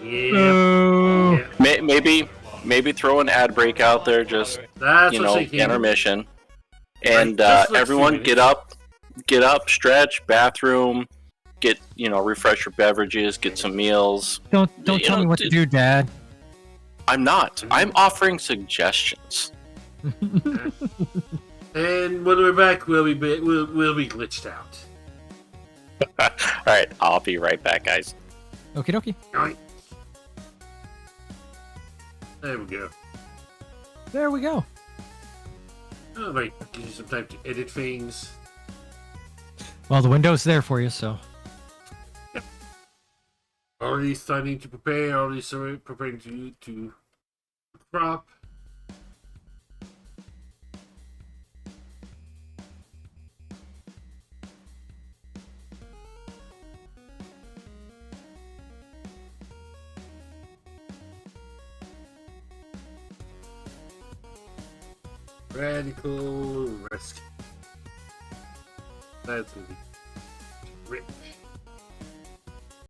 B: Yeah.
F: Maybe throw an ad break out there, just
B: That's
F: you
B: what
F: know,
B: I'm thinking.
F: intermission, and
B: Just like
F: everyone
B: 2
F: get up, stretch, bathroom, refresh your beverages, get some meals.
H: Don't tell me what to do, Dad.
F: I'm not. I'm offering suggestions.
B: And when we're back, we'll be glitched out.
F: All right, I'll be right back, guys.
H: Okie dokie.
B: All right. There we go.
H: There we go.
B: All right, give you some time to edit things.
H: Well, the window's there for you, so.
B: Already starting to prepare. Already preparing to crop. Radical rescue. That's gonna be rich.